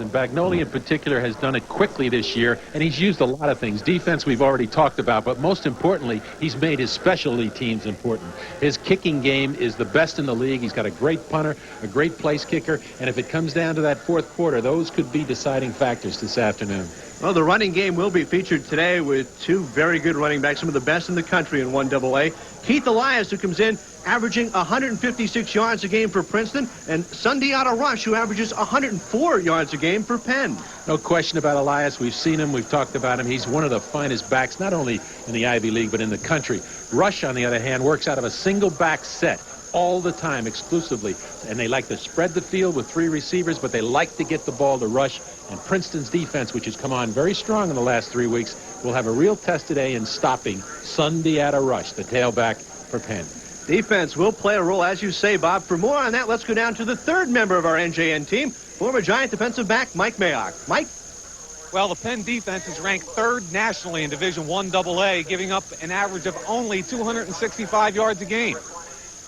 and Bagnoli in particular has done it quickly this year, and he's used a lot of things. Defense we've already talked about, but most importantly, he's made his specialty teams important. His kicking game is the best in the league. He's got a great punter, a great place kicker, and if it comes down to that fourth quarter, those could be deciding factors this afternoon. Well, the running game will be featured today with two very good running backs, some of the best in the country in 1AA. Keith Elias, who comes in averaging 156 yards a game for Princeton, and Sundiata Rush, who averages 104 yards a game for Penn. No question about Elias. We've seen him. We've talked about him. He's one of the finest backs, not only in the Ivy League, but in the country. Rush, on the other hand, works out of a single back set all the time, exclusively. And they like to spread the field with three receivers, but they like to get the ball to Rush. And Princeton's defense, which has come on very strong in the last 3 weeks, will have a real test today in stopping Sundiata Rush, the tailback for Penn. Defense will play a role, as you say, Bob. For more on that, let's go down to the third member of our NJN team, former Giant defensive back Mike Mayock. Mike? Well, the Penn defense is ranked third nationally in Division I AA, giving up an average of only 265 yards a game.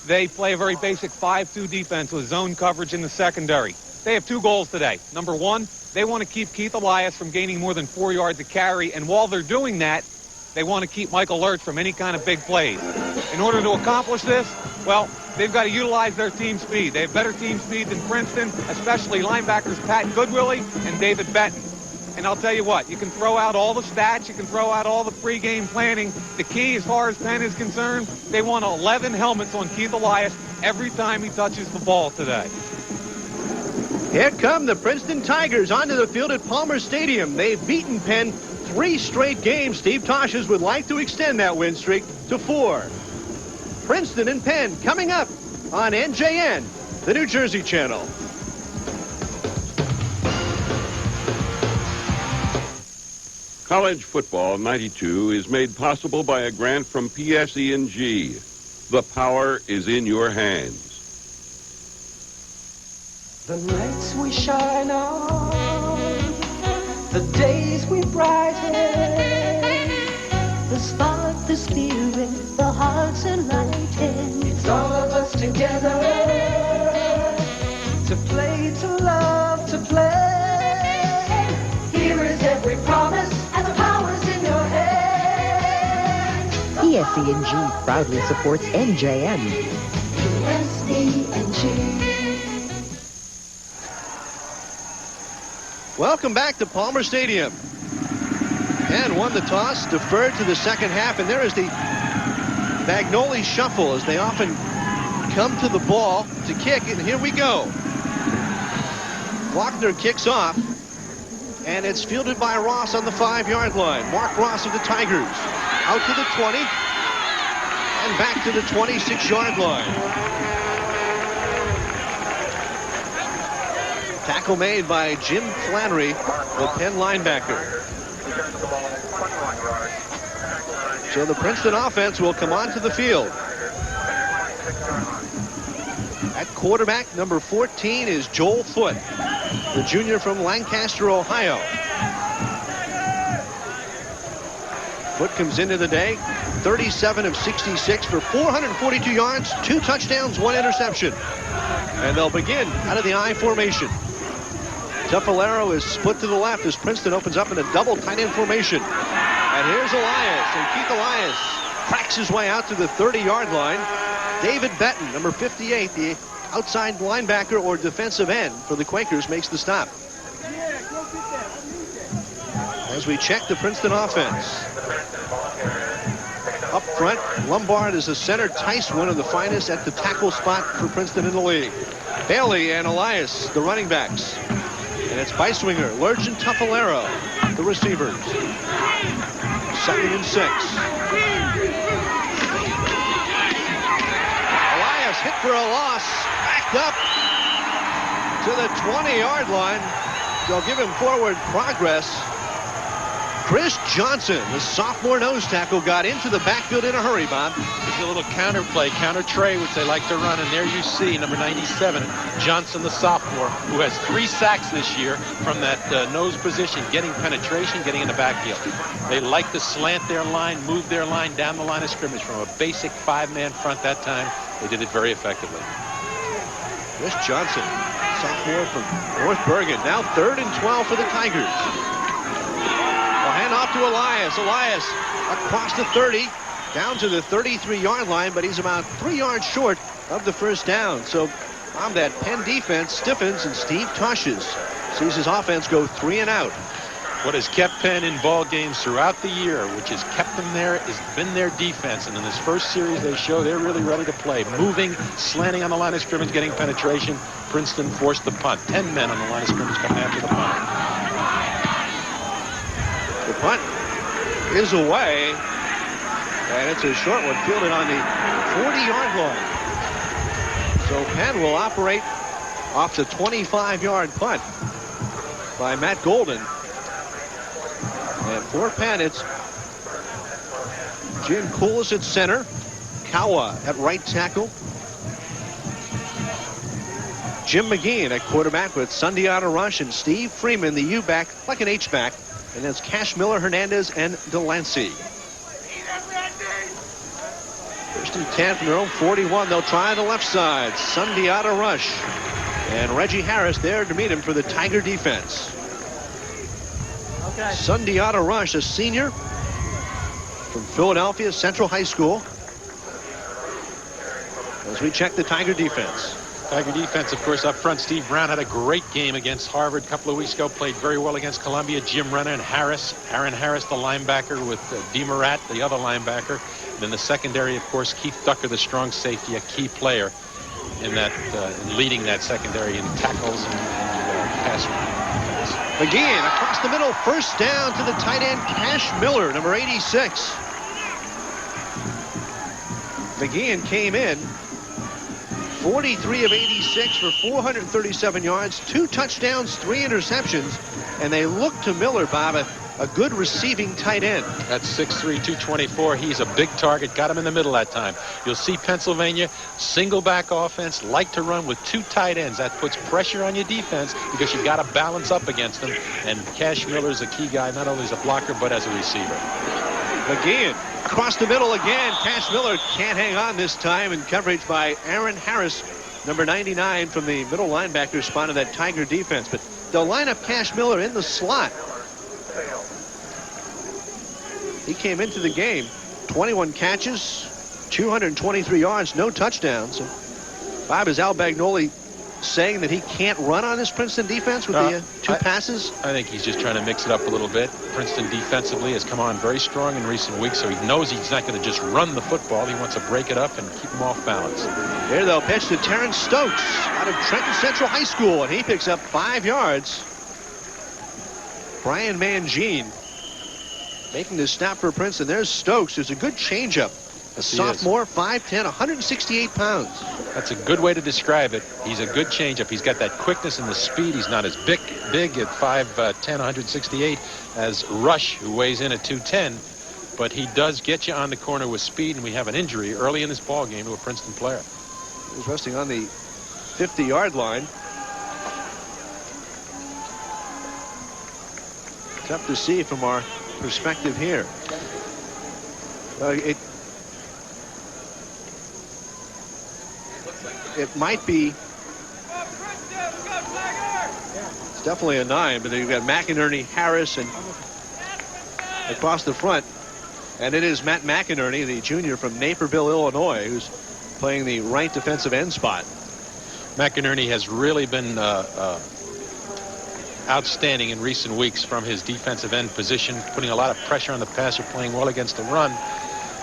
They play a very basic 5-2 defense with zone coverage in the secondary. They have two goals today. Number one, they want to keep Keith Elias from gaining more than 4 yards a carry, and while they're doing that, they want to keep Michael Lurch from any kind of big plays. In order to accomplish this, well, they've got to utilize their team speed. They have better team speed than Princeton, especially linebackers Pat Goodwillie and David Benton. And I'll tell you what, you can throw out all the stats, you can throw out all the pregame planning. The key, as far as Penn is concerned, they want 11 helmets on Keith Elias every time he touches the ball today. Here come the Princeton Tigers onto the field at Palmer Stadium. They've beaten Penn 3 straight games. Steve Tosches would like to extend that win streak to 4. Princeton and Penn coming up on NJN, the New Jersey channel. College Football 92 is made possible by a grant from PSE&G. The power is in your hands. The nights we shine on, the days we brighten, the spark, the spirit, the hearts enlighten. It's all of us together, to play, to love, to play. Here is every promise, and the power's in your hand. PSE&G proudly supports NJN. PSE&G. Welcome back to Palmer Stadium. Penn won the toss, deferred to the second half, and there is the Bagnoli shuffle as they often come to the ball to kick, and here we go. Lochner kicks off, and it's fielded by Ross on the 5-yard line. Mark Ross of the Tigers out to the 20 and back to the 26-yard line. Tackle made by Jim Flannery, the Penn linebacker. So the Princeton offense will come onto the field. At quarterback, number 14 is Joel Foote, the junior from Lancaster, Ohio. Foote comes into the day 37 of 66 for 442 yards, 2 touchdowns, 1 interception. And they'll begin out of the I formation. Tuffalero is split to the left as Princeton opens up in a double tight end formation. And here's Elias, and Keith Elias cracks his way out to the 30-yard line. David Benton, number 58, the outside linebacker or defensive end for the Quakers, makes the stop. As we check the Princeton offense. Up front, Lombard is a center. Tice, one of the finest at the tackle spot for Princeton in the league. Bailey and Elias, the running backs. And it's Beiswinger, Lurch, and Tuffalero, the receivers. 2nd and 6. Elias hit for a loss. Backed up to the 20-yard line. They'll give him forward progress. Chris Johnson, the sophomore nose tackle, got into the backfield in a hurry, Bob. It's a little counter play, counter tray, which they like to run. And there you see number 97, Johnson, the sophomore, who has 3 sacks this year from that nose position, getting penetration, getting in the backfield. They like to slant their line, move their line down the line of scrimmage from a basic 5-man front that time. They did it very effectively. Chris Johnson, sophomore from North Bergen. Now 3rd and 12 for the Tigers. Well, hand off to Elias. Elias across the 30, down to the 33-yard line, but he's about 3 yards short of the first down. So on that Penn defense stiffens, and Steve Tosches sees his offense go 3 and out. What has kept Penn in ball games throughout the year, which has kept them there, has been their defense. And in this first series, they show they're really ready to play. Moving, slanting on the line of scrimmage, getting penetration. Princeton forced the punt. 10 men on the line of scrimmage coming after the punt. The punt is away, and it's a short one, fielded on the 40-yard line. So Penn will operate off the 25-yard punt by Matt Golden. And for Penn, it's Jim Coolis at center, Kawa at right tackle, Jim McGean at quarterback with Sundiata Rush and Steve Freeman, the U-back, like an H-back. And that's Cash Miller, Hernandez, and Delancey. 1st and 10 from their own 41. They'll try the left side. Sundiata Rush. And Reggie Harris there to meet him for the Tiger defense. Sundiata Rush, a senior from Philadelphia Central High School. As we check the Tiger defense. Tiger defense, of course, up front. Steve Brown had a great game against Harvard a couple of weeks ago. Played very well against Columbia. Jim Renner and Harris. Aaron Harris, the linebacker, with DeMurat, the other linebacker. And in the secondary, of course, Keith Ducker, the strong safety, a key player in that, in leading that secondary in tackles and pass. McGean across the middle, first down to the tight end, Cash Miller, number 86. McGean came in 43 of 86 for 437 yards, 2 touchdowns, 3 interceptions, and they look to Miller, Bob, a good receiving tight end. That's 6'3", 224. He's a big target. Got him in the middle that time. You'll see Pennsylvania, single back offense, like to run with 2 tight ends. That puts pressure on your defense because you've got to balance up against them. And Cash Miller is a key guy, not only as a blocker, but as a receiver. McGean across the middle again. Cash Miller can't hang on this time, and coverage by Aaron Harris, number 99, from the middle linebacker spot of that Tiger defense. But they'll line up Cash Miller in the slot. He came into the game 21 catches, 223 yards, no touchdowns. So Bob, is Al Bagnoli saying that he can't run on this Princeton defense with the 2 passes? I think he's just trying to mix it up a little bit. Princeton defensively has come on very strong in recent weeks, so he knows he's not going to just run the football. He wants to break it up and keep him off balance. Here they'll pitch to Terrence Stokes out of Trenton Central High School, and he picks up 5 yards. Brian Mangine making the stop for Princeton. There's Stokes. There's a good changeup. A sophomore, 5'10", 168 pounds. That's a good way to describe it. He's a good changeup. He's got that quickness and the speed. He's not as big at 5'10", 168 as Rush, who weighs in at 210. But he does get you on the corner with speed, and we have an injury early in this ball game to a Princeton player. He was resting on the 50-yard line. Tough to see from our perspective here. It might be. It's definitely a 9, but you've got McInerney, Harris, and across the front. And it is Matt McInerney, the junior from Naperville, Illinois, who's playing the right defensive end spot. McInerney has really been outstanding in recent weeks from his defensive end position, putting a lot of pressure on the passer, playing well against the run.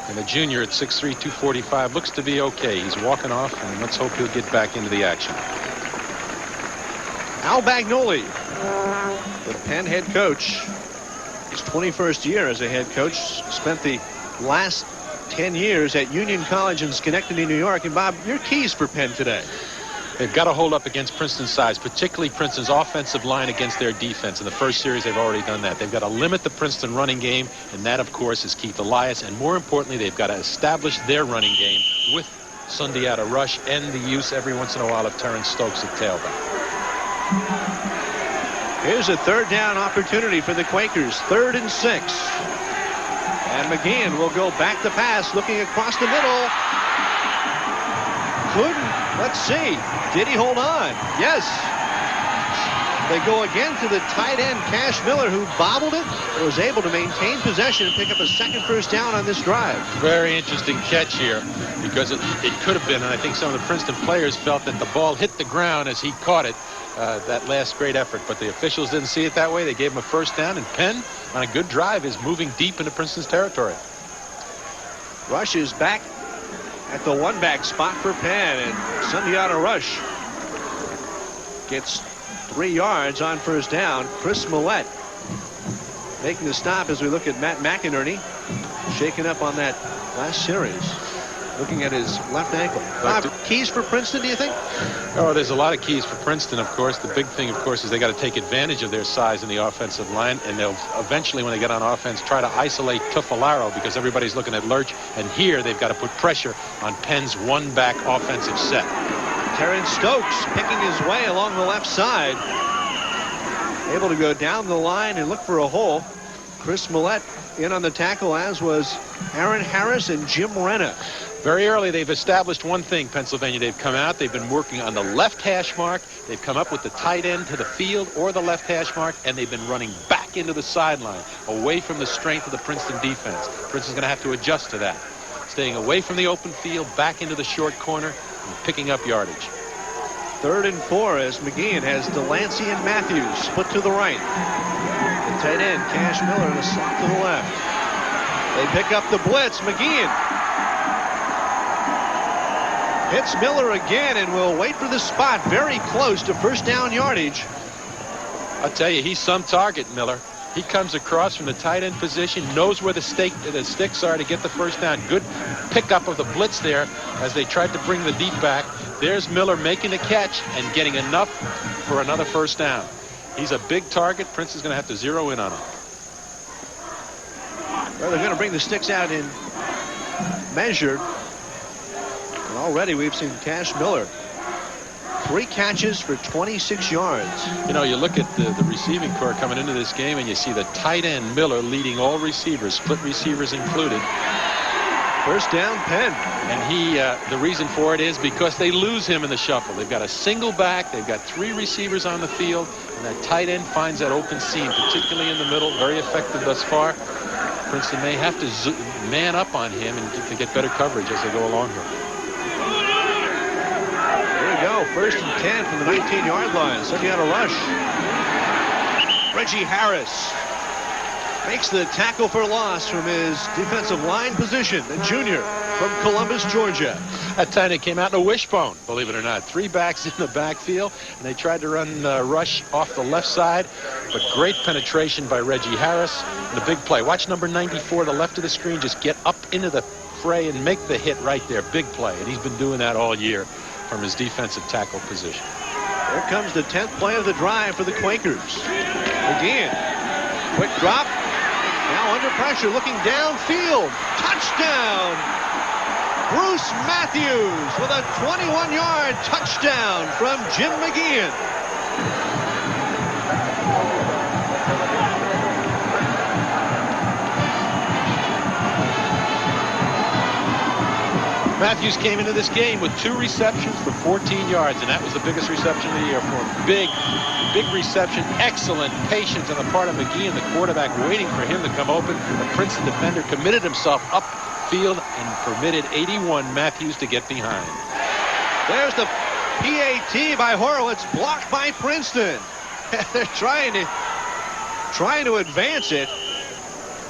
And the junior at 6'3", 245 looks to be okay. He's walking off, and let's hope he'll get back into the action. Al Bagnoli, the Penn head coach, his 21st year as a head coach, spent the last 10 years at Union College in Schenectady, New York. And Bob, your keys for Penn today? They've got to hold up against Princeton's size, particularly Princeton's offensive line against their defense. In the first series, they've already done that. They've got to limit the Princeton running game, and that, of course, is Keith Elias. And more importantly, they've got to establish their running game with Sundiata Rush and the use every once in a while of Terrence Stokes at tailback. Here's a 3rd down opportunity for the Quakers, 3rd and 6. And McGean will go back to pass, looking across the middle. Couldn't. Let's see. Did he hold on? Yes. They go again to the tight end, Cash Miller, who bobbled it and was able to maintain possession and pick up a second first down on this drive. Very interesting catch here, because it could have been, and I think some of the Princeton players felt that the ball hit the ground as he caught it, that last great effort. But the officials didn't see it that way. They gave him a first down, and Penn, on a good drive, is moving deep into Princeton's territory. Rush is back at the one-back spot for Penn, and Sundiata Rush gets 3 yards on first down. Chris Millette making the stop as we look at Matt McInerney, shaken up on that last series, looking at his left ankle. Keys for Princeton, do you think? Oh, there's a lot of keys for Princeton, of course. The big thing, of course, is they got to take advantage of their size in the offensive line, and they'll eventually, when they get on offense, try to isolate Tufalaro, because everybody's looking at Lurch, and here they've got to put pressure on Penn's one-back offensive set. Terrence Stokes picking his way along the left side, able to go down the line and look for a hole. Chris Millette in on the tackle, as was Aaron Harris and Jim Renna. Very early, they've established one thing, Pennsylvania. They've come out, they've been working on the left hash mark, they've come up with the tight end to the field or the left hash mark, and they've been running back into the sideline, away from the strength of the Princeton defense. Princeton's going to have to adjust to that. Staying away from the open field, back into the short corner, and picking up yardage. 3rd and 4 as McGeehan has Delancey and Matthews split to the right. The tight end, Cash Miller, in a slot to the left. They pick up the blitz. McGeehan hits Miller again and will wait for the spot very close to first down yardage. I'll tell you, he's some target, Miller. He comes across from the tight end position, knows where the sticks are to get the first down. Good pickup of the blitz there as they tried to bring the deep back. There's Miller making the catch and getting enough for another first down. He's a big target. Prince is going to have to zero in on him. Well, they're going to bring the sticks out in measured. And already we've seen Cash Miller 3 catches for 26 yards. You know, you look at the receiving corps coming into this game, and you see the tight end Miller leading all receivers, split receivers included. First down, Penn. And the reason for it is because they lose him in the shuffle. They've got a single back, they've got 3 receivers on the field, and that tight end finds that open seam, particularly in the middle. Very effective thus far. Princeton may have to man up on him and to get better coverage as they go along here. Go. 1st and 10 from the 19-yard line. Sundiata Rush. Reggie Harris makes the tackle for loss from his defensive line position. The junior from Columbus, Georgia. That time they came out in a wishbone, believe it or not. 3 backs in the backfield, and they tried to run Rush off the left side, but great penetration by Reggie Harris. And a big play. Watch number 94, the left of the screen, just get up into the fray and make the hit right there. Big play, and he's been doing that all year from his defensive tackle position. Here comes the 10th play of the drive for the Quakers. Again, quick drop. Now under pressure, looking downfield. Touchdown! Bruce Matthews with a 21-yard touchdown from Jim McGeehan. Matthews came into this game with 2 receptions for 14 yards, and that was the biggest reception of the year for him. Big reception. Excellent patience on the part of McGeehan, the quarterback, waiting for him to come open. The Princeton defender committed himself upfield and permitted 81 Matthews to get behind. There's the PAT by Horowitz, blocked by Princeton. They're trying to advance it,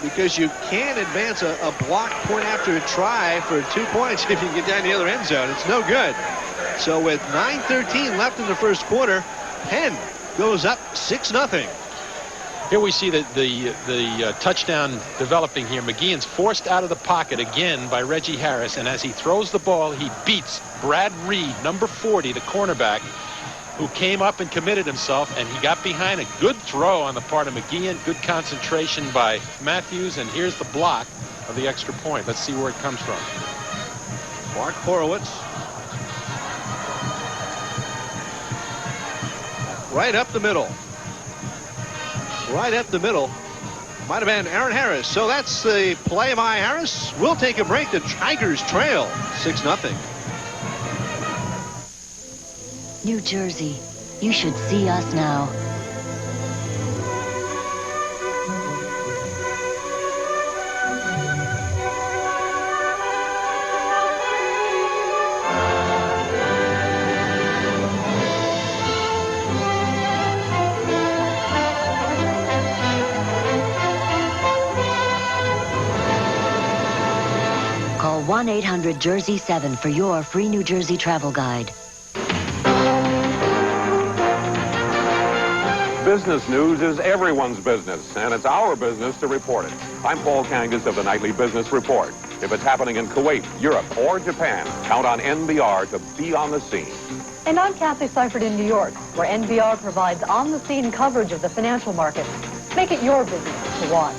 because you can advance a block point after a try for 2 points if you get down the other end zone. It's no good. So with 9:13 left in the first quarter, Penn goes up 6-0. Here we see the touchdown developing here. McGeehan's forced out of the pocket again by Reggie Harris, and as he throws the ball, he beats Brad Reed, number 40, the cornerback, who came up and committed himself, and he got behind. A good throw on the part of McGeehan. Good concentration by Matthews, and here's the block of the extra point. Let's see where it comes from. Mark Horowitz. Right up the middle. Right up the middle. Might have been Aaron Harris. So that's the play by Harris. We'll take a break. The Tigers trail 6-0. New Jersey, you should see us now. 1-800-JERSEY-7 for your free New Jersey travel guide. Business news is everyone's business, and it's our business to report it. I'm Paul Kangas of the Nightly Business Report. If it's happening in Kuwait, Europe, or Japan, count on NBR to be on the scene. And I'm Kathy Seifert in New York, where NBR provides on-the-scene coverage of the financial markets. Make it your business to watch.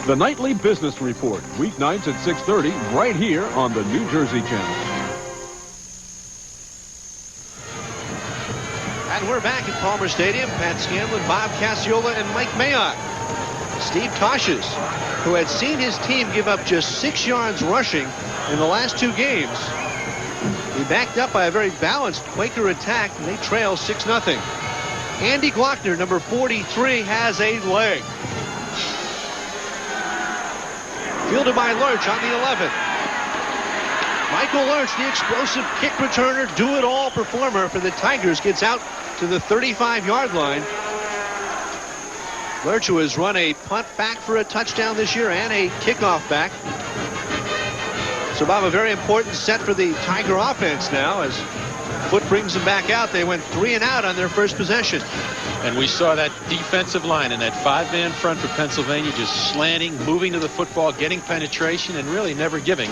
The Nightly Business Report, weeknights at 6:30, right here on the New Jersey Channel. And we're back at Palmer Stadium. Pat Scanlon, Bob Casciola, and Mike Mayock. Steve Tosches, who had seen his team give up just 6 yards rushing in the last 2 games. He backed up by a very balanced Quaker attack, and they trail 6-0. Andy Glockner, number 43, has a leg. Fielded by Lurch on the 11th. Michael Lurch, the explosive kick returner, do-it-all performer for the Tigers, gets out to the 35-yard line. Lurch, who has run a punt back for a touchdown this year and a kickoff back. So, Bob, a very important set for the Tiger offense now as Foot brings them back out. They went 3 and out on their first possession. And we saw that defensive line in that 5-man front for Pennsylvania just slanting, moving to the football, getting penetration, and really never giving.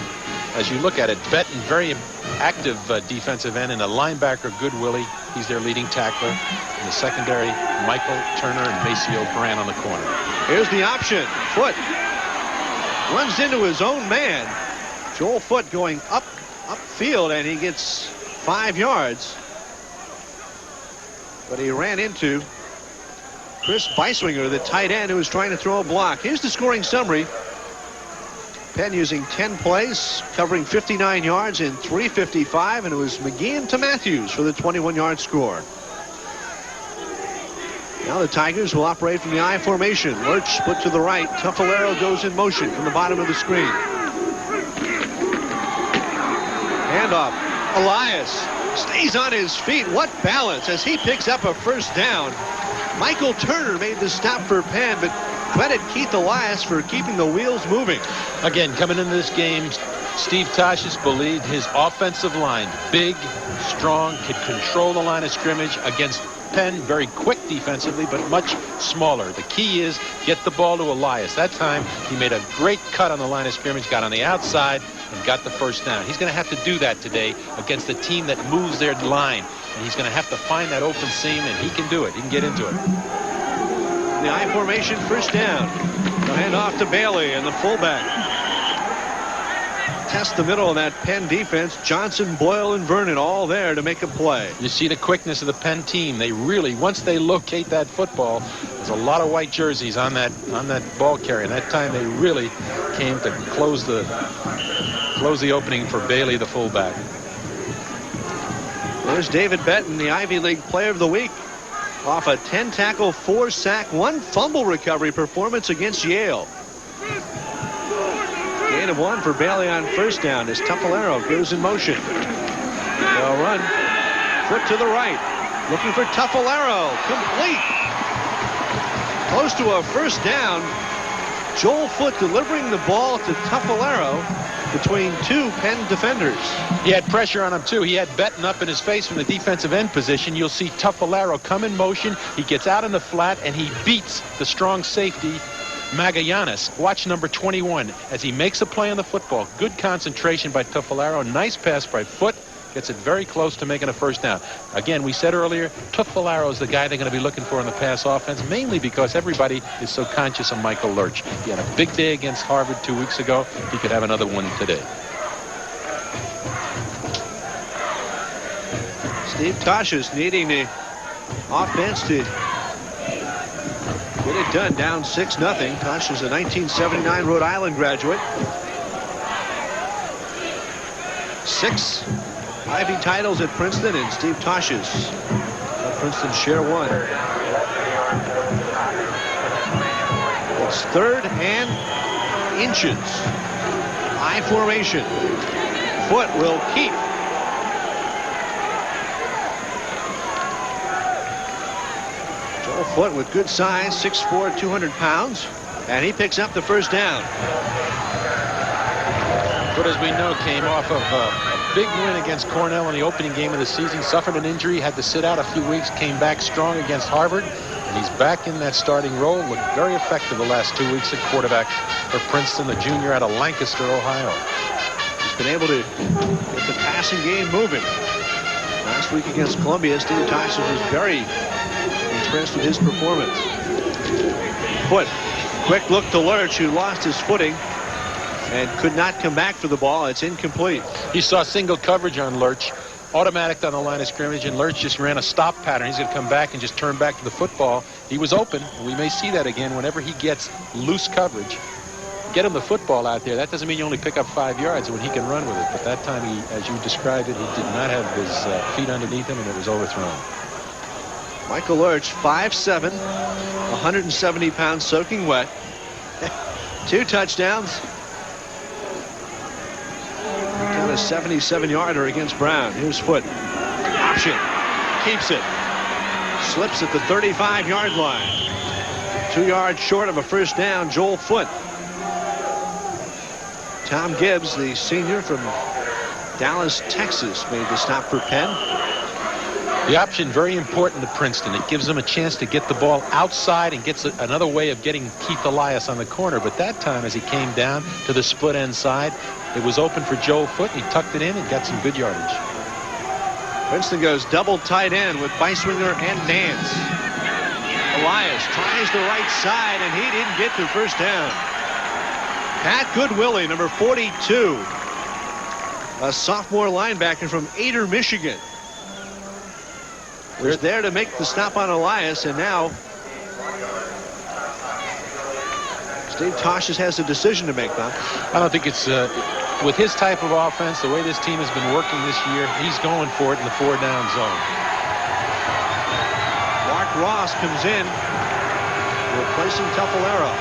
As you look at it, Benton, very active defensive end, and the linebacker, Good Willie, he's their leading tackler. In the secondary, Michael Turner and Maceo Brand on the corner. Here's the option. Foot runs into his own man. Joel Foot going upfield, and he gets 5 yards. But he ran into Chris Beiswinger, the tight end, who was trying to throw a block. Here's the scoring summary. Penn using 10 plays, covering 59 yards in 3:55, and it was McGeehan to Matthews for the 21-yard score. Now the Tigers will operate from the I formation. Lurch split to the right. Tuffalero goes in motion from the bottom of the screen. Handoff. Elias stays on his feet. What balance as he picks up a first down. Michael Turner made the stop for Penn, but credit Keith Elias for keeping the wheels moving. Again, coming into this game, Steve Tosches believed his offensive line, big, strong, could control the line of scrimmage against Penn, very quick defensively, but much smaller. The key is get the ball to Elias. That time, he made a great cut on the line of scrimmage, got on the outside, and got the first down. He's going to have to do that today against a team that moves their line. And he's going to have to find that open seam, and he can do it. He can get into it. The I formation, first down. The handoff to Bailey and the fullback. Test the middle of that Penn defense. Johnson, Boyle, and Vernon all there to make a play. You see the quickness of the Penn team. They really, once they locate that football, there's a lot of white jerseys on that ball carrier. And that time they really came to close the opening for Bailey, the fullback. There's David Benton, the Ivy League Player of the Week, off a 10-tackle, 4-sack, 1 fumble recovery performance against Yale. Gain of 1 for Bailey on first down as Tuffalero goes in motion. They'll run. Foot to the right. Looking for Tuffalero. Complete. Close to a first down. Joel Foot delivering the ball to Tuffalero between 2 Penn defenders. He had pressure on him, too. He had Benton up in his face from the defensive end position. You'll see Tuffalero come in motion. He gets out in the flat, and he beats the strong safety, Magallanes. Watch number 21 as he makes a play on the football. Good concentration by Tuffalero. Nice pass by Foot. Gets it very close to making a first down. Again, we said earlier, Tuffalero is the guy they're going to be looking for in the pass offense, mainly because everybody is so conscious of Michael Lurch. He had a big day against Harvard 2 weeks ago. He could have another one today. Steve Tosches needing the offense to get it done, down 6-0. Tosches, a 1979 Rhode Island graduate. 6 Ivy titles at Princeton, and Steve Tosches let Princeton share 1. It's 3rd and inches. I formation. Foot will keep. Joel Foot with good size, 6'4", 200 pounds, and he picks up the first down. But as we know, came off of a big win against Cornell in the opening game of the season, suffered an injury, had to sit out a few weeks, came back strong against Harvard, and he's back in that starting role. Looked very effective the last 2 weeks at quarterback for Princeton, the junior out of Lancaster, Ohio. He's been able to get the passing game moving. Last week against Columbia, Steve Tyson was very impressed with his performance. Foot, quick look to Lurch, who lost his footing and could not come back for the ball. It's incomplete. He saw single coverage on Lurch, automatic on the line of scrimmage, and Lurch just ran a stop pattern. He's going to come back and just turn back to the football. He was open, and we may see that again whenever he gets loose coverage. Get him the football out there. That doesn't mean you only pick up 5 yards when he can run with it. But that time, he, as you described it, he did not have his feet underneath him, and it was overthrown. Michael Lurch, 5'7", 170 pounds, soaking wet. 2 touchdowns. Got a 77-yarder against Brown. Here's Foot. Option. Keeps it. Slips at the 35-yard line. 2 yards short of a first down. Joel Foot. Tom Gibbs, the senior from Dallas, Texas, made the stop for Penn. The option very important to Princeton. It gives them a chance to get the ball outside and gets another way of getting Keith Elias on the corner. But that time, as he came down to the split end side, it was open for Joel Foot. He tucked it in and got some good yardage. Princeton goes double tight end with Beiswinger and Nance. Elias tries the right side, and he didn't get to first down. Pat Goodwillie, number 42, a sophomore linebacker from Eder, Michigan, was there to make the stop on Elias, and now Steve Tosches has a decision to make, Bob. I don't think it's with his type of offense, the way this team has been working this year, he's going for it in the 4-down zone. Mark Ross comes in, replacing Tuffolero.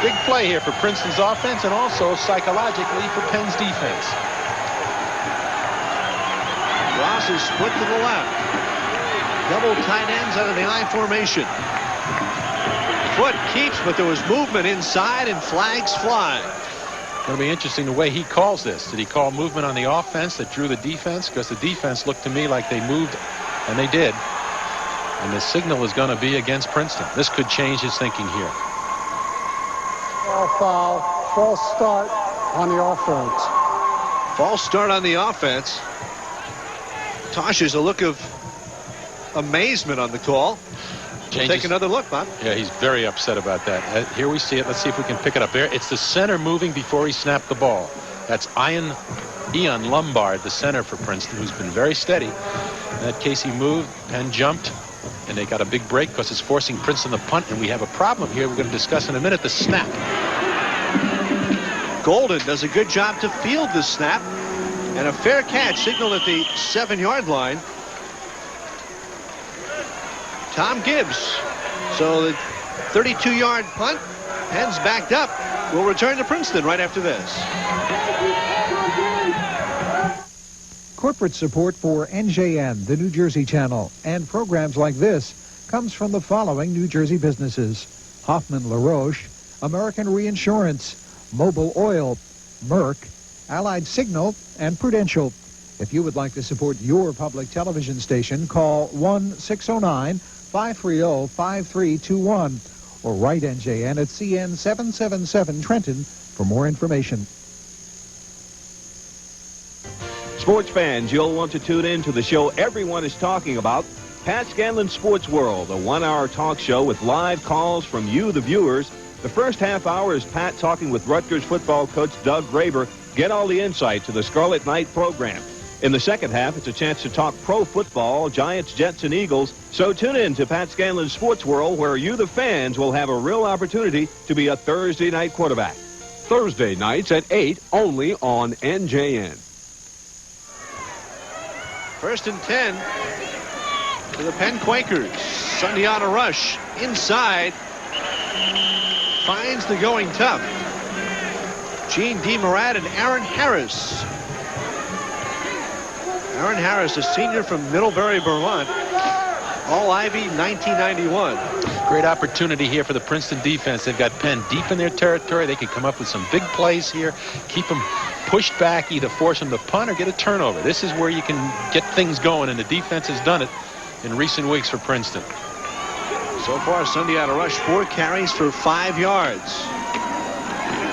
Big play here for Princeton's offense and also psychologically for Penn's defense. Ross is split to the left. Double tight ends out of the I formation. Foot keeps, but there was movement inside and flags fly. It'll be interesting the way he calls this. Did he call movement on the offense that drew the defense? Because the defense looked to me like they moved, and they did. And the signal is going to be against Princeton. This could change his thinking here. Foul, false start on the offense. False start on the offense. Tosches, a look of amazement on the call. We'll take another look, Bob. Yeah, he's very upset about that. Here we see it. Let's see if we can pick it up there. It's the center moving before he snapped the ball. That's Ian Lombard, the center for Princeton, who's been very steady. In that case, he moved, Penn jumped, and they got a big break because it's forcing Princeton to punt, and we have a problem here we're going to discuss in a minute, the snap. Golden does a good job to field the snap, and a fair catch signaled at the 7-yard line. Tom Gibbs. So the 32-yard punt, Penn's backed up. We'll return to Princeton right after this. Corporate support for NJN, the New Jersey channel, and programs like this comes from the following New Jersey businesses: Hoffman LaRoche, American Reinsurance, Mobil Oil, Merck, Allied Signal, and Prudential. If you would like to support your public television station, call 1-609-530-5321 or write NJN at CN 777 Trenton for more information. Sports fans, you'll want to tune in to the show everyone is talking about, Pat Scanlon's Sports World, a 1-hour talk show with live calls from you, the viewers. The first half hour is Pat talking with Rutgers football coach Doug Graber. Get all the insight to the Scarlet Knight program. In the second half, it's a chance to talk pro football, Giants, Jets, and Eagles. So tune in to Pat Scanlon's Sports World, where you, the fans, will have a real opportunity to be a Thursday night quarterback. Thursday nights at 8, only on NJN. 1st and 10 for the Penn Quakers. Sunday on a rush. Inside. Finds the going tough. Gene DeMurad and Aaron Harris. Aaron Harris, a senior from Middlebury, Vermont. All-Ivy 1991. Great opportunity here for the Princeton defense. They've got Penn deep in their territory. They can come up with some big plays here, keep them pushed back, either force them to punt or get a turnover. This is where you can get things going, and the defense has done it in recent weeks for Princeton. So far, Sunday out of rush, 4 carries for 5 yards.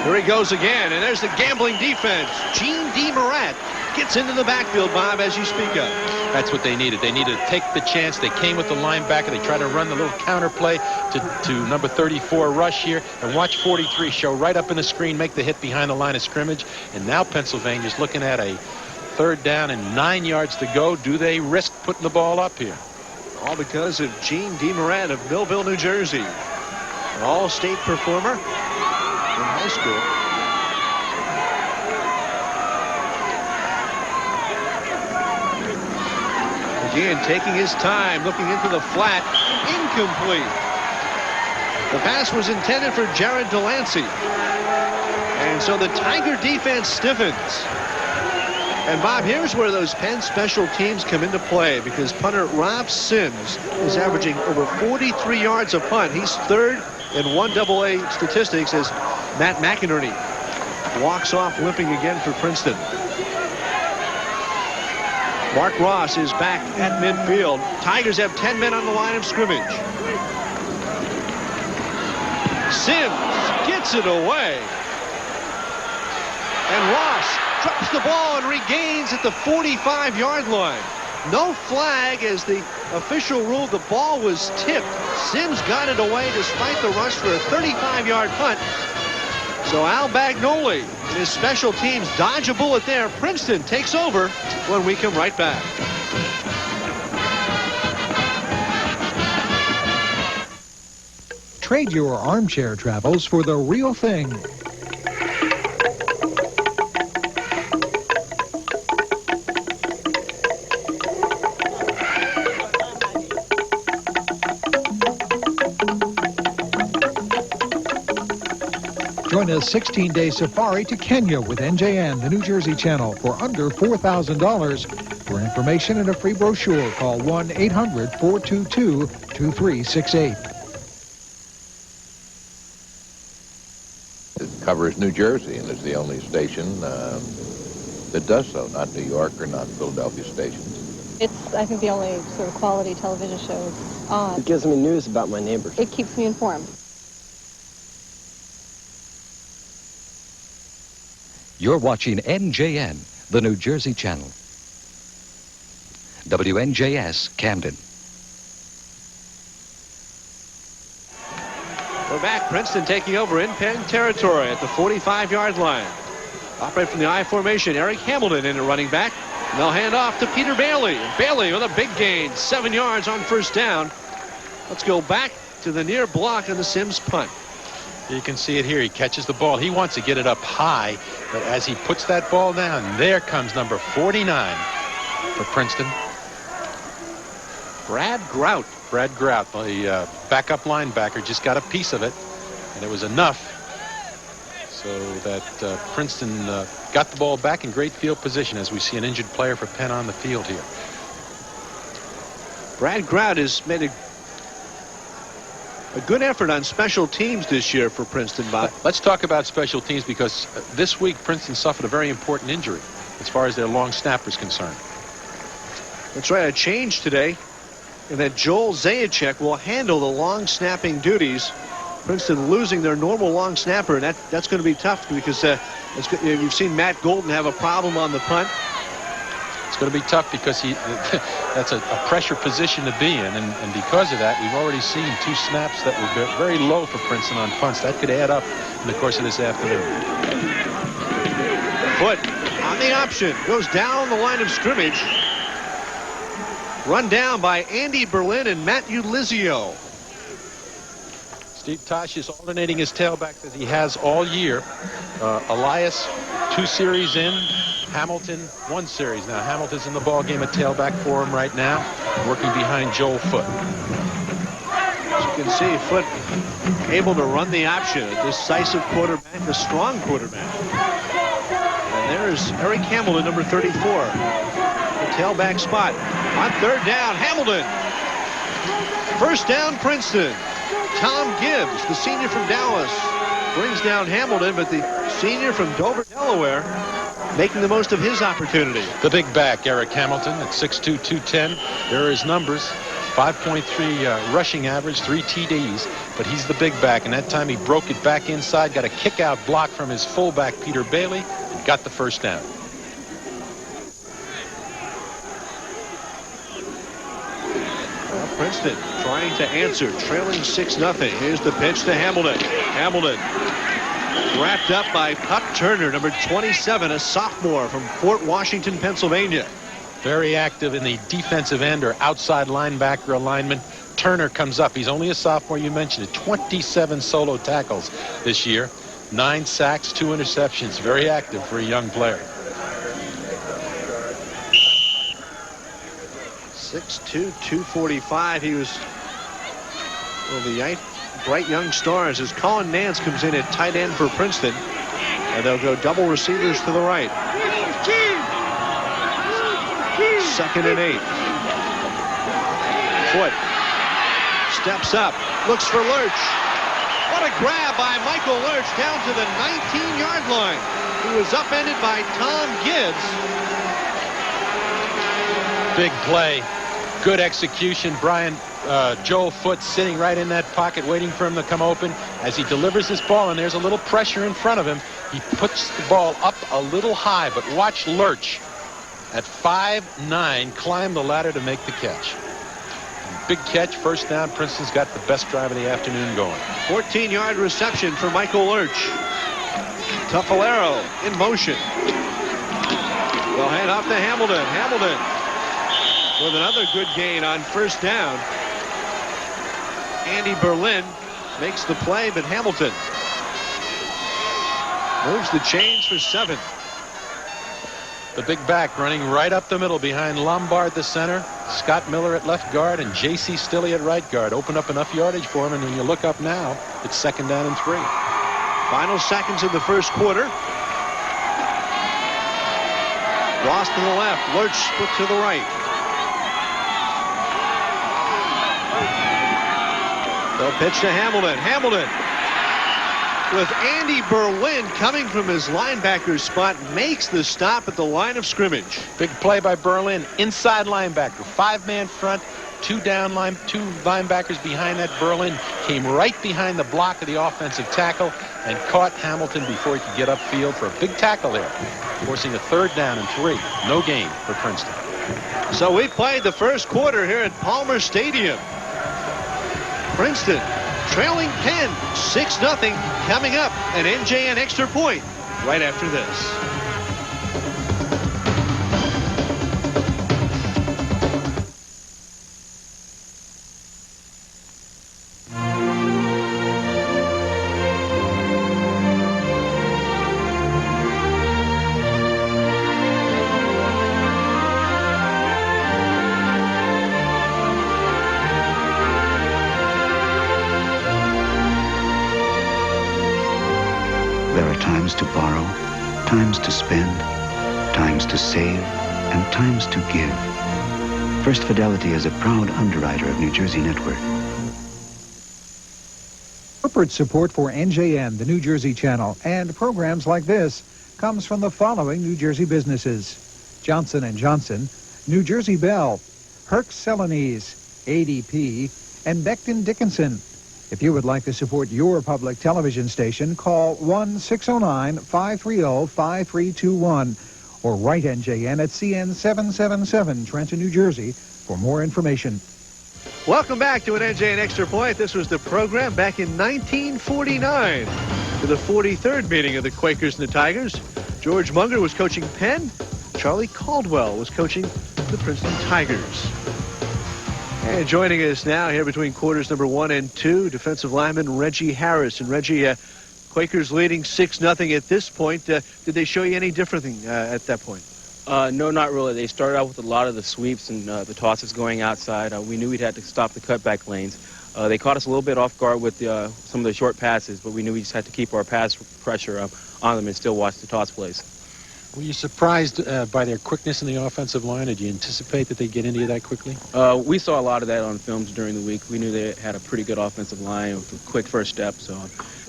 Here he goes again, and there's the gambling defense. Gene DeMorat gets into the backfield, Bob, as you speak of. That's what they needed. They needed to take the chance. They came with the linebacker. They tried to run the little counter play to number 34 rush here. And watch 43 show right up in the screen, make the hit behind the line of scrimmage. And now Pennsylvania's looking at a 3rd down and 9 yards to go. Do they risk putting the ball up here? All because of Gene DeMorat of Millville, New Jersey. An all-state performer in high school. Again, taking his time, looking into the flat. Incomplete. The pass was intended for Jared Delancey. And so the Tiger defense stiffens. And Bob, here's where those Penn special teams come into play, because punter Rob Sims is averaging over 43 yards a punt. He's 3rd in 1AA statistics as Matt McInerney walks off limping again for Princeton. Mark Ross is back at midfield. Tigers have 10 men on the line of scrimmage. Sims gets it away. And Ross drops the ball and regains at the 45-yard line. No flag, as the official ruled the ball was tipped. Sims got it away despite the rush for a 35-yard punt. So Al Bagnoli and his special teams dodge a bullet there. Princeton takes over when we come right back. Trade your armchair travels for the real thing. Join a 16-day safari to Kenya with NJN, the New Jersey channel, for under $4,000. For information and a free brochure, call 1-800-422-2368. It covers New Jersey and is the only station that does so, not New York or not Philadelphia stations. It's, I think, the only sort of quality television show on. It gives me news about my neighbors. It keeps me informed. You're watching NJN, the New Jersey channel. WNJS, Camden. We're back. Princeton taking over in Penn territory at the 45-yard line. Operate from the I formation. Eric Hamilton in at running back. And they'll hand off to Peter Bailey. Bailey with a big gain. 7 yards on 1st down. Let's go back to the near block of the Sims punt. You can see it here. He catches the ball. He wants to get it up high, but as he puts that ball down, there comes number 49 for Princeton. Brad Grout. Brad Grout, the backup linebacker, just got a piece of it, and it was enough so that Princeton got the ball back in great field position as we see an injured player for Penn on the field here. Brad Grout has made a good effort on special teams this year for Princeton, Bob. Let's talk about special teams, because this week Princeton suffered a very important injury as far as their long snapper is concerned. That's right, a change today, and that Joel Zajac will handle the long snapping duties. Princeton losing their normal long snapper, and that's going to be tough, because you've seen Matt Golden have a problem on the punt. It's going to be tough because that's a pressure position to be in, and because of that, we've already seen 2 snaps that were very low for Princeton on punts. That could add up in the course of this afternoon. Foot on the option, goes down the line of scrimmage. Run down by Andy Berlin and Matt Ulizio. Steve Tosh is alternating his tailback as he has all year. Elias, 2 series in. Hamilton, 1 series. Now Hamilton's in the ball game at tailback for him right now, working behind Joel Foot. As you can see, Foot able to run the option, a decisive quarterback, a strong quarterback. And there's Eric Hamilton, number 34, the tailback spot. On 3rd down, Hamilton. 1st down, Princeton. Tom Gibbs, the senior from Dallas, brings down Hamilton, but the senior from Dover, Delaware, making the most of his opportunity. The big back, Eric Hamilton, at 6'2", 210. There are his numbers. 5.3 rushing average, 3 TDs, but he's the big back, and that time he broke it back inside, got a kick-out block from his fullback, Peter Bailey, and got the first down. Well, Princeton trying to answer, trailing 6-0. Here's the pitch to Hamilton. Hamilton wrapped up by Pup Turner, number 27, a sophomore from Fort Washington, Pennsylvania. Very active in the defensive end or outside linebacker alignment. Turner comes up. He's only a sophomore, you mentioned it. 27 solo tackles this year. 9 sacks, 2 interceptions. Very active for a young player. 6'2", 245. He was one of the bright young stars as Colin Nance comes in at tight end for Princeton. And they'll go double receivers to the right. 2nd and 8. Foot steps up, looks for Lurch. What a grab by Michael Lurch down to the 19-yard line. He was upended by Tom Gibbs. Big play, good execution. Joel Foote sitting right in that pocket waiting for him to come open. As he delivers this ball, and there's a little pressure in front of him, he puts the ball up a little high, but watch Lurch at 5'9", climb the ladder to make the catch. Big catch, first down. Princeton's got the best drive of the afternoon going. 14-yard reception for Michael Lurch. Tuffalero in motion. They'll hand off to Hamilton. Hamilton with another good gain on first down. Andy Berlin makes the play, but Hamilton moves the chains for 7. The big back running right up the middle behind Lombard, the center, Scott Miller at left guard, and J.C. Stilley at right guard. Open up enough yardage for him, and when you look up now, it's 2nd down and 3. Final seconds of the first quarter. Ross to the left, Lurch split to the right. They'll pitch to Hamilton. Hamilton with Andy Berlin coming from his linebacker spot, makes the stop at the line of scrimmage. Big play by Berlin, inside linebacker, 5-man front, 2 linebackers behind that. Berlin came right behind the block of the offensive tackle and caught Hamilton before he could get upfield for a big tackle there, forcing a 3rd down and 3. No gain for Princeton. So we played the first quarter here at Palmer Stadium. Princeton trailing Penn 6-0. Coming up, an NJN extra point right after this. Times to borrow, times to spend, times to save, and times to give. First Fidelity is a proud underwriter of New Jersey Network. Corporate support for NJN, the New Jersey Channel, and programs like this comes from the following New Jersey businesses: Johnson & Johnson, New Jersey Bell, Herc Celanese, ADP, and Becton Dickinson. If you would like to support your public television station, call 1-609-530-5321 or write NJN at CN 777, Trenton, New Jersey, for more information. Welcome back to an NJN Extra Point. This was the program back in 1949 to the 43rd meeting of the Quakers and the Tigers. George Munger was coaching Penn. Charlie Caldwell was coaching the Princeton Tigers. And joining us now here between quarters number 1 and 2, defensive lineman Reggie Harris. And Reggie, Quakers leading 6-0 at this point. Did they show you any different thing at that point? No, not really. They started out with a lot of the sweeps and the tosses going outside. We knew we'd have to stop the cutback lanes. They caught us a little bit off guard with some of the short passes, but we knew we just had to keep our pass pressure on them and still watch the toss plays. Were you surprised by their quickness in the offensive line? Did you anticipate that they'd get into you that quickly? We saw a lot of that on films during the week. We knew they had a pretty good offensive line with a quick first step, so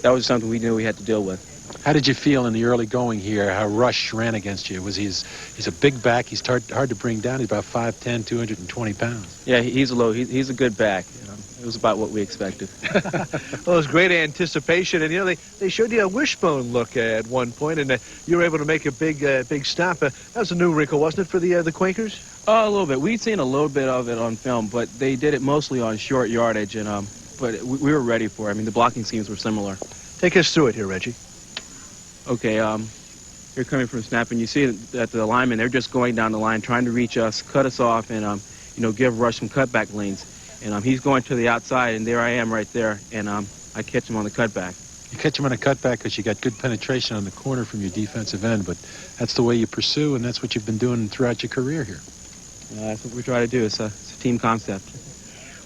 that was something we knew we had to deal with. How did you feel in the early going here, how Rush ran against you? He's a big back. He's hard to bring down. He's about 5'10", 220 pounds. Yeah, he's a good back. It was about what we expected. Well, it was great anticipation, and they showed you a wishbone look at one point, and you were able to make a big stop. That was a new wrinkle, wasn't it, for the Quakers? A little bit. We'd seen a little bit of it on film, but they did it mostly on short yardage, and but we were ready for it. I mean, the blocking schemes were similar. Take us through it here, Reggie. Okay, you're coming from snap, and you see that the linemen, they're just going down the line, trying to reach us, cut us off, and give Rush some cutback lanes. And he's going to the outside, and there I am right there, and I catch him on the cutback. You catch him on a cutback because you got good penetration on the corner from your defensive end, but that's the way you pursue, and that's what you've been doing throughout your career here. That's what we try to do. It's a team concept.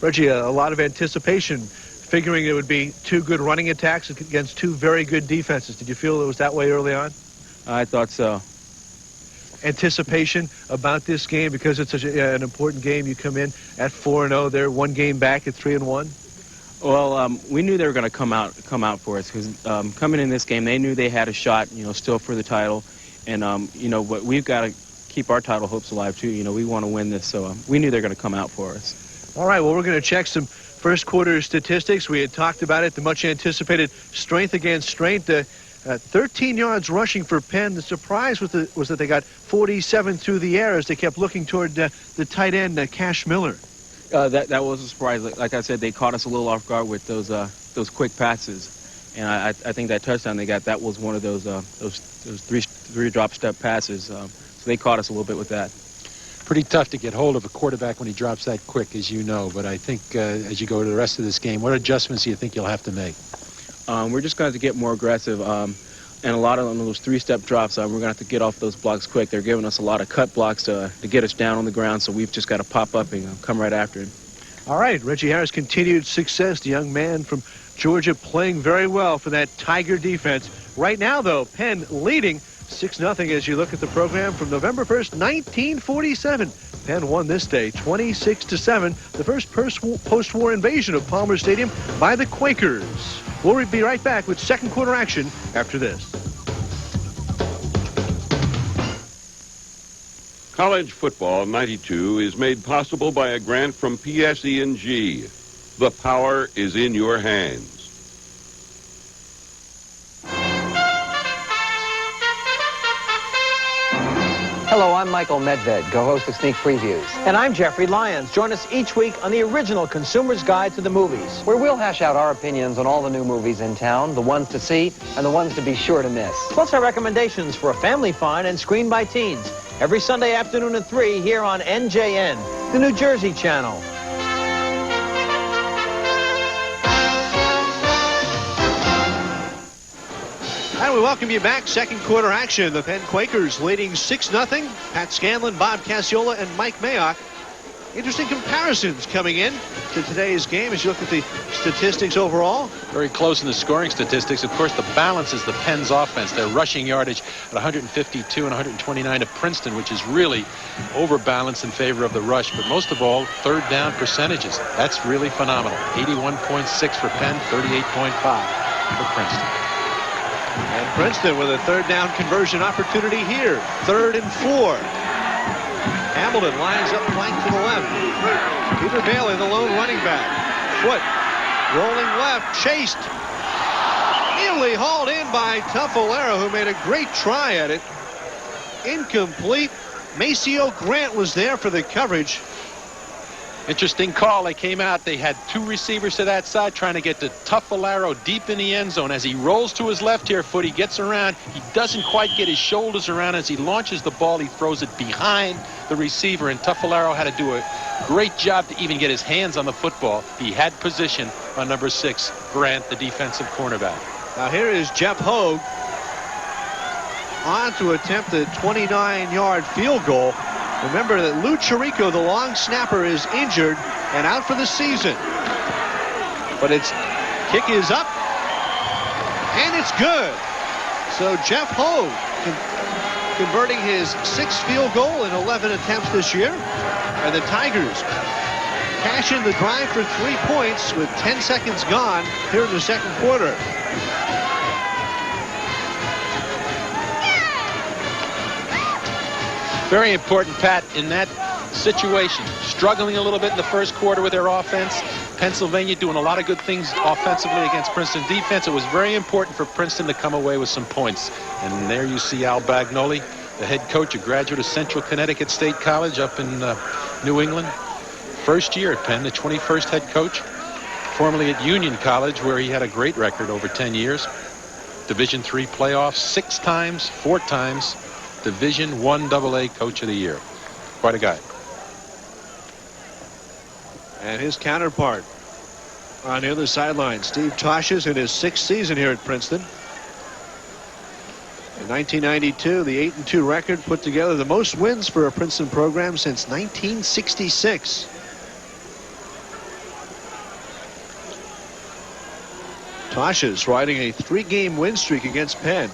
Reggie, a lot of anticipation, figuring it would be two good running attacks against two very good defenses. Did you feel it was that way early on? I thought so. Anticipation about this game because it's such an important game. You come in at 4-0. They're one game back at 3-1. Well, we knew they were going to come out for us because coming in this game, they knew they had a shot, still for the title, and but we've got to keep our title hopes alive too. We want to win this, so we knew they were going to come out for us. All right. Well, we're going to check some first quarter statistics. We had talked about it, the much anticipated strength against strength. 13 yards rushing for Penn. The surprise was that they got 47 through the air as they kept looking toward the tight end, Cash Miller. That was a surprise. Like I said, they caught us a little off guard with those quick passes, and I think that touchdown they got, that was one of those three drop step passes. So they caught us a little bit with that. Pretty tough to get hold of a quarterback when he drops that quick, as you know. But I think as you go to the rest of this game, what adjustments do you think you'll have to make? We're just going to get more aggressive, and a lot of those three-step drops, we're going to have to get off those blocks quick. They're giving us a lot of cut blocks to get us down on the ground, so we've just got to pop up and come right after him. All right, Reggie Harris, continued success. The young man from Georgia playing very well for that Tiger defense. Right now, though, Penn leading 6-0 as you look at the program from November 1st, 1947. Penn won this day 26-7, the first post-war invasion of Palmer Stadium by the Quakers. We'll be right back with second quarter action after this. College Football 92 is made possible by a grant from PSE&G. The power is in your hands. Hello, I'm Michael Medved, co-host of Sneak Previews. And I'm Jeffrey Lyons. Join us each week on the original Consumer's Guide to the Movies, where we'll hash out our opinions on all the new movies in town, the ones to see and the ones to be sure to miss. Plus our recommendations for a family fun and screened by teens. Every Sunday afternoon at 3 here on NJN, the New Jersey channel. And we welcome you back. Second quarter action. The Penn Quakers leading 6-0. Pat Scanlon, Bob Casciola, and Mike Mayock. Interesting comparisons coming in to today's game as you look at the statistics overall. Very close in the scoring statistics. Of course, the balance is the Penn's offense. Their rushing yardage at 152 and 129 to Princeton, which is really overbalanced in favor of the rush. But most of all, third down percentages. That's really phenomenal. 81.6 for Penn, 38.5 for Princeton. And Princeton with a third down conversion opportunity here. 3rd and 4. Hamilton lines up flank to the left. Peter Bailey, the lone running back. Foot rolling left, chased. Nearly hauled in by Tuffalero, who made a great try at it. Incomplete. Maceo Grant was there for the coverage. Interesting call. They came out. They had two receivers to that side trying to get to Tuffalero deep in the end zone. As he rolls to his left here foot, he gets around. He doesn't quite get his shoulders around. As he launches the ball, he throws it behind the receiver, and Tuffalero had to do a great job to even get his hands on the football. He had position on number 6, Grant, the defensive cornerback. Now here is Jeff Hogue on to attempt a 29-yard field goal. Remember that Lou Chirico, the long snapper, is injured and out for the season. But its kick is up, and it's good. So Jeff Hogue converting his 6th field goal in 11 attempts this year. And the Tigers cash in the drive for 3 points with 10 seconds gone here in the second quarter. Very important, Pat, in that situation. Struggling a little bit in the first quarter with their offense. Pennsylvania doing a lot of good things offensively against Princeton defense. It was very important for Princeton to come away with some points. And there you see Al Bagnoli, the head coach, a graduate of Central Connecticut State College up in New England. First year at Penn, the 21st head coach. Formerly at Union College, where he had a great record over 10 years. Division III playoffs 6 times, 4 times. Division I AA Coach of the Year. Quite a guy. And his counterpart on the other sideline, Steve Tosches, in his 6th season here at Princeton. In 1992, the 8-2 record put together the most wins for a Princeton program since 1966. Tosches riding a 3-game win streak against Penn.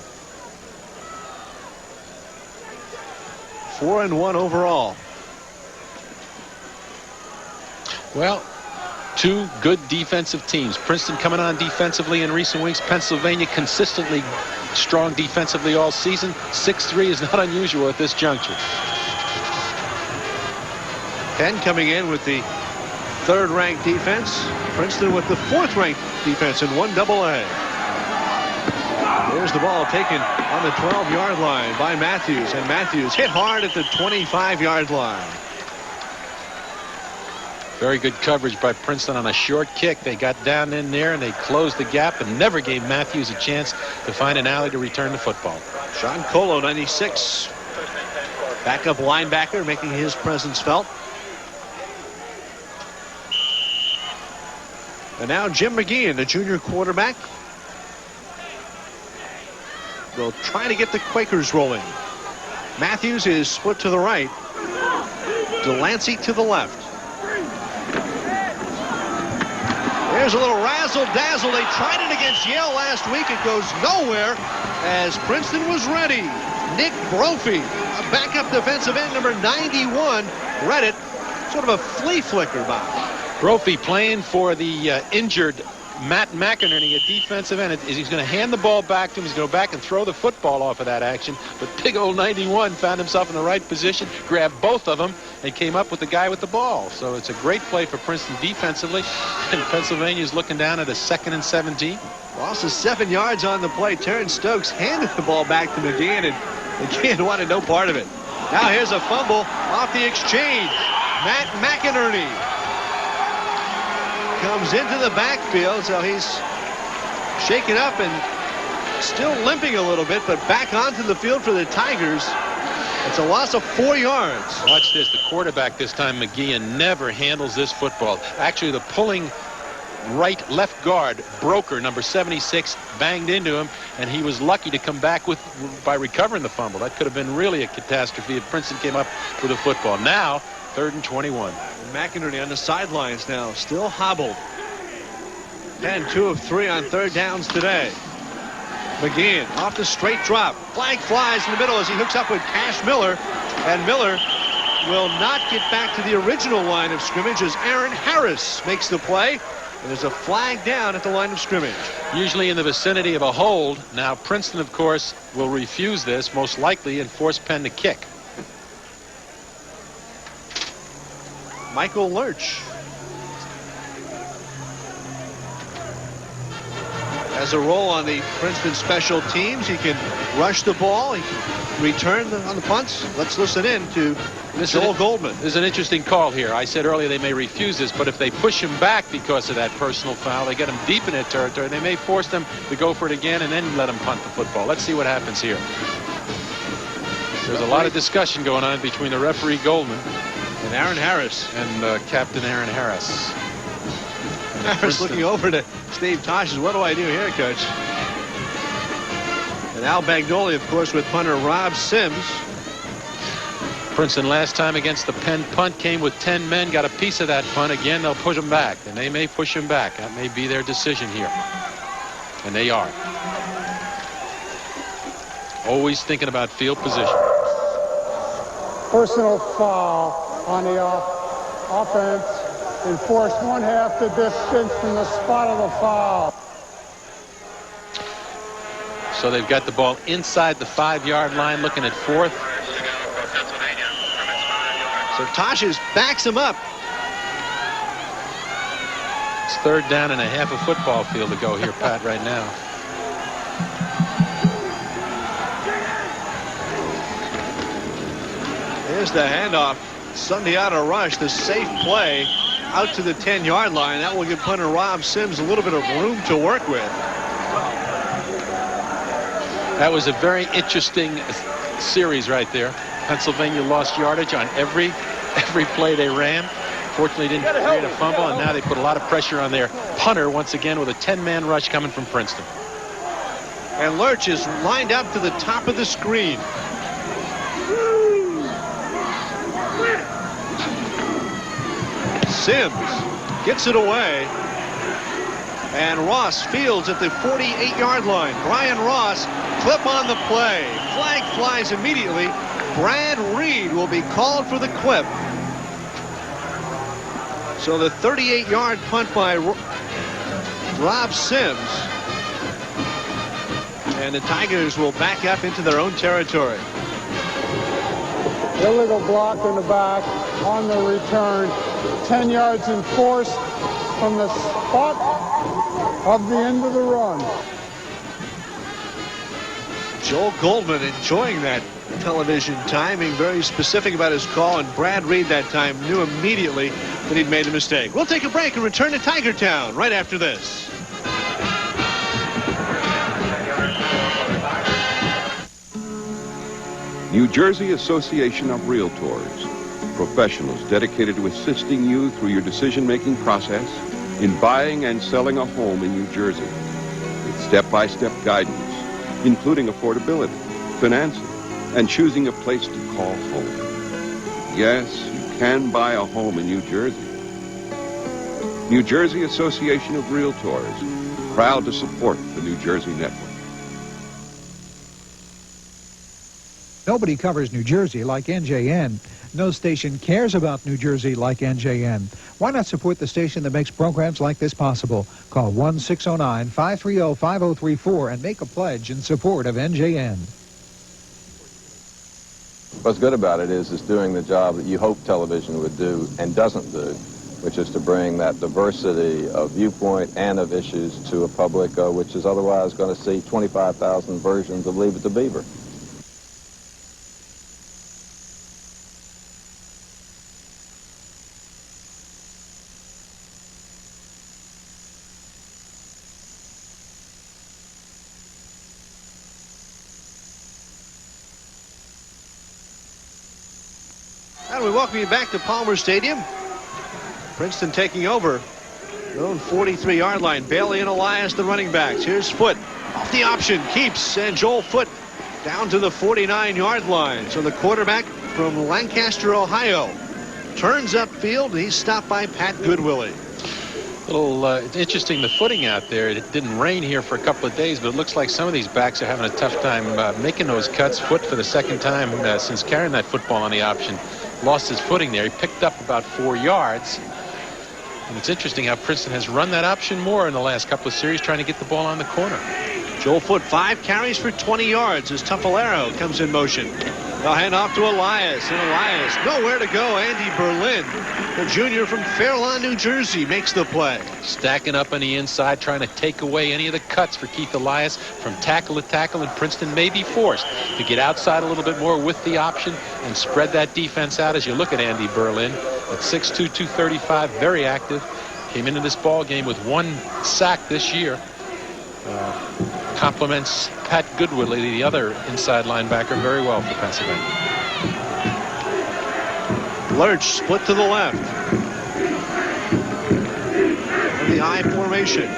4-1 overall. Well, 2 good defensive teams. Princeton coming on defensively in recent weeks. Pennsylvania consistently strong defensively all season. 6-3 is not unusual at this juncture. Penn coming in with the 3rd-ranked defense. Princeton with the 4th-ranked defense in 1AA. There's the ball taken on the 12-yard line by Matthews, and Matthews hit hard at the 25-yard line. Very good coverage by Princeton on a short kick. They got down in there and they closed the gap and never gave Matthews a chance to find an alley to return the football. Sean Colo, 96, backup linebacker, making his presence felt. And now Jim McGeehan, the junior quarterback, will try to get the Quakers rolling. Matthews is split to the right. Delancey to the left. There's a little razzle-dazzle. They tried it against Yale last week. It goes nowhere as Princeton was ready. Nick Brophy, a backup defensive end, number 91, read it. Sort of a flea flicker by. Brophy playing for the injured Matt McInerney, a defensive end. He's going to hand the ball back to him. He's going to go back and throw the football off of that action. But big old 91 found himself in the right position, grabbed both of them, and came up with the guy with the ball. So it's a great play for Princeton defensively. And Pennsylvania's looking down at a 2nd and 17. Loss of 7 yards on the play. Terrence Stokes handed the ball back to McGeehan, and McGeehan wanted no part of it. Now here's a fumble off the exchange. Matt McInerney comes into the backfield, so he's shaken up and still limping a little bit, but back onto the field for the Tigers. It's a loss of 4 yards. Watch this. The quarterback this time, McGeehan, never handles this football. Actually, the pulling left guard, Broker, number 76, banged into him, and he was lucky to come back by recovering the fumble. That could have been really a catastrophe if Princeton came up with a football. Now, 3rd and 21. And McInerney on the sidelines now, still hobbled. Penn 2 of 3 on 3rd downs today. McGeehan off the straight drop. Flag flies in the middle as he hooks up with Cash Miller. And Miller will not get back to the original line of scrimmage as Aaron Harris makes the play. And there's a flag down at the line of scrimmage. Usually in the vicinity of a hold. Now Princeton, of course, will refuse this, most likely, and force Penn to kick. Michael Lurch has a role on the Princeton special teams. He can rush the ball. He can return on the punts. Let's listen in to Joel Goldman. This is an interesting call here. I said earlier they may refuse this, but if they push him back because of that personal foul, they get him deep in their territory. They may force them to go for it again and then let him punt the football. Let's see what happens here. There's a lot of discussion going on between the referee Goldman and Aaron Harris. And Captain Aaron Harris. Harris looking over to Steve Tosches. What do I do here, Coach? And Al Bagnoli, of course, with punter Rob Sims. Princeton last time against the Penn punt came with 10 men, got a piece of that punt. Again, they'll push him back, and they may push him back. That may be their decision here. And they are. Always thinking about field position. personal foul on the offense. Enforced 1/2 the distance from the spot of the foul. So they've got the ball inside the 5-yard line, looking at 4th. So Tashes backs him up. It's 3rd down and a half a football field to go here, Pat, right now. Here's the handoff. Sundiata rush, the safe play out to the 10-yard line. That will give punter Rob Sims a little bit of room to work with. That was a very interesting series right there. Pennsylvania lost yardage on every play they ran. Fortunately, didn't create a fumble, and now they put a lot of pressure on their punter once again with a 10-man rush coming from Princeton. And Lurch is lined up to the top of the screen. Sims gets it away. And Ross fields at the 48-yard line. Brian Ross, clip on the play. Flag flies immediately. Brad Reed will be called for the clip. So the 38-yard punt by Rob Sims. And the Tigers will back up into their own territory. Illegal block in the back on the return. 10 yards enforced from the spot of the end of the run. Joel Goldman enjoying that television timing, very specific about his call, and Brad Reed that time knew immediately that he'd made a mistake. We'll take a break and return to Tiger Town right after this. New Jersey Association of Realtors, professionals dedicated to assisting you through your decision-making process in buying and selling a home in New Jersey, with step-by-step guidance, including affordability, financing, and choosing a place to call home. Yes, you can buy a home in New Jersey. New Jersey Association of Realtors, proud to support the New Jersey Network. Nobody covers New Jersey like NJN. No station cares about New Jersey like NJN. Why not support the station that makes programs like this possible? Call 1-609-530-5034 and make a pledge in support of NJN. What's good about it is it's doing the job that you hope television would do and doesn't do, which is to bring that diversity of viewpoint and of issues to a public which is otherwise going to see 25,000 versions of Leave It to Beaver. And we welcome you back to Palmer Stadium. Princeton taking over their own 43-yard line. Bailey and Elias, the running backs. Here's Foote off the option, keeps, and Joel Foote down to the 49-yard line. So the quarterback from Lancaster, Ohio, turns upfield. He's stopped by Pat Goodwillie. It's interesting, the footing out there. It didn't rain here for a couple of days, but it looks like some of these backs are having a tough time making those cuts. Foote, for the second time since carrying that football on the option, lost his footing there. He picked up about 4 yards. And it's interesting how Princeton has run that option more in the last couple of series, trying to get the ball on the corner. Joel Foote, 5 carries for 20 yards as Tuffalero comes in motion. They'll hand off to Elias, and Elias nowhere to go. Andy Berlin, the junior from Fairlawn, New Jersey, makes the play. Stacking up on the inside, trying to take away any of the cuts for Keith Elias from tackle to tackle, and Princeton may be forced to get outside a little bit more with the option and spread that defense out. As you look at Andy Berlin at 6'2", 235, very active. Came into this ball game with 1 sack this year. Compliments Pat Goodwillie, the other inside linebacker, very well for Pennsylvania. Lurch split to the left. In the I formation.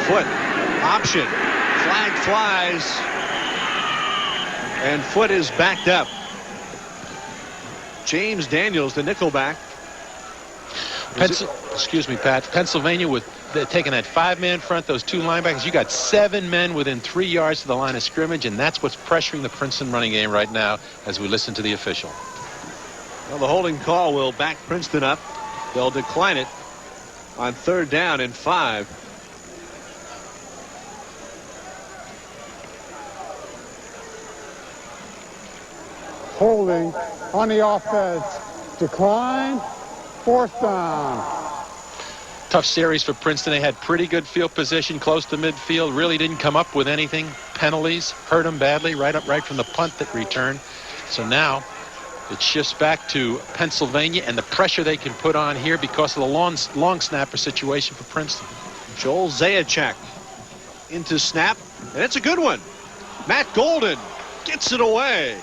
Foote, option. Flag flies. And Foote is backed up. James Daniels, the nickelback. Excuse me, Pat. Pennsylvania with taking that 5-man front, those 2 linebackers. You got 7 men within 3 yards to the line of scrimmage, and that's what's pressuring the Princeton running game right now as we listen to the official. Well, the holding call will back Princeton up. They'll decline it on 3rd down and 5. Holding on the offense. Decline. 4th down. Tough series for Princeton. They had pretty good field position close to midfield. Really didn't come up with anything. Penalties hurt them badly right from the punt that returned. So now it shifts back to Pennsylvania and the pressure they can put on here because of the long snapper situation for Princeton. Joel Zajac into snap, and it's a good one. Matt Golden gets it away.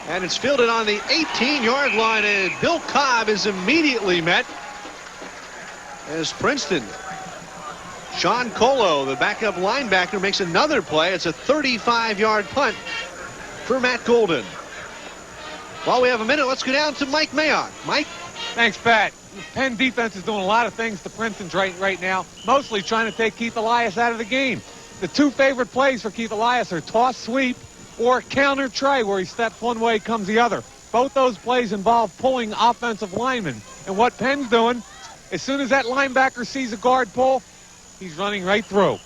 And it's fielded on the 18-yard line, and Bill Cobb is immediately met as Princeton. Sean Colo, the backup linebacker, makes another play. It's a 35-yard punt for Matt Golden. While we have a minute, let's go down to Mike Mayock. Mike? Thanks, Pat. The Penn defense is doing a lot of things to Princeton's right now, mostly trying to take Keith Elias out of the game. The 2 favorite plays for Keith Elias are toss sweep or counter tray, where he steps one way, comes the other. Both those plays involve pulling offensive linemen. And what Penn's doing, as soon as that linebacker sees a guard pull, he's running right through.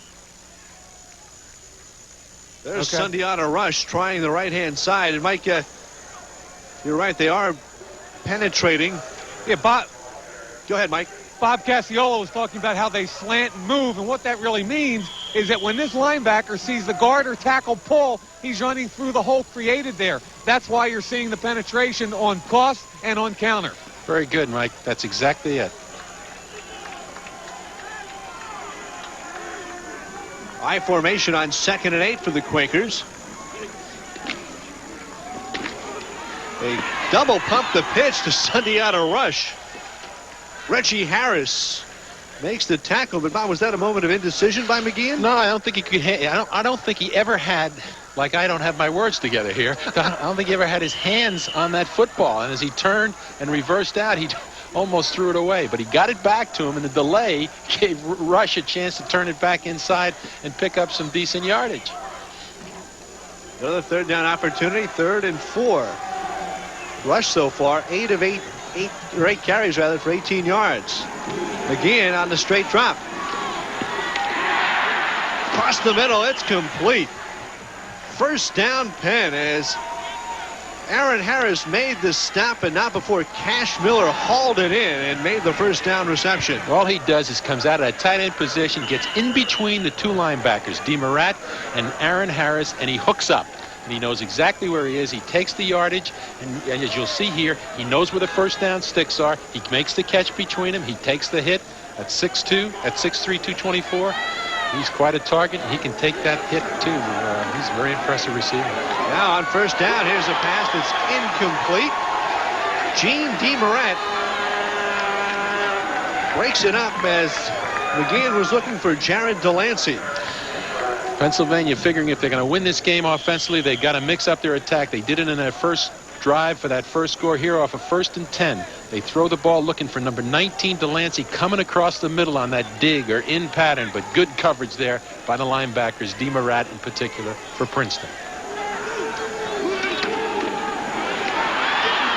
There's Sundiata Rush trying the right-hand side. And, Mike, you're right. They are penetrating. Yeah, Bob. Go ahead, Mike. Bob Casciola was talking about how they slant and move, and what that really means is that when this linebacker sees the guard or tackle pull, he's running through the hole created there. That's why you're seeing the penetration on toss and on counter. Very good, Mike. That's exactly it. I formation on 2nd and 8 for the Quakers. They double pump the pitch to Sundiata Rush. Reggie Harris makes the tackle, but Bob, was that a moment of indecision by McGeehan? No, I don't think he could. I don't think he ever had. Like, I don't have my words together here. I don't think he ever had his hands on that football, and as he turned and reversed out, he almost threw it away. But he got it back to him, and the delay gave Rush a chance to turn it back inside and pick up some decent yardage. Another 3rd down opportunity, 3rd and 4. Rush so far, 8 carries rather for 18 yards. McGeehan on the straight drop. Across the middle, it's complete. 1st down Penn as Aaron Harris made the stop, and not before Cash Miller hauled it in and made the 1st down reception. All he does is comes out of that tight end position, gets in between the 2 linebackers, DeMurat and Aaron Harris, and he hooks up. And he knows exactly where he is. He takes the yardage, and as you'll see here, he knows where the 1st down sticks are. He makes the catch between them. He takes the hit at 6'2", at 6'3", 224. He's quite a target. He can take that hit, too. He's a very impressive receiver. Now on 1st down, here's a pass that's incomplete. Gene DeMurat breaks it up as McGeehan was looking for Jared Delancey. Pennsylvania figuring if they're going to win this game offensively, they got to mix up their attack. They did it in their first drive for that first score here off of 1st and 10. They throw the ball looking for number 19 Delancey coming across the middle on that dig or in pattern, but good coverage there by the linebackers, DeMurat in particular, for Princeton.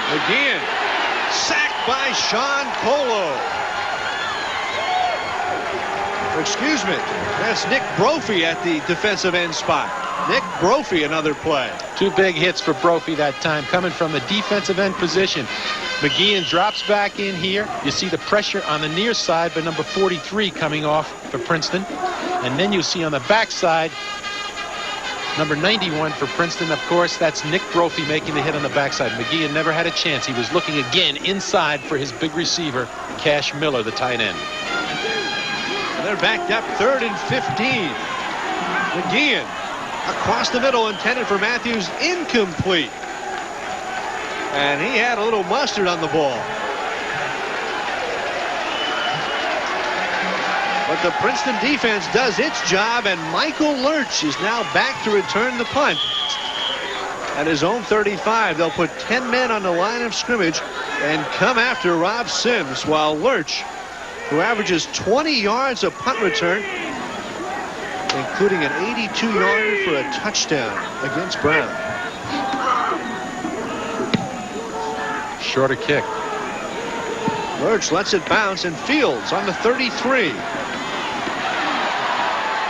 Again, sacked by Sean Colo. Excuse me, that's Nick Brophy at the defensive end spot. Nick Brophy, another play. 2 big hits for Brophy that time, coming from the defensive end position. McGeehan drops back in here. You see the pressure on the near side by number 43 coming off for Princeton. And then you see on the backside, number 91 for Princeton. Of course, that's Nick Brophy making the hit on the backside. McGeehan never had a chance. He was looking again inside for his big receiver, Cash Miller, the tight end. They're backed up 3rd and 15. McGeehan across the middle, intended for Matthews, incomplete. And he had a little mustard on the ball. But the Princeton defense does its job, and Michael Lurch is now back to return the punt. At his own 35, they'll put 10 men on the line of scrimmage and come after Rob Sims, while Lurch, who averages 20 yards a punt return, including an 82-yarder for a touchdown against Brown. shorter kick. Lurch lets it bounce and fields on the 33.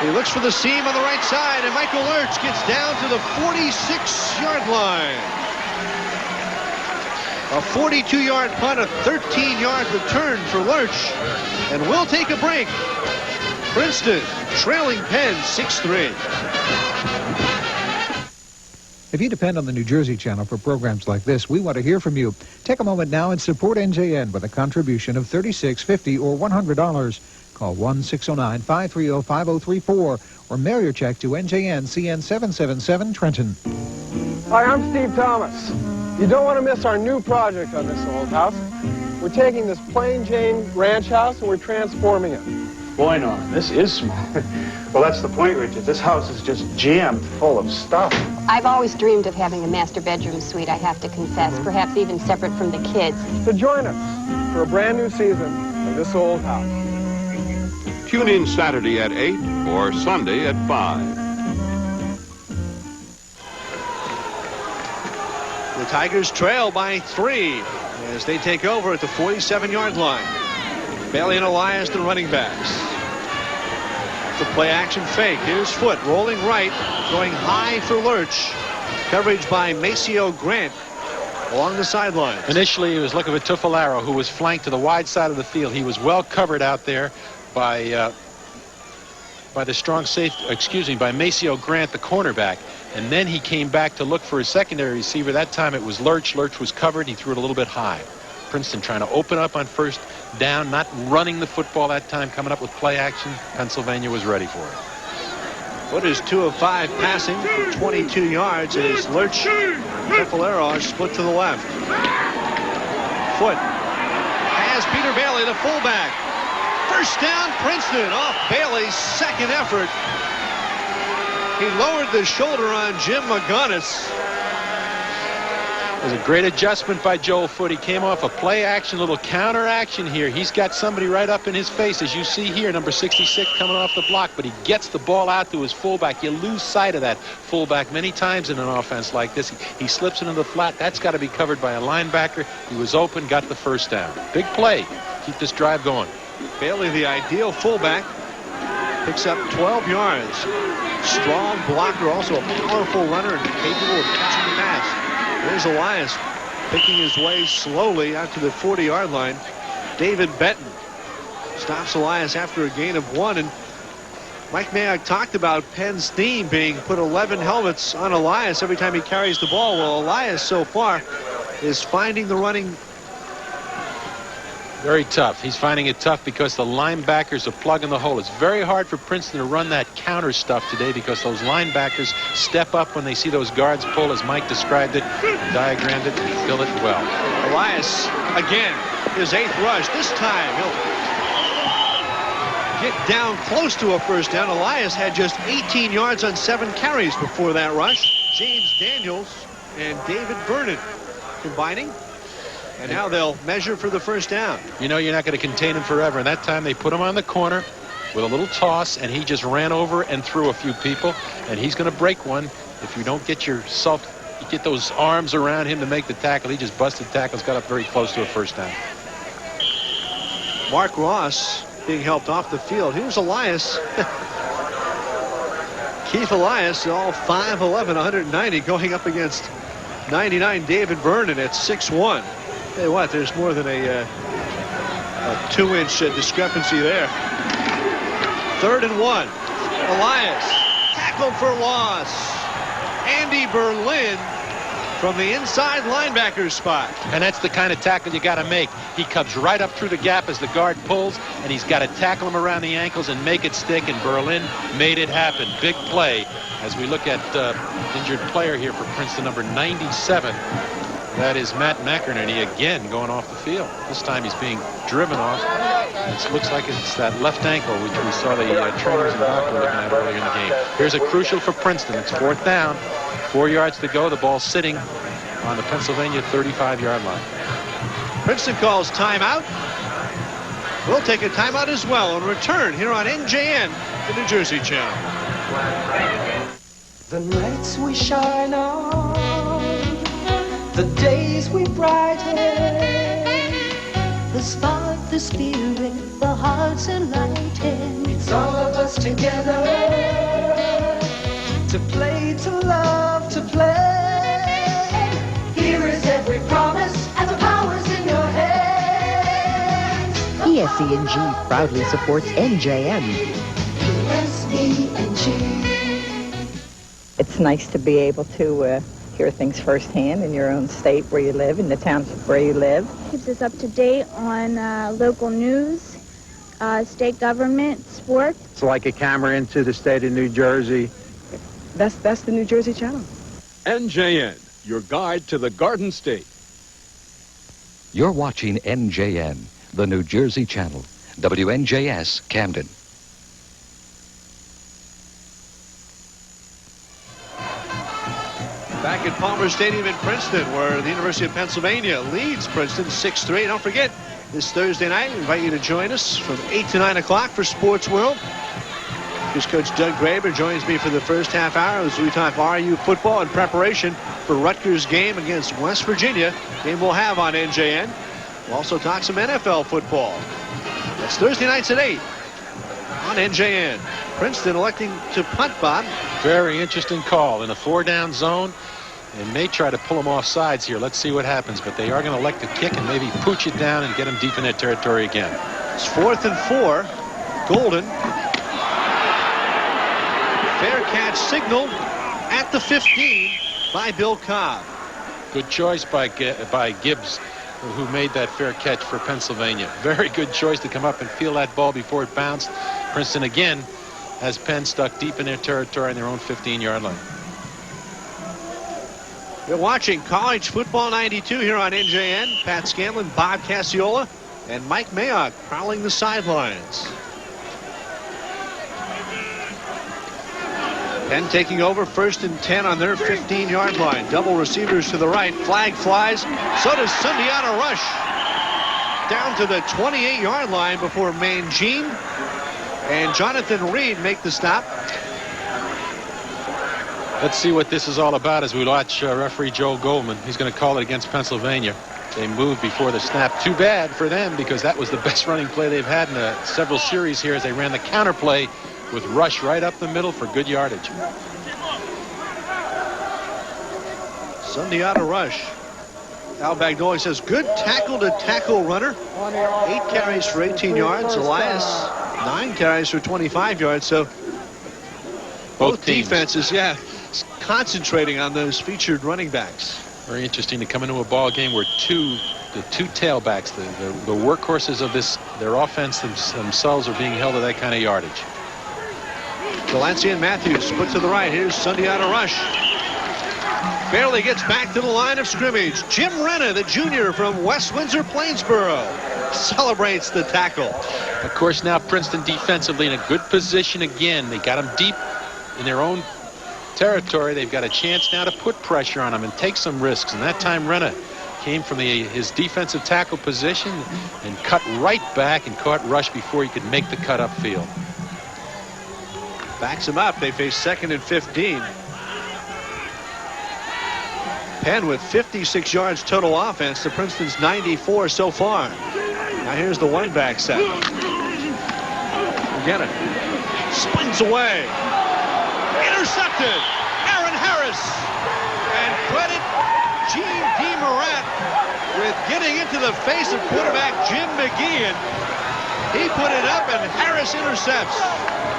He looks for the seam on the right side, and Michael Lurch gets down to the 46-yard line. A 42-yard punt, a 13-yard return for Lurch. And we'll take a break. Princeton trailing Penn 6-3. If you depend on the New Jersey Channel for programs like this, we want to hear from you. Take a moment now and support NJN with a contribution of $36, $50, or $100. Call 1-609-530-5034 or mail your check to NJN CN 777 Trenton. Hi, I'm Steve Thomas. You don't want to miss our new project on this old house. We're taking this plain Jane ranch house and we're transforming it. Boy, Norman, this is small. Well, that's the point, Richard. This house is just jammed full of stuff. I've always dreamed of having a master bedroom suite, I have to confess, perhaps even separate from the kids. So join us for a brand new season of this old house. Tune in Saturday at 8 or Sunday at 5. The Tigers trail by 3 as they take over at the 47-yard line. Bailey and Elias, the running backs. The play action fake. Here's Foot rolling right, going high for Lurch. Coverage by Maceo Grant along the sidelines. Initially, he was looking for Tufalaro, who was flanked to the wide side of the field. He was well covered out there by the strong safety, by Maceo Grant, the cornerback. And then he came back to look for his secondary receiver. That time it was Lurch. Lurch was covered. He threw it a little bit high. Princeton trying to open up on first down, not running the football that time, coming up with play action. Pennsylvania was ready for it. Foot is 2 of 5 passing for 22 yards as Lurch and Tufalaro are split to the left. Foot has Peter Bailey, the fullback. First down, Princeton off Bailey's second effort. He lowered the shoulder on Jim McGuinness. It was a great adjustment by Joel Foot. He came off a play action, little counter action here. He's got somebody right up in his face, as you see here, number 66 coming off the block, but he gets the ball out to his fullback. You lose sight of that fullback many times in an offense like this. He slips into the flat. That's got to be covered by a linebacker. He was open, got the first down. Big play. Keep this drive going. Bailey, the ideal fullback, picks up 12 yards. Strong blocker, also a powerful runner and capable of catching the pass. There's Elias picking his way slowly out to the 40-yard line. David Benton stops Elias after a gain of 1. And Mike Mayock talked about Penn's theme being put 11 helmets on Elias every time he carries the ball. Well, Elias so far is finding the running very tough. He's finding it tough because the linebackers are plugging the hole. It's very hard for Princeton to run that counter stuff today because those linebackers step up when they see those guards pull, as Mike described it, diagrammed it, and fill it well. Elias, again, his 8th rush. This time, he'll get down close to a first down. Elias had just 18 yards on 7 carries before that rush. James Daniels and David Vernon combining. And now they'll measure for the first down. You know you're not going to contain him forever. And that time they put him on the corner with a little toss, and he just ran over and threw a few people. And he's going to break one if you don't get get those arms around him to make the tackle. He just busted tackles, got up very close to a first down. Mark Ross being helped off the field. Here's Elias. Keith Elias, all 5'11", 190, going up against 99 David Vernon at 6'1". Tell you what, there's more than a 2-inch discrepancy there. 3rd and 1. Elias tackled for loss. Andy Berlin from the inside linebacker spot. And that's the kind of tackle you got to make. He comes right up through the gap as the guard pulls, and he's got to tackle him around the ankles and make it stick, and Berlin made it happen. Big play as we look at injured player here for Princeton, number 97. That is Matt McInerney again going off the field. This time he's being driven off. It looks like it's that left ankle, which we saw the trainers and doctor looking at earlier in the game. Here's a crucial for Princeton. It's 4th down. 4 yards to go. The ball sitting on the Pennsylvania 35-yard line. Princeton calls timeout. We'll take a timeout as well on return here on NJN, the New Jersey Channel. The nights we shine on The days we brighten, the spark, the spirit, the hearts enlighten. It's all of us together, to play, to love, to play. Here is every promise, and the power's in your hands. PSE&G proudly supports NJN. PSE&G. It's nice to be able to hear things firsthand in your own state where you live, in the township where you live. Keeps us up to date on local news, state government, sports. It's like a camera into the state of New Jersey. That's the New Jersey Channel. NJN, your guide to the Garden State. You're watching NJN, the New Jersey Channel, WNJS, Camden. Back at Palmer Stadium in Princeton, where the University of Pennsylvania leads Princeton 6-3. Don't forget, this Thursday night, we invite you to join us from 8 to 9 o'clock for Sports World. Here's Coach Doug Graber joins me for the first half hour as we talk RU football in preparation for Rutgers' game against West Virginia, game we'll have on NJN. We'll also talk some NFL football. That's Thursday nights at 8 on NJN. Princeton electing to punt, Bob. Very interesting call in a 4-down zone. They may try to pull them off sides here. Let's see what happens. But they are going to elect to kick and maybe pooch it down and get them deep in their territory again. It's 4th and 4. Golden. Fair catch signal at the 15 by Bill Cobb. Good choice by Gibbs, who made that fair catch for Pennsylvania. Very good choice to come up and feel that ball before it bounced. Princeton again has Penn stuck deep in their territory in their own 15-yard line. You're watching College Football 92 here on NJN. Pat Scanlon, Bob Casciola, and Mike Mayock prowling the sidelines. Penn taking over 1st and 10 on their 15-yard line. Double receivers to the right. Flag flies. So does Sundiata Rush. Down to the 28-yard line before Mangine and Jonathan Reed make the stop. Let's see what this is all about as we watch referee Joel Goldman. He's going to call it against Pennsylvania. They moved before the snap. Too bad for them, because that was the best running play they've had in several series here as they ran the counter play with Rush right up the middle for good yardage. Sundiata Rush. Al Bagnoli says, good tackle-to-tackle runner. 8 carries for 18 yards. Elias, 9 carries for 25 yards. So both defenses, concentrating on those featured running backs. Very interesting to come into a ball game where the two tailbacks, the workhorses of their offense themselves are being held to that kind of yardage. Delancey and Matthews split to the right. Here's Sundiata Rush. Barely gets back to the line of scrimmage. Jim Renna, the junior from West Windsor, Plainsboro, celebrates the tackle. Of course, now Princeton defensively in a good position again. They got them deep in their own territory. They've got a chance now to put pressure on them and take some risks. And that time Renna came from his defensive tackle position and cut right back and caught Rush before he could make the cut upfield. Backs him up. They face 2nd and 15. Penn with 56 yards total offense to Princeton's 94 so far. Now here's the one back set. Again it. Spins away. Intercepted. Aaron Harris. And credit Gene DeMorat with getting into the face of quarterback Jim McGeehan. He put it up and Harris intercepts.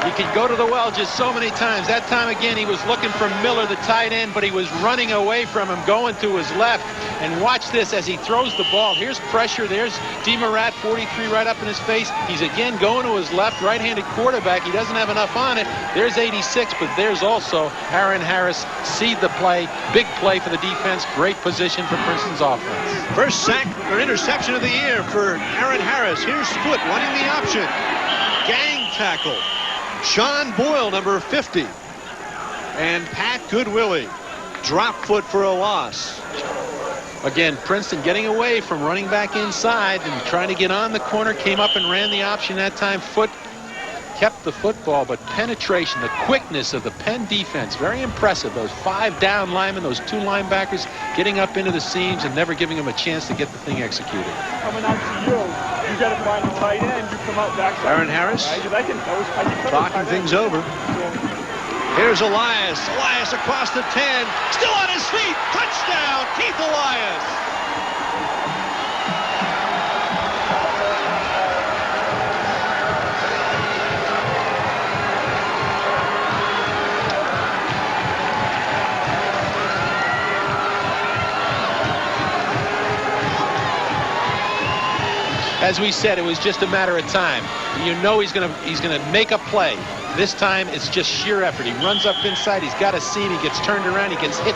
He could go to the well just so many times. That time again he was looking for Miller, the tight end, but he was running away from him, going to his left. And watch this as he throws the ball. Here's pressure. There's DeMorat, 43, right up in his face. He's again going to his left, right-handed quarterback. He doesn't have enough on it. There's 86, but there's also Aaron Harris. Seed the play. Big play for the defense. Great position for Princeton's offense. First sack or interception of the year for Aaron Harris. Here's Foot running the option. Gang tackle. Sean Boyle, number 50. And Pat Goodwillie. Drop foot for a loss. Again, Princeton getting away from running back inside and trying to get on the corner. Came up and ran the option that time. Foot kept the football, but penetration, the quickness of the Penn defense, very impressive. Those 5 down linemen, those 2 linebackers getting up into the seams and never giving them a chance to get the thing executed. Coming out to you, you got to find the tight end. You come out back. Aaron Harris talking things over. Here's Elias. Elias across the 10. Still on his feet. Touchdown, Keith Elias. As we said, it was just a matter of time. You know he's gonna make a play. This time it's just sheer effort. He runs up inside, he's got a seam, he gets turned around, he gets hit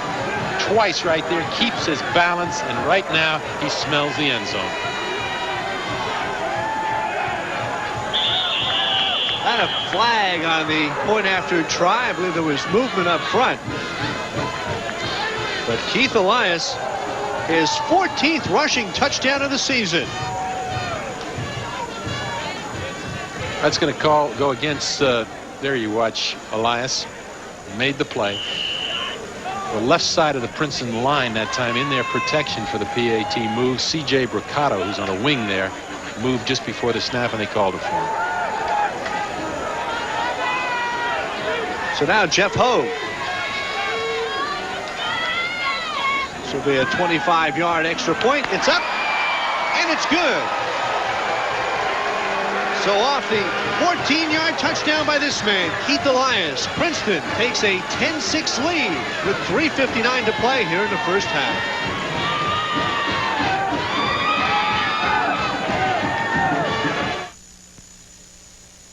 twice right there, keeps his balance, and right now he smells the end zone. And a flag on the point after try. I believe there was movement up front. But Keith Elias, his 14th rushing touchdown of the season. That's going to go against, there you watch Elias, made the play. The left side of the Princeton line that time in their protection for the PAT move. C.J. Briccato, who's on a wing there, moved just before the snap and they called it for him. So now Jeff Hogue. This will be a 25-yard extra point. It's up and it's good. So off the 14-yard touchdown by this man, Keith Elias, Princeton takes a 10-6 lead with 3:59 to play here in the first half.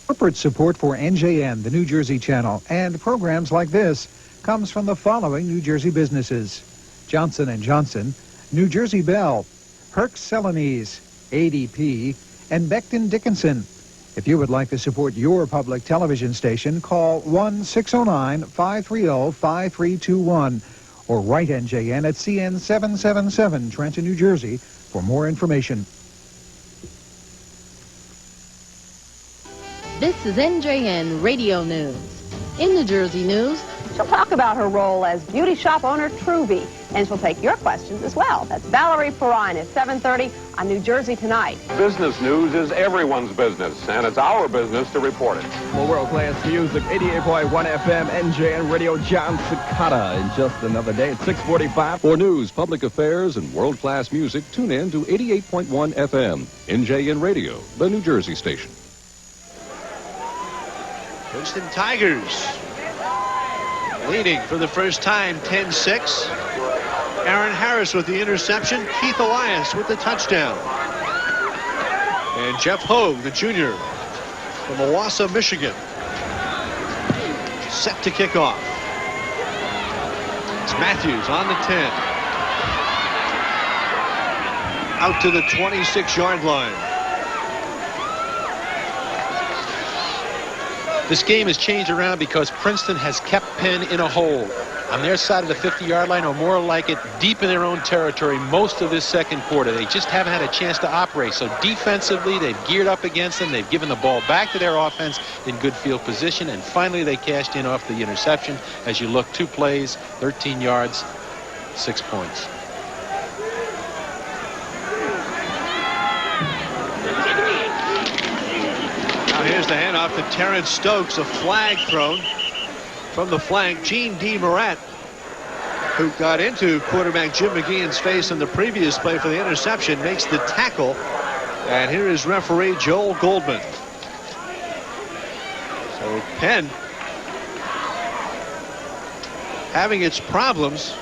Corporate support for NJN, the New Jersey channel, and programs like this comes from the following New Jersey businesses: Johnson & Johnson, New Jersey Bell, Herc Celanese, ADP, and Becton Dickinson. If you would like to support your public television station, call 1-609-530-5321 or write NJN at CN 777 Trenton, New Jersey for more information. This is NJN Radio News. In New Jersey News, She'll talk about her role as beauty shop owner Truvy, and she'll take your questions as well. That's Valerie Perrine at 7:30 on New Jersey Tonight. Business news is everyone's business, and it's our business to report it. For world-class music, 88.1 FM, NJN Radio, John Cicada. In just another day at 6:45. For news, public affairs, and world-class music, tune in to 88.1 FM, NJN Radio, the New Jersey station. Princeton Tigers leading for the first time, 10-6. Aaron Harris with the interception. Keith Elias with the touchdown. And Jeff Hogue, the junior from Owasso, Michigan, set to kick off. It's Matthews on the 10. Out to the 26-yard line. This game has changed around because Princeton has kept Penn in a hole on their side of the 50-yard line, or more like it, deep in their own territory most of this second quarter. They just haven't had a chance to operate. So defensively, they've geared up against them. They've given the ball back to their offense in good field position. And finally, they cashed in off the interception. As you look, 2 plays, 13 yards, 6 points. Now here's the handoff to Terrence Stokes, a flag thrown from the flank. Gene D. Morat, who got into quarterback Jim McGeehan's face in the previous play for the interception, makes the tackle. And here is referee Joel Goldman. So Penn having its problems.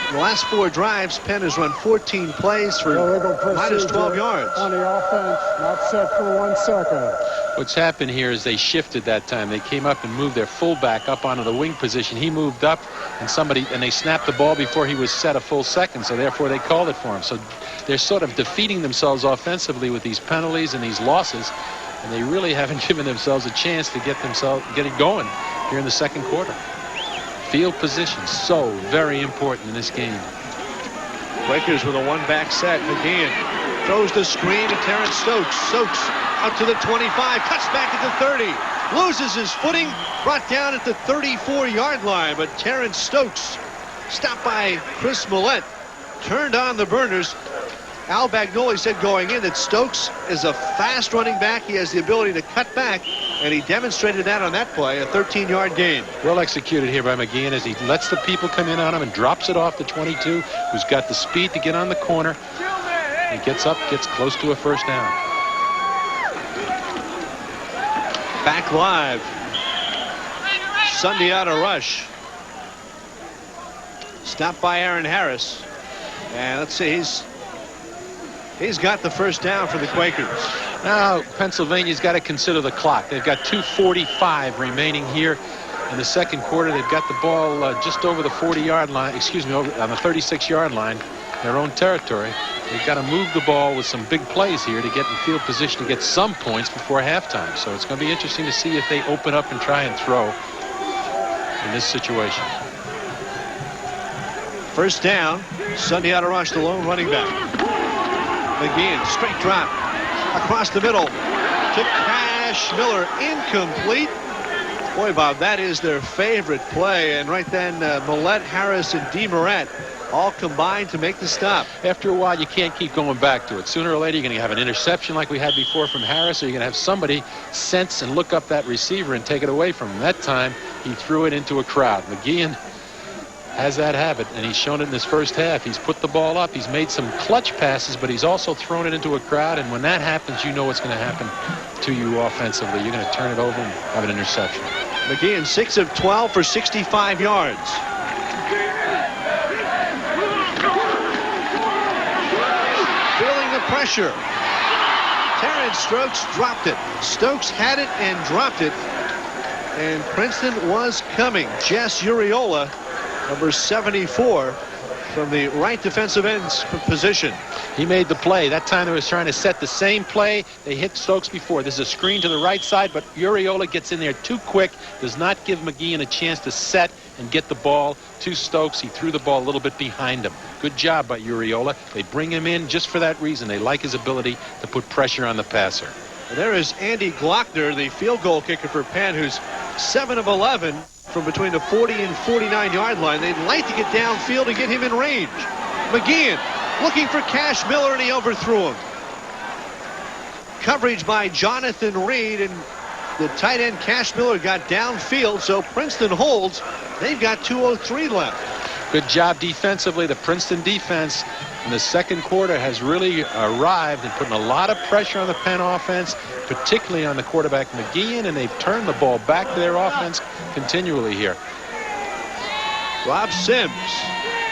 In the last 4 drives, Penn has run 14 plays for minus 12 yards. On the offense, not set for 1 second. What's happened here is they shifted that time. They came up and moved their fullback up onto the wing position. He moved up, and they snapped the ball before he was set a full second, so therefore they called it for him. So they're sort of defeating themselves offensively with these penalties and these losses, and they really haven't given themselves a chance to get it going here in the second quarter. Field position, so very important in this game. Quakers with a 1-back set. McGeehan throws the screen to Terrence Stokes. Stokes Out to the 25, cuts back at the 30. Loses his footing, brought down at the 34-yard line. But Terrence Stokes, stopped by Chris Millette, turned on the burners. Al Bagnoli said going in that Stokes is a fast running back. He has the ability to cut back, and he demonstrated that on that play, a 13-yard gain. Well executed here by McGeehan as he lets the people come in on him and drops it off the 22, who's got the speed to get on the corner. He gets up, gets close to a first down. Back live. Sunday out of rush. Stopped by Aaron Harris. And let's see, he's got the first down for the Quakers. Now Pennsylvania's got to consider the clock. They've got 2:45 remaining here in the second quarter. They've got the ball just over the 40-yard line, excuse me, over on the 36-yard line, their own territory. They've got to move the ball with some big plays here to get in field position to get some points before halftime. So it's going to be interesting to see if they open up and try and throw in this situation. First down, Sunday out of rush, the lone running back. McGeehan, straight drop across the middle to Cash Miller, incomplete. Boy, Bob, that is their favorite play. And right then, Millette, Harris, and DeMorat all combined to make the stop. After a while, you can't keep going back to it. Sooner or later, you're going to have an interception like we had before from Harris, or you're going to have somebody sense and look up that receiver and take it away from him. That time, he threw it into a crowd. McGeehan has that habit, and he's shown it in his first half. He's put the ball up. He's made some clutch passes, but he's also thrown it into a crowd, and when that happens, you know what's going to happen to you offensively. You're going to turn it over and have an interception. McGeehan 6 of 12 for 65 yards. Feeling the pressure. Terrence Stokes dropped it. Stokes had it and dropped it. And Princeton was coming. Jess Uriola, number 74, from the right defensive end's position. He made the play. That time they was trying to set the same play. They hit Stokes before. There's a screen to the right side, but Uriola gets in there too quick, does not give McGeehan a chance to set and get the ball to Stokes. He threw the ball a little bit behind him. Good job by Uriola. They bring him in just for that reason. They like his ability to put pressure on the passer. There is Andy Glockner, the field goal kicker for Penn, who's 7 of 11 from between the 40 and 49-yard line. They'd like to get downfield and get him in range. McGeehan looking for Cash Miller, and he overthrew him. Coverage by Jonathan Reed, and the tight end Cash Miller got downfield, so Princeton holds. They've got 2:03 left. Good job defensively. The Princeton defense in the second quarter has really arrived and putting a lot of pressure on the Penn offense, particularly on the quarterback McGeehan, and they've turned the ball back to their offense continually here. Rob Sims,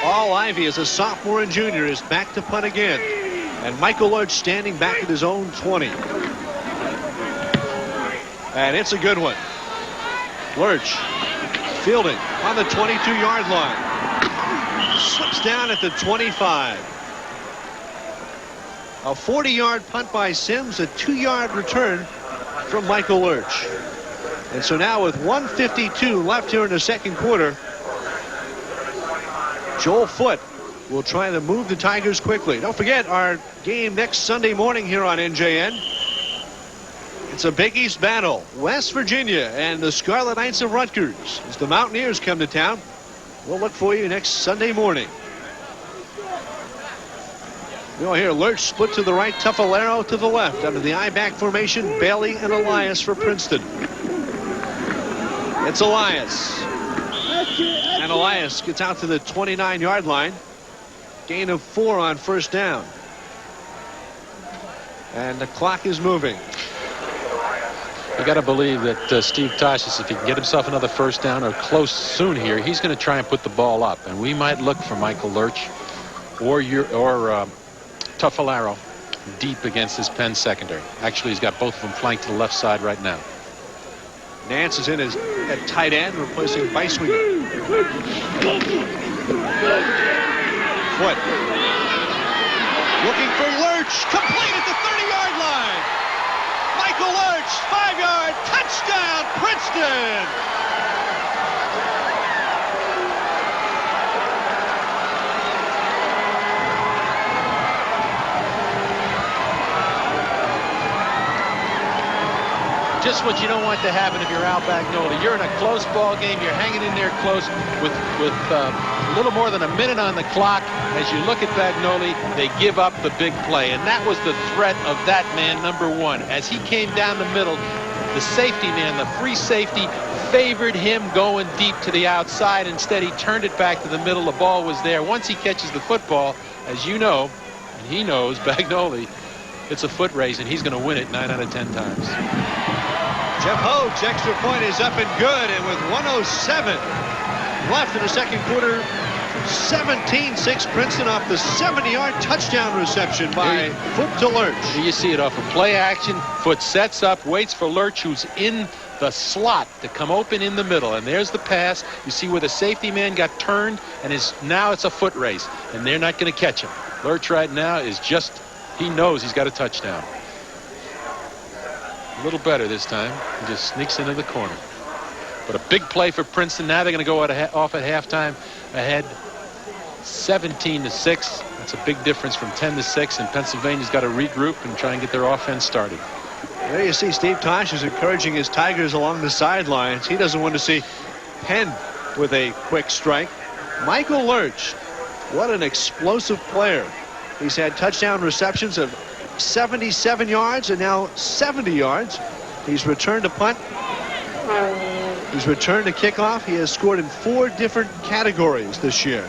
all Ivy as a sophomore and junior, is back to punt again. And Michael Lurch standing back at his own 20. And it's a good one. Lurch fielding on the 22-yard line. Slips down at the 25. A 40-yard punt by Sims, a 2-yard return from Michael Lurch. And so now with 1:52 left here in the second quarter, Joel Foote will try to move the Tigers quickly. Don't forget our game next Sunday morning here on NJN. It's a Big East battle. West Virginia and the Scarlet Knights of Rutgers as the Mountaineers come to town. We'll look for you next Sunday morning. You'll hear Lurch split to the right, Tuffalero to the left. Under the I-back formation, Bailey and Elias for Princeton. It's Elias. And Elias gets out to the 29-yard line. Gain of 4 on first down. And the clock is moving. You got to believe that Steve Toshis, if he can get himself another first down or close soon here, he's going to try and put the ball up. And we might look for Michael Lurch or Tuffalero deep against his Penn secondary. Actually, he's got both of them flanked to the left side right now. Nance is in at tight end, replacing Beiswinger. Foote looking for Lurch, complete at the 30-yard line. Michael Lurch, 5-yard touchdown, Princeton. just what you don't want to happen if you're Al Bagnoli. You're in a close ball game. You're hanging in there close with a little more than a minute on the clock. As you look at Bagnoli, they give up the big play. And that was the threat of that man, number 1. As he came down the middle, the safety man, the free safety, favored him going deep to the outside. Instead, he turned it back to the middle. The ball was there. Once he catches the football, as you know, and he knows, Bagnoli, it's a foot race, and he's going to win it 9 out of 10 times. Jeff Hogue's extra point is up and good, and with 1:07 left in the second quarter, 17-6 Princeton off the 70-yard touchdown reception by Foot to Lurch. Here you see it off of play action. Foot sets up, waits for Lurch, who's in the slot, to come open in the middle. And there's the pass. You see where the safety man got turned, and now it's a foot race, and they're not going to catch him. Lurch right now is just, he knows he's got a touchdown. A little better this time. He just sneaks into the corner. But a big play for Princeton. Now they're going to go off at halftime ahead 17-6. That's a big difference from 10-6, and Pennsylvania's got to regroup and try and get their offense started. There you see Steve Tosh is encouraging his Tigers along the sidelines. He doesn't want to see Penn with a quick strike. Michael Lurch, what an explosive player. He's had touchdown receptions of 77 yards and now 70 yards. He's returned a punt. He's returned a kickoff. He has scored in 4 different categories this year.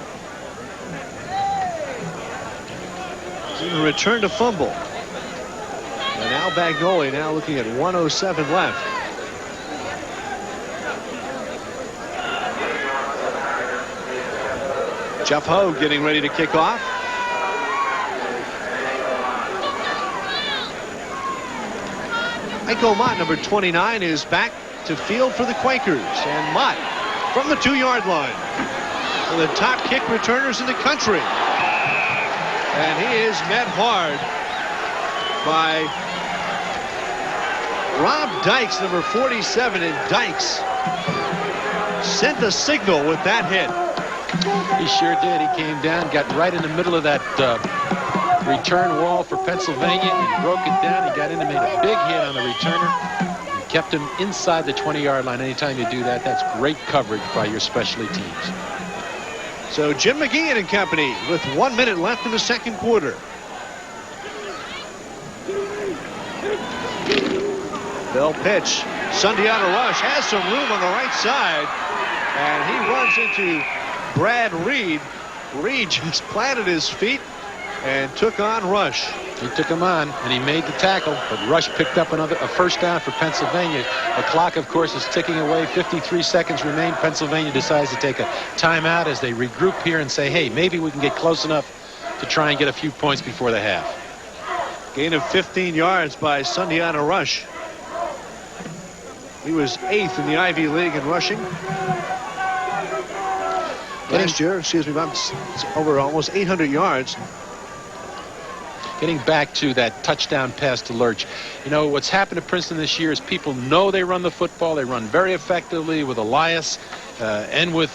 He's returned a fumble. And now Bagnoli now looking at 1:07 left. Jeff Hogue getting ready to kick off. Michael Mott, number 29, is back to field for the Quakers. And Mott from the 2-yard line. One of the top kick returners in the country. And he is met hard by Rob Dykes, number 47, and Dykes sent a signal with that hit. He sure did. He came down, got right in the middle of that return wall for Pennsylvania, and broke it down. He got in and made a big hit on the returner and kept him inside the 20-yard line. Anytime you do that, that's great coverage by your specialty teams. So Jim McGeehan and company with 1 minute left in the second quarter. They'll pitch. Sundiata Rush has some room on the right side, and he runs into Brad Reed. Reed just planted his feet and took on Rush. He took him on, and he made the tackle, but Rush picked up a first down for Pennsylvania. The clock, of course, is ticking away. 53 seconds remain. Pennsylvania decides to take a timeout as they regroup here and say, hey, maybe we can get close enough to try and get a few points before the half. Gain of 15 yards by Sundiata Rush. He was 8th in the Ivy League in rushing. Last year, over almost 800 yards. Getting back to that touchdown pass to Lurch. You know, what's happened to Princeton this year is people know they run the football. They run very effectively with Elias and with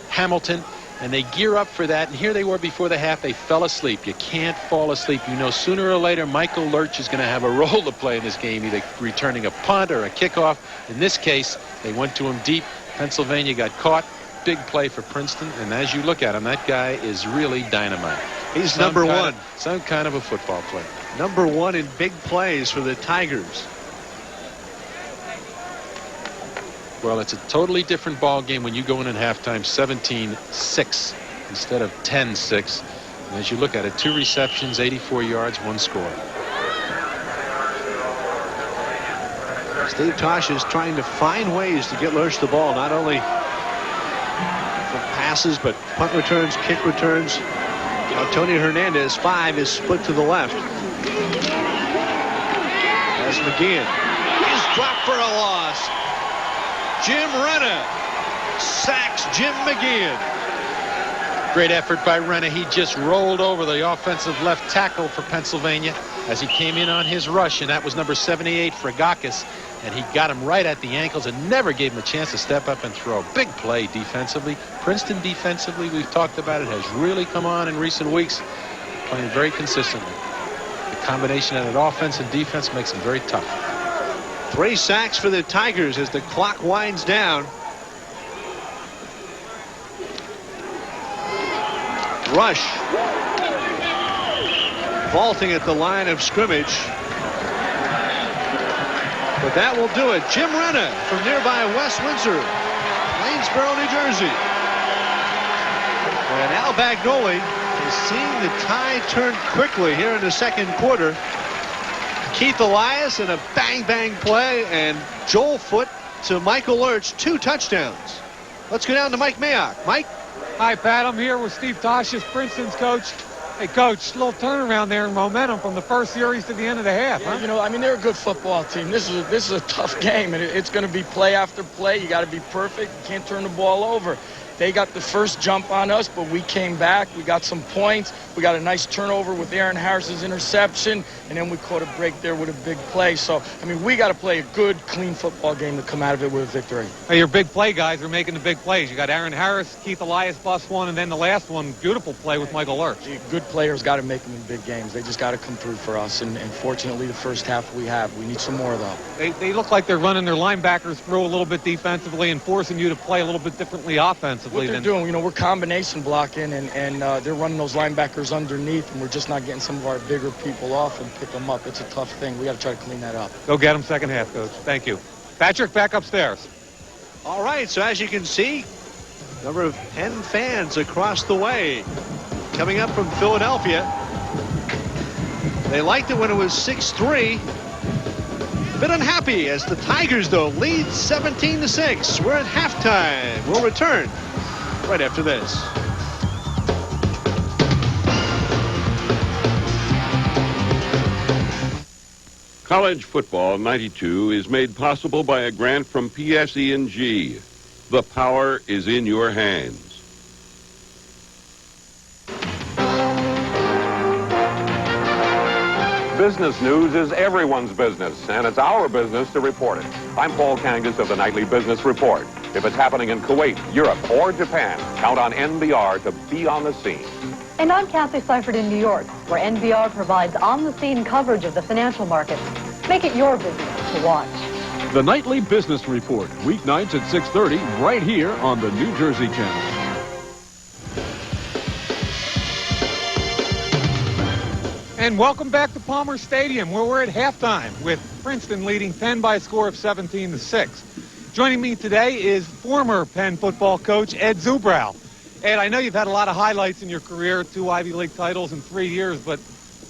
Hamilton. And they gear up for that. And here they were before the half. They fell asleep. You can't fall asleep. You know, sooner or later, Michael Lurch is going to have a role to play in this game, either returning a punt or a kickoff. In this case, they went to him deep. Pennsylvania got caught. Big play for Princeton. And as you look at him, that guy is really dynamite. He's number 1. Some kind of a football player. Number 1 in big plays for the Tigers. Well, it's a totally different ball game when you go in at halftime 17-6 instead of 10-6. And as you look at it, 2 receptions, 84 yards, 1 score. Steve Tosh is trying to find ways to get Lurch the ball, not only for passes, but punt returns, kick returns. Tony Hernandez, 5, is split to the left. As McGeehan is dropped for a loss. Jim Renna sacks Jim McGeehan. Great effort by Renna. He just rolled over the offensive left tackle for Pennsylvania as he came in on his rush, and that was number 78, Fragakis, and he got him right at the ankles and never gave him a chance to step up and throw. Big play defensively. Princeton defensively, we've talked about it, has really come on in recent weeks, playing very consistently. The combination of that offense and defense makes them very tough. 3 sacks for the Tigers as the clock winds down. Rush vaulting at the line of scrimmage. But that will do it. Jim Renna from nearby West Windsor, Plainsboro, New Jersey. And Al Bagnoli is seeing the tide turn quickly here in the second quarter. Keith Elias in a bang-bang play, and Joel Foote to Michael Lurch, 2 touchdowns. Let's go down to Mike Mayock. Mike? Hi, Pat. I'm here with Steve Tosches, Princeton's coach. Hey, Coach, little turnaround there in momentum from the first series to the end of the half, huh? You know, I mean, they're a good football team. This is a tough game, and it's going to be play after play. You got to be perfect. You can't turn the ball over. They got the first jump on us, but we came back. We got some points. We got a nice turnover with Aaron Harris's interception, and then we caught a break there with a big play. So, I mean, we got to play a good, clean football game to come out of it with a victory. Hey, your big play guys are making the big plays. You got Aaron Harris, Keith Elias bust one, and then the last one, beautiful play with Michael Lurch. Good players got to make them in big games. They just got to come through for us, and fortunately, the first half we have. We need some more, though. They look like they're running their linebackers through a little bit defensively and forcing you to play a little bit differently offensively. What they're doing, you know, we're combination blocking, and they're running those linebackers underneath, and we're just not getting some of our bigger people off and pick them up. It's a tough thing. We got to try to clean that up. Go get them second half, Coach. Thank you. Patrick, back upstairs. All right, so as you can see, number of Penn fans across the way coming up from Philadelphia. They liked it when it was 6-3. Bit unhappy as the Tigers, though, lead 17-6. We're at halftime. We'll return right after this. College Football 92 is made possible by a grant from PSE&G. The power is in your hands. Business news is everyone's business, and it's our business to report it. I'm Paul Kangas of the Nightly Business Report. If it's happening in Kuwait, Europe, or Japan, count on NBR to be on the scene. And I'm Kathy Seifert in New York, where NBR provides on-the-scene coverage of the financial markets. Make it your business to watch. The Nightly Business Report, weeknights at 6:30, right here on the New Jersey Channel. And welcome back to Palmer Stadium, where we're at halftime with Princeton leading Penn by a score of 17-6. Joining me today is former Penn football coach Ed Zubrow. Ed, I know you've had a lot of highlights in your career, 2 Ivy League titles in 3 years, but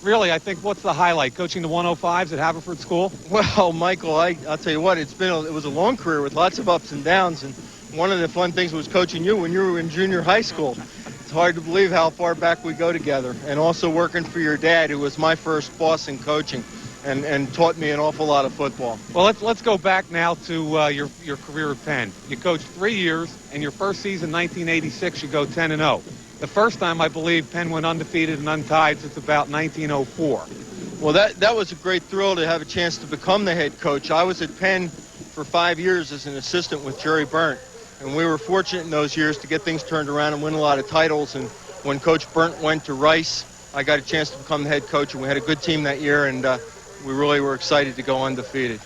really, I think what's the highlight? Coaching the 105s at Haverford School? Well, Michael, I'll tell you what, it was a long career with lots of ups and downs, and one of the fun things was coaching you when you were in junior high school. It's hard to believe how far back we go together, and also working for your dad, who was my first boss in coaching and taught me an awful lot of football. Well, let's go back now to your career at Penn. You coached 3 years, and your first season, 1986, you go 10-0. The first time, I believe, Penn went undefeated and untied since about 1904. Well, that was a great thrill to have a chance to become the head coach. I was at Penn for 5 years as an assistant with Jerry Burnt, and we were fortunate in those years to get things turned around and win a lot of titles. And when Coach Burnt went to Rice, I got a chance to become the head coach, and we had a good team that year, and we really were excited to go undefeated.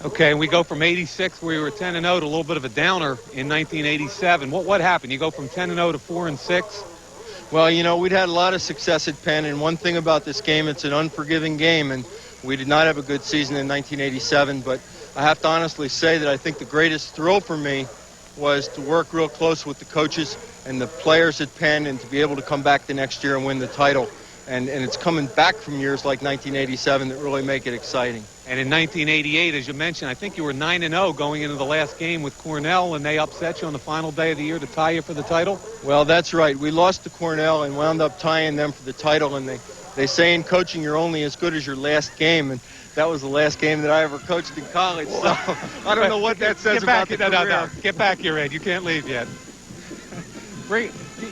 Okay, and we go from 86, where you were 10-0, to a little bit of a downer in 1987. What happened? You go from 10-0 to 4-6? Well, you know, we'd had a lot of success at Penn, and one thing about this game, it's an unforgiving game, and we did not have a good season in 1987, but I have to honestly say that I think the greatest thrill for me was to work real close with the coaches and the players at Penn and to be able to come back the next year and win the title. And it's coming back from years like 1987 that really make it exciting. And in 1988, as you mentioned, I think you were 9-0 going into the last game with Cornell, and they upset you on the final day of the year to tie you for the title? Well, that's right. We lost to Cornell and wound up tying them for the title, and they say in coaching you're only as good as your last game, and that was the last game that I ever coached in college, so I don't know what that says about the career. No. Get back here, Ed. You can't leave yet.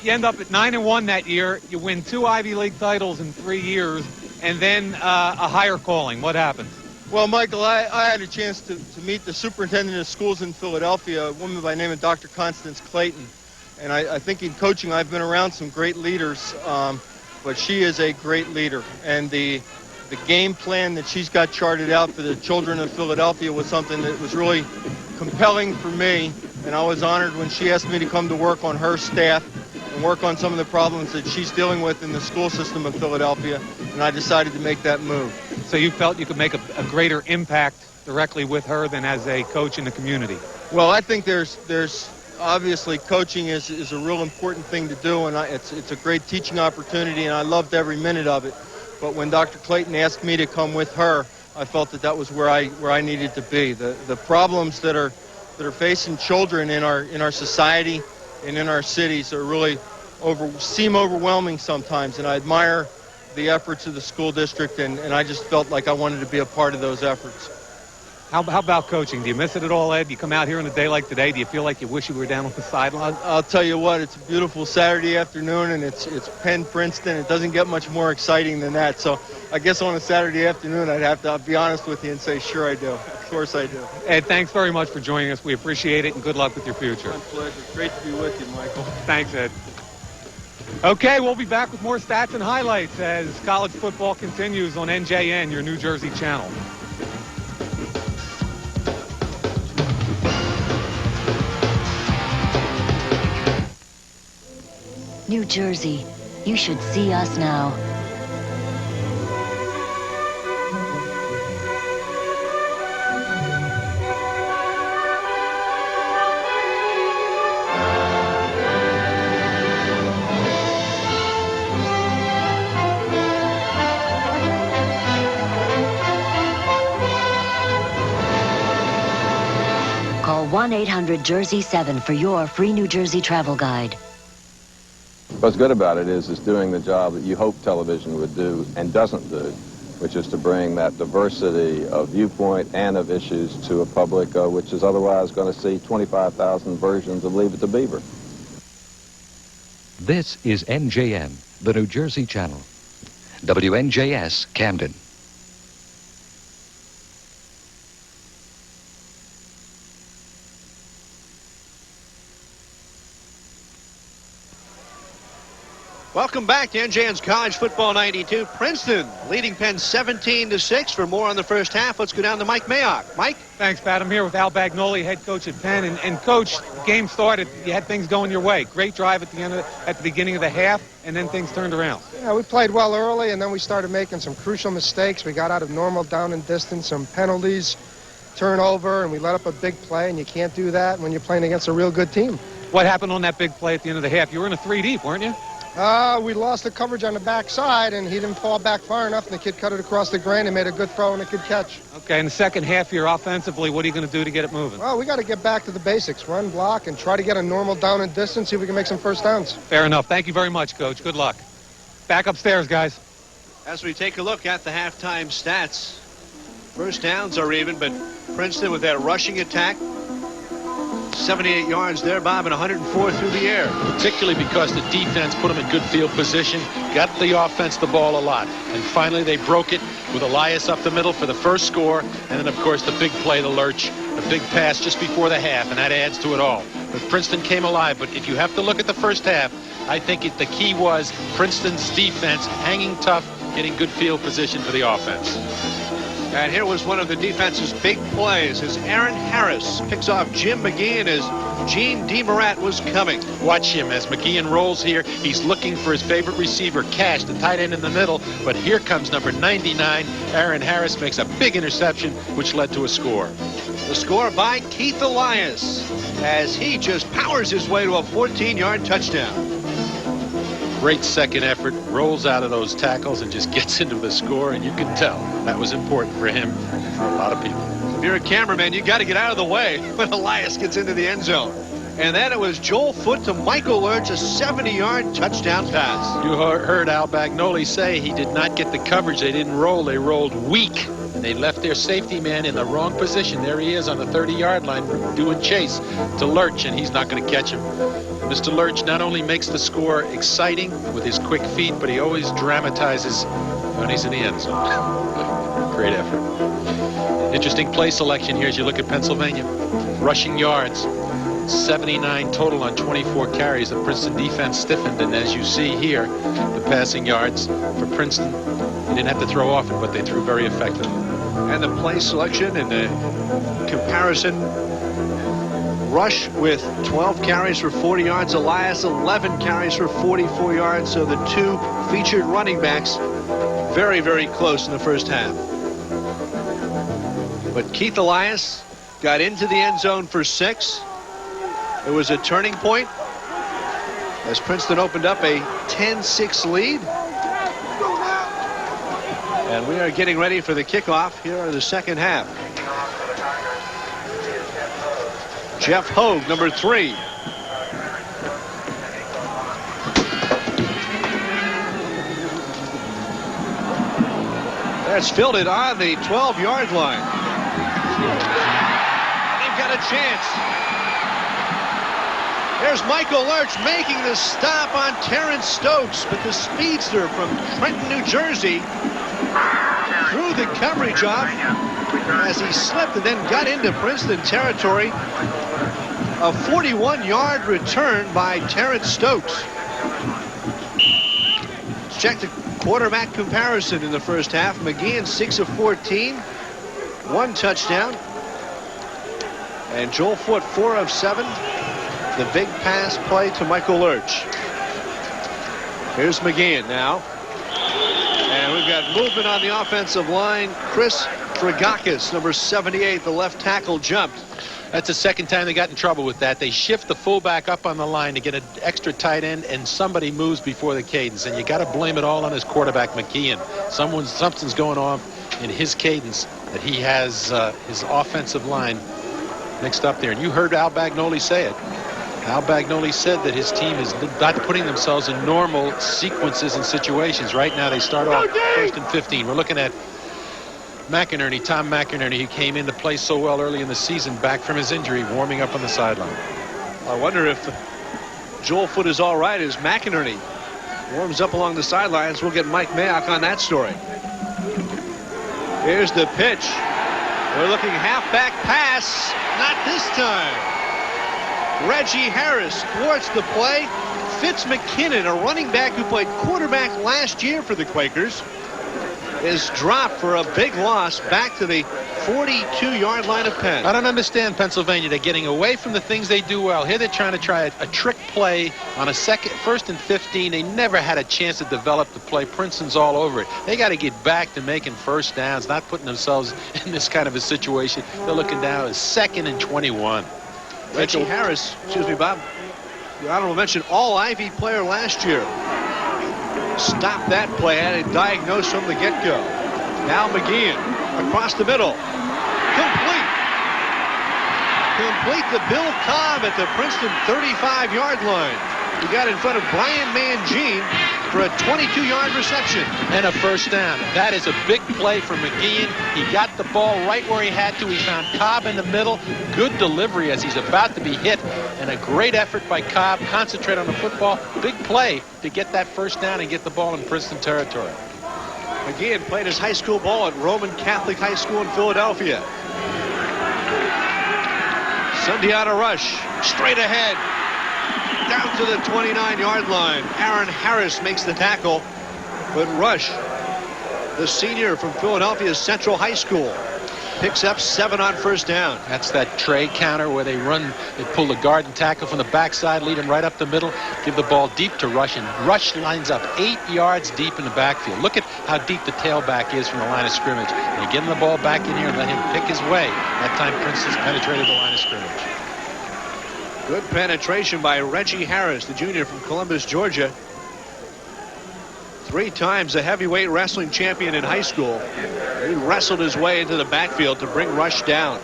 You end up at 9-1 that year. You win 2 Ivy League titles in 3 years, and then a higher calling. What happened? Well, Michael, I had a chance to meet the superintendent of schools in Philadelphia, a woman by the name of Dr. Constance Clayton. And I think in coaching I've been around some great leaders, but she is a great leader. And the the game plan that she's got charted out for the children of Philadelphia was something that was really compelling for me, and I was honored when she asked me to come to work on her staff and work on some of the problems that she's dealing with in the school system of Philadelphia, and I decided to make that move. So you felt you could make a greater impact directly with her than as a coach in the community? Well, I think there's obviously coaching is a real important thing to do, and it's a great teaching opportunity, and I loved every minute of it. But when Dr. Clayton asked me to come with her, I felt that was where I needed to be. The problems that are facing children in our society and in our cities are really seem overwhelming sometimes, and I admire the efforts of the school district, and I just felt like I wanted to be a part of those efforts. How about coaching? Do you miss it at all, Ed? You come out here on a day like today, do you feel like you wish you were down on the sideline? I'll tell you what, it's a beautiful Saturday afternoon, and it's Penn Princeton. It doesn't get much more exciting than that. So I guess on a Saturday afternoon, I'll be honest with you and say, sure I do. Of course I do. Ed, thanks very much for joining us. We appreciate it, and good luck with your future. My pleasure. Great to be with you, Michael. Thanks, Ed. Okay, we'll be back with more stats and highlights as college football continues on NJN, your New Jersey channel. New Jersey, you should see us now. Call 1-800-JERSEY-7 for your free New Jersey travel guide. What's good about it is it's doing the job that you hope television would do and doesn't do, which is to bring that diversity of viewpoint and of issues to a public which is otherwise going to see 25,000 versions of Leave It to Beaver. This is NJN, the New Jersey channel. WNJS, Camden. Welcome back to NJN's College Football 92. Princeton leading Penn 17-6. For more on the first half, let's go down to Mike Mayock. Mike? Thanks, Pat. I'm here with Al Bagnoli, head coach at Penn. And Coach, the game started. You had things going your way. Great drive at the beginning of the half, and then things turned around. Yeah, we played well early, and then we started making some crucial mistakes. We got out of normal down and distance, some penalties, turnover, and we let up a big play, and you can't do that when you're playing against a real good team. What happened on that big play at the end of the half? You were in a 3 deep, weren't you? We lost the coverage on the backside, and he didn't fall back far enough, and the kid cut it across the grain and made a good throw and a good catch. Okay, in the second half here, offensively, what are you going to do to get it moving? Well, we got to get back to the basics, run, block, and try to get a normal down and distance, see if we can make some first downs. Fair enough. Thank you very much, Coach. Good luck. Back upstairs, guys. As we take a look at the halftime stats, first downs are even, but Princeton with that rushing attack, 78 yards there, Bob, and 104 through the air. Particularly because the defense put them in good field position, got the offense the ball a lot. And finally they broke it with Elias up the middle for the first score. And then, of course, the big play, the lurch, the big pass just before the half, and that adds to it all. But Princeton came alive. But if you have to look at the first half, I think the key was Princeton's defense hanging tough, getting good field position for the offense. And here was one of the defense's big plays as Aaron Harris picks off Jim McGeehan as Gene DeMarat was coming. Watch him as McGeehan rolls here. He's looking for his favorite receiver, Cash, the tight end in the middle. But here comes number 99. Aaron Harris makes a big interception, which led to a score. The score by Keith Elias as he just powers his way to a 14-yard touchdown. Great second effort, rolls out of those tackles and just gets into the score, and you can tell that was important for him and for a lot of people. If you're a cameraman, you got to get out of the way when Elias gets into the end zone. And then it was Joel Foote to Michael Lurch, a 70-yard touchdown pass. You heard Al Bagnoli say he did not get the coverage. They didn't roll. They rolled weak. And they left their safety man in the wrong position. There he is on the 30-yard line doing chase to Lurch, and he's not going to catch him. Mr. Lurch not only makes the score exciting with his quick feet, but he always dramatizes when he's in the end zone. Great effort. Interesting play selection here as you look at Pennsylvania. Rushing yards. 79 total on 24 carries. The Princeton defense stiffened, and as you see here, the passing yards for Princeton, they didn't have to throw often, but they threw very effectively. And the play selection and the comparison. Rush with 12 carries for 40 yards. Elias 11 carries for 44 yards. So the two featured running backs very, very close in the first half. But Keith Elias got into the end zone for 6. It was a turning point as Princeton opened up a 10-6 lead. And we are getting ready for the kickoff here in the second half. Jeff Hogue, number 3. That's fielded on the 12-yard line. They've got a chance. There's Michael Lurch making the stop on Terrence Stokes, but the speedster from Trenton, New Jersey, threw the coverage off as he slipped and then got into Princeton territory. A 41-yard return by Terrence Stokes. Let's check the quarterback comparison in the first half. McGeehan 6 of 14, 1 touchdown. And Joel Foote 4 of 7. The big pass play to Michael Lurch. Here's McGeehan now. And we've got movement on the offensive line. Chris Fragakis, number 78, the left tackle, jumped. That's the second time they got in trouble with that. They shift the fullback up on the line to get an extra tight end, and somebody moves before the cadence. And you got to blame it all on his quarterback, McKeon. Something's going on in his cadence that he has his offensive line mixed up there. And you heard Al Bagnoli say it. Al Bagnoli said that his team is not putting themselves in normal sequences and situations. Right now they start off 1st and 15. We're looking at McInerney, Tom McInerney, who came in to play so well early in the season, back from his injury, warming up on the sideline. I wonder if Joel Foote is all right as McInerney warms up along the sidelines. We'll get Mike Mayock on that story. Here's the pitch. We're looking halfback pass. Not this time. Reggie Harris thwarts the play. Fitz McKinnon, a running back who played quarterback last year for the Quakers, is dropped for a big loss back to the 42-yard line of Penn. I don't understand Pennsylvania. They're getting away from the things they do well. Here they're trying to try a trick play on a 1st and 15. They never had a chance to develop the play. Princeton's all over it. They got to get back to making first downs, not putting themselves in this kind of a situation. They're looking down at 2nd and 21. Reggie Harris, excuse me, Bob, the honorable mention, all-Ivy player last year. Stopped that play, had it diagnosed from the get-go. Now McGeehan across the middle. Complete. Complete to Bill Cobb at the Princeton 35-yard line. He got in front of Brian Mangine for a 22-yard reception. And a first down. That is a big play for McGeehan. He got the ball right where he had to. He found Cobb in the middle. Good delivery as he's about to be hit. And a great effort by Cobb. Concentrate on the football. Big play to get that first down and get the ball in Princeton territory. McGeehan played his high school ball at Roman Catholic High School in Philadelphia. Sundiata rush. Straight ahead. Down to the 29-yard line. Aaron Harris makes the tackle. But Rush, the senior from Philadelphia Central High School, picks up 7 on first down. That's that tray counter where they pull the guard and tackle from the backside, lead him right up the middle, give the ball deep to Rush, and Rush lines up 8 yards deep in the backfield. Look at how deep the tailback is from the line of scrimmage. And you get him the ball back in here and let him pick his way. That time Princeton's penetrated the line of scrimmage. Good penetration by Reggie Harris, the junior from Columbus, Georgia. 3 times a heavyweight wrestling champion in high school. He wrestled his way into the backfield to bring Rush down.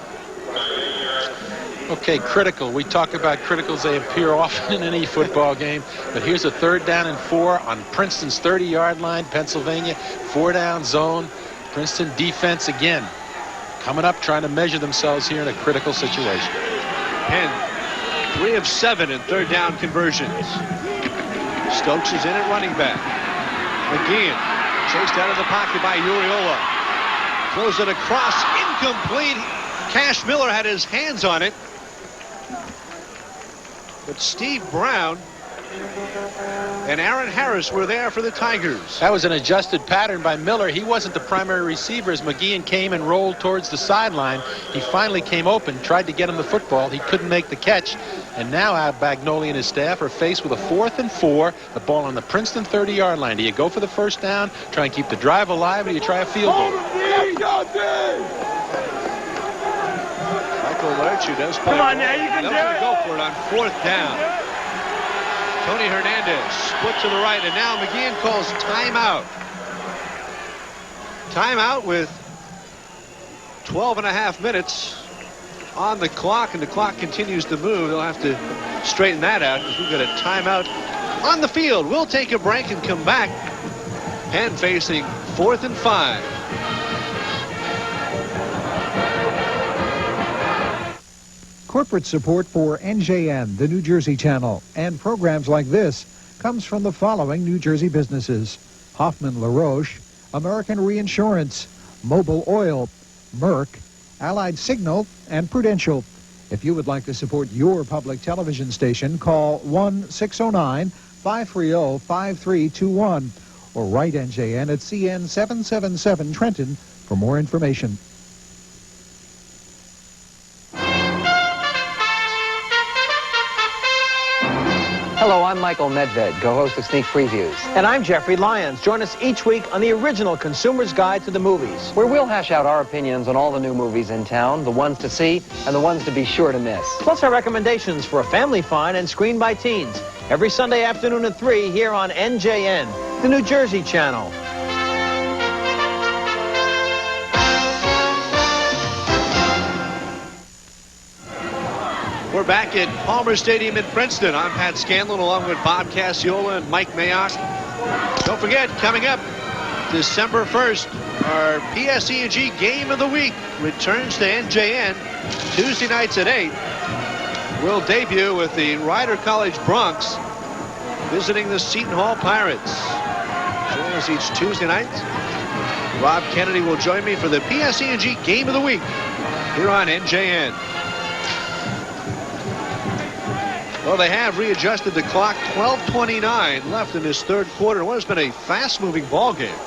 Okay, critical. We talk about criticals. They appear often in any football game. But here's a 3rd down and 4 on Princeton's 30-yard line. Pennsylvania, 4-down zone. Princeton defense again coming up, trying to measure themselves here in a critical situation. Penn 3 of 7 in 3rd down conversions. Stokes is in at running back. McGeehan chased out of the pocket by Uriola. Throws it across, incomplete. Cash Miller had his hands on it. But Steve Brown and Aaron Harris were there for the Tigers. That was an adjusted pattern by Miller. He wasn't the primary receiver as McGeehan came and rolled towards the sideline. He finally came open, tried to get him the football. He couldn't make the catch. And now Bagnoli and his staff are faced with a 4th and 4, the ball on the Princeton 30-yard line. Do you go for the first down, try and keep the drive alive, or do you try a field goal? Michael Lerchu does play. Come on now, you can do it. Go for it on 4th down. Tony Hernandez split to the right, and now McGeehan calls timeout. Timeout with 12.5 minutes on the clock, and the clock continues to move. They'll have to straighten that out because we've got a timeout on the field. We'll take a break and come back. Penn facing 4th and 5. Corporate support for NJN, the New Jersey Channel, and programs like this comes from the following New Jersey businesses: Hoffman LaRoche, American Reinsurance, Mobil Oil, Merck, Allied Signal, and Prudential. If you would like to support your public television station, call 1-609-530-5321 or write NJN at CN 777 Trenton for more information. Hello, I'm Michael Medved, co-host of Sneak Previews. And I'm Jeffrey Lyons. Join us each week on the original Consumer's Guide to the Movies, where we'll hash out our opinions on all the new movies in town, the ones to see and the ones to be sure to miss. Plus our recommendations for a family fun and screened by teens. Every Sunday afternoon at 3 here on NJN, the New Jersey Channel. We're back at Palmer Stadium in Princeton. I'm Pat Scanlon along with Bob Casciola and Mike Mayock. Don't forget, coming up December 1st, our PSE&G Game of the Week returns to NJN Tuesday nights at 8. We'll debut with the Rider College Bronx visiting the Seton Hall Pirates. Join us each Tuesday night. Rob Kennedy will join me for the PSE&G Game of the Week here on NJN. Well, they have readjusted the clock. 12:29 left in this third quarter. What has been a fast-moving ball game.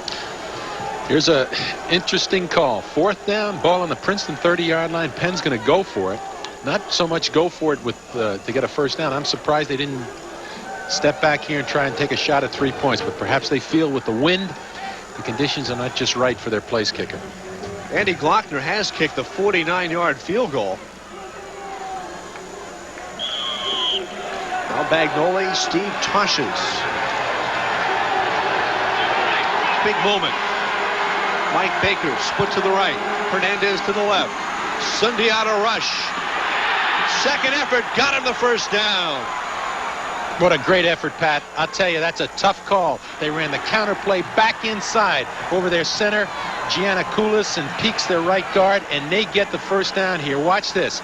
Here's a interesting call. 4th down, ball on the Princeton 30-yard line. Penn's going to go for it. Not so much go for it with to get a first down. I'm surprised they didn't step back here and try and take a shot at 3 points. But perhaps they feel with the wind, the conditions are not just right for their place kicker. Andy Glockner has kicked the 49-yard field goal. Now Bagnoli, Steve Tosches. Big moment. Mike Baker split to the right. Hernandez to the left. Sundiata rush. Second effort, got him the first down. What a great effort, Pat. I'll tell you, that's a tough call. They ran the counter play back inside over their center, Giannakoulis, and peaks their right guard, and they get the first down here. Watch this.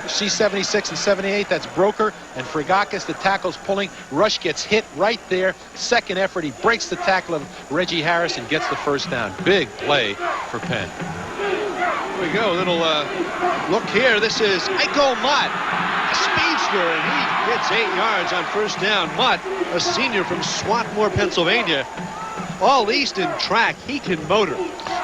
See 76 and 78, that's Broker and Frigakis, the tackle's pulling. Rush gets hit right there. Second effort, he breaks the tackle of Reggie Harris and gets the first down. Big play for Penn. Here we go, little look here. This is Iko Mott, a speedster, and he gets 8 yards on first down. Mott, a senior from Swarthmore, Pennsylvania. All East in track, he can motor.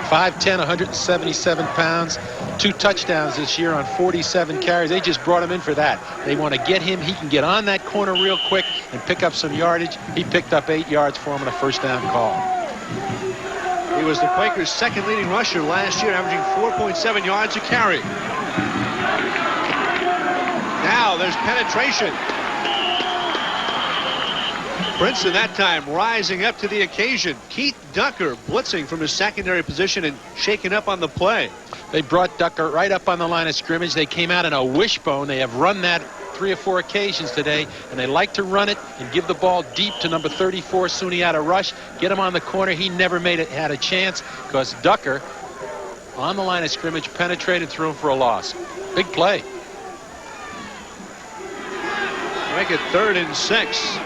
5'10", 177 pounds, 2 touchdowns this year on 47 carries. They just brought him in for that. They want to get him. He can get on that corner real quick and pick up some yardage. He picked up 8 yards for him on a first down call. He was the Quakers' second leading rusher last year, averaging 4.7 yards a carry. Now there's penetration. Princeton that time rising up to the occasion. Keith Ducker blitzing from his secondary position and shaking up on the play. They brought Ducker right up on the line of scrimmage. They came out in a wishbone. They have run that 3 or 4 occasions today, and they like to run it and give the ball deep to number 34, Sundiata Rush. Get him on the corner. He never had a chance because Ducker on the line of scrimmage penetrated through him for a loss. Big play. Make it 3rd and 6.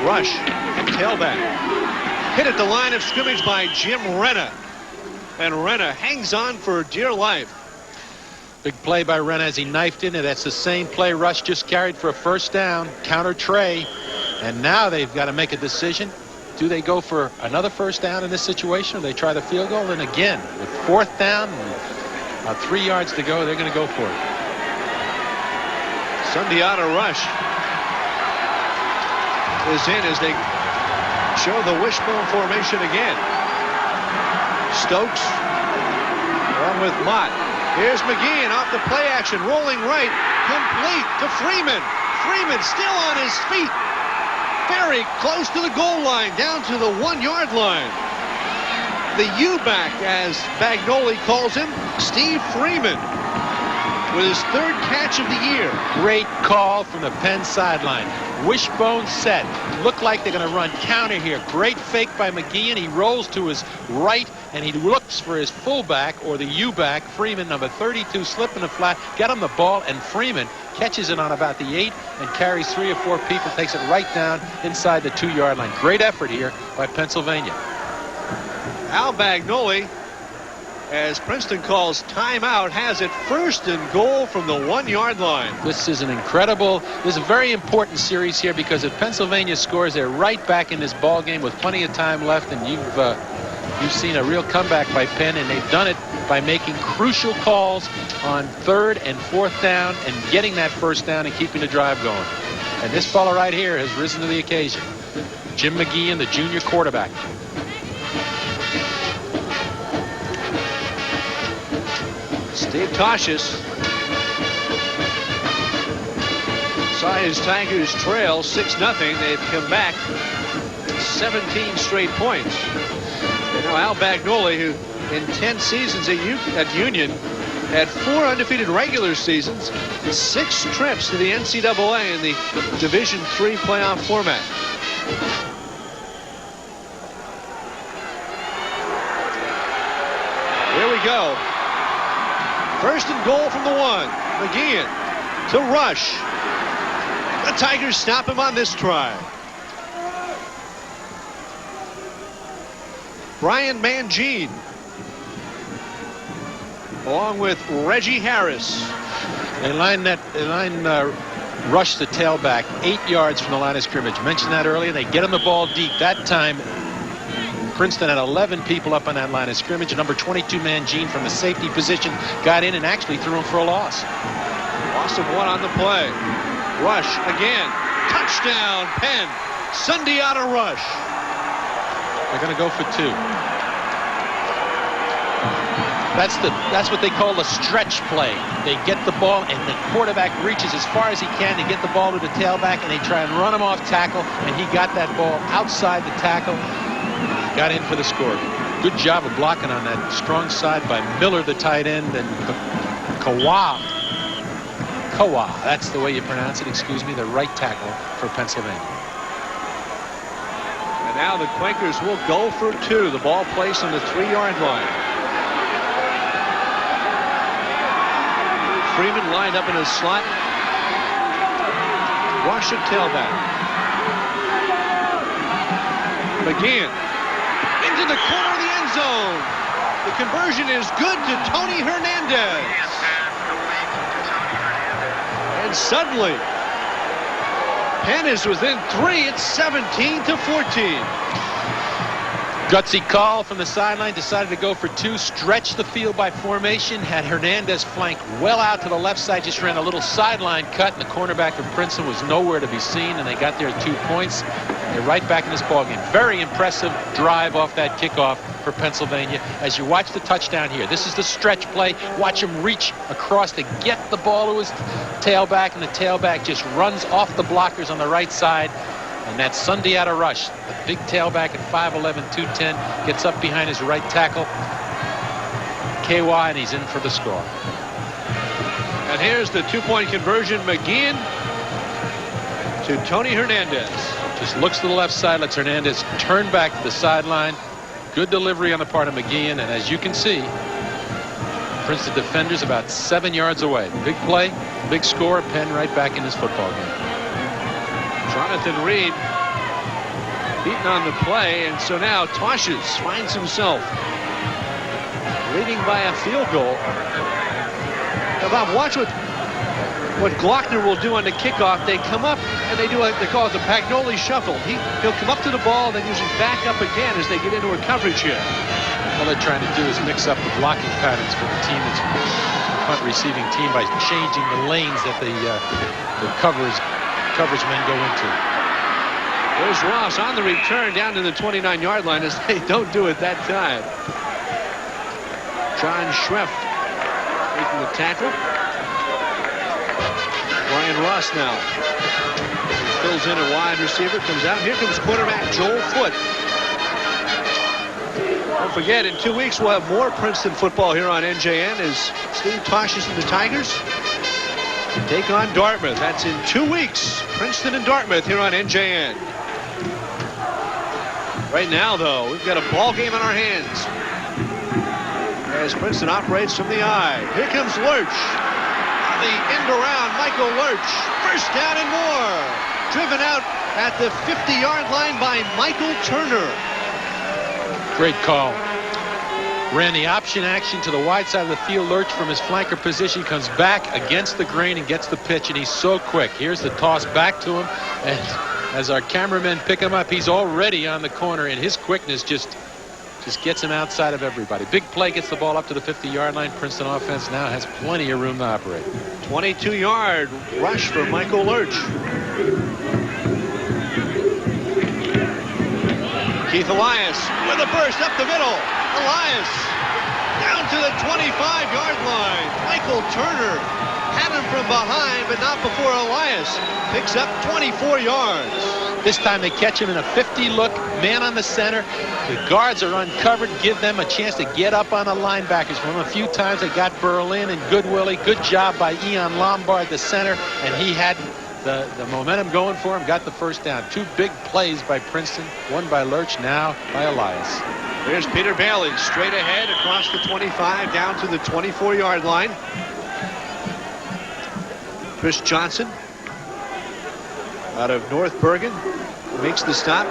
Rush, tailback. Hit at the line of scrimmage by Jim Renna. And Renna hangs on for dear life. Big play by Ren as he knifed in, and that's the same play Rush just carried for a first down. Counter Trey. And now they've got to make a decision. Do they go for another first down in this situation, or they try the field goal? And again, with 4th down and 3 yards to go, they're going to go for it. Sundiata Rush is in as they show the wishbone formation again. Stokes along with Mott. Here's McGeehan off the play action, rolling right, complete to Freeman. Freeman still on his feet, very close to the goal line, down to the 1-yard line. The U-back, as Bagnoli calls him, Steve Freeman, with his 3rd catch of the year. Great call from the Penn sideline. Wishbone set. Look like they're going to run counter here. Great fake by McGeehan. He rolls to his right, and he looks for his fullback, or the U-back, Freeman, number 32, slipping the flat. Get him the ball, and Freeman catches it on about the 8 and carries 3 or 4 people, takes it right down inside the 2-yard line. Great effort here by Pennsylvania. Al Bagnoli, as Princeton calls timeout, has it 1st and goal from the 1-yard line. This is a very important series here, because if Pennsylvania scores, they're right back in this ball game with plenty of time left, and you've seen a real comeback by Penn, and they've done it by making crucial calls on 3rd and 4th down and getting that first down and keeping the drive going. And this fellow right here has risen to the occasion. Jim McGeehan, the junior quarterback. Steve Toshis saw his Tigers trail 6-0. They've come back 17 straight points. And now Al Bagnoli, who in 10 seasons at Union had 4 undefeated regular seasons, 6 trips to the NCAA in the Division III playoff format. Here we go. 1st and goal from the 1. McGeehan to Rush. The Tigers stop him on this try. Brian Mangine, along with Reggie Harris. They line Rush the tailback 8 yards from the line of scrimmage. Mentioned that earlier. They get him the ball deep. That time, Princeton had 11 people up on that line of scrimmage. Number 22 Mangine from the safety position got in and actually threw him for a loss. Loss of 1 on the play. Rush again. Touchdown, Penn. Sundiata Rush. They're going to go for 2. That's what they call the stretch play. They get the ball, and the quarterback reaches as far as he can to get the ball to the tailback, and they try and run him off tackle, and he got that ball outside the tackle. Got in for the score. Good job of blocking on that strong side by Miller, the tight end, and Kawa. That's the way you pronounce it, excuse me, the right tackle for Pennsylvania. And now the Quakers will go for 2. The ball placed on the 3-yard line. Freeman lined up in a slot. Rush at tailback. McGeehan into the corner of the end zone. The conversion is good to Tony Hernandez. And suddenly, Penn is within 3. It's 17-14. Gutsy call from the sideline, decided to go for 2, stretch the field by formation, had Hernandez flanked well out to the left side, just ran a little sideline cut, and the cornerback from Princeton was nowhere to be seen, and they got their 2 points. They're right back in this ballgame. Very impressive drive off that kickoff for Pennsylvania. As you watch the touchdown here, this is the stretch play. Watch him reach across to get the ball to his tailback, and the tailback just runs off the blockers on the right side. And that's Sundiata Rush, the big tailback at 5'11", 210, gets up behind his right tackle, KY, and he's in for the score. And here's the 2-point conversion. McGeehan to Tony Hernandez. Just looks to the left side, lets Hernandez turn back to the sideline. Good delivery on the part of McGeehan, and as you can see, Princeton defenders about 7 yards away. Big play, big score, Penn right back in this football game. Jonathan Reed beaten on the play, and so now Toshis finds himself leading by a field goal. Bob, watch what Glockner will do on the kickoff. They come up and they call it the Pagnoli shuffle. He'll come up to the ball, then usually back up again as they get into a coverage here. All they're trying to do is mix up the blocking patterns for the team that's the punt receiving team by changing the lanes that the coverage men go into. There's Ross on the return down to the 29-yard line as they don't do it that time. John Schreff making the tackle. Brian Ross now. He fills in a wide receiver, comes out. Here comes quarterback Joel Foote. Don't forget, in 2 weeks we'll have more Princeton football here on NJN as Steve Toshis and the Tigers take on Dartmouth. That's in 2 weeks. Princeton and Dartmouth here on NJN. Right now, though, we've got a ball game in our hands as Princeton operates from the eye. Here comes Lurch. The end around, Michael Lurch. First down and more. Driven out at the 50-yard line by Michael Turner. Great call. Ran the option action to the wide side of the field. Lurch from his flanker position comes back against the grain and gets the pitch, and he's so quick. Here's the toss back to him, and as our cameramen pick him up, he's already on the corner, and his quickness just gets him outside of everybody. Big play, gets the ball up to the 50-yard line. Princeton offense now has plenty of room to operate. 22-yard rush for Michael Lurch. Keith Elias with a burst up the middle. Elias down to the 25-yard line. Michael Turner had him from behind, but not before Elias picks up 24 yards. This time they catch him in a 50 look, man on the center. The guards are uncovered, give them a chance to get up on the linebackers. One of the few times they got Berlin and Good Willie. Good job by Ian Lombard, the center, and he had the momentum going for him, got the first down. Two big plays by Princeton, one by Lurch, now by Elias. There's Peter Bailey straight ahead across the 25 down to the 24-yard line. Chris Johnson out of North Bergen makes the stop.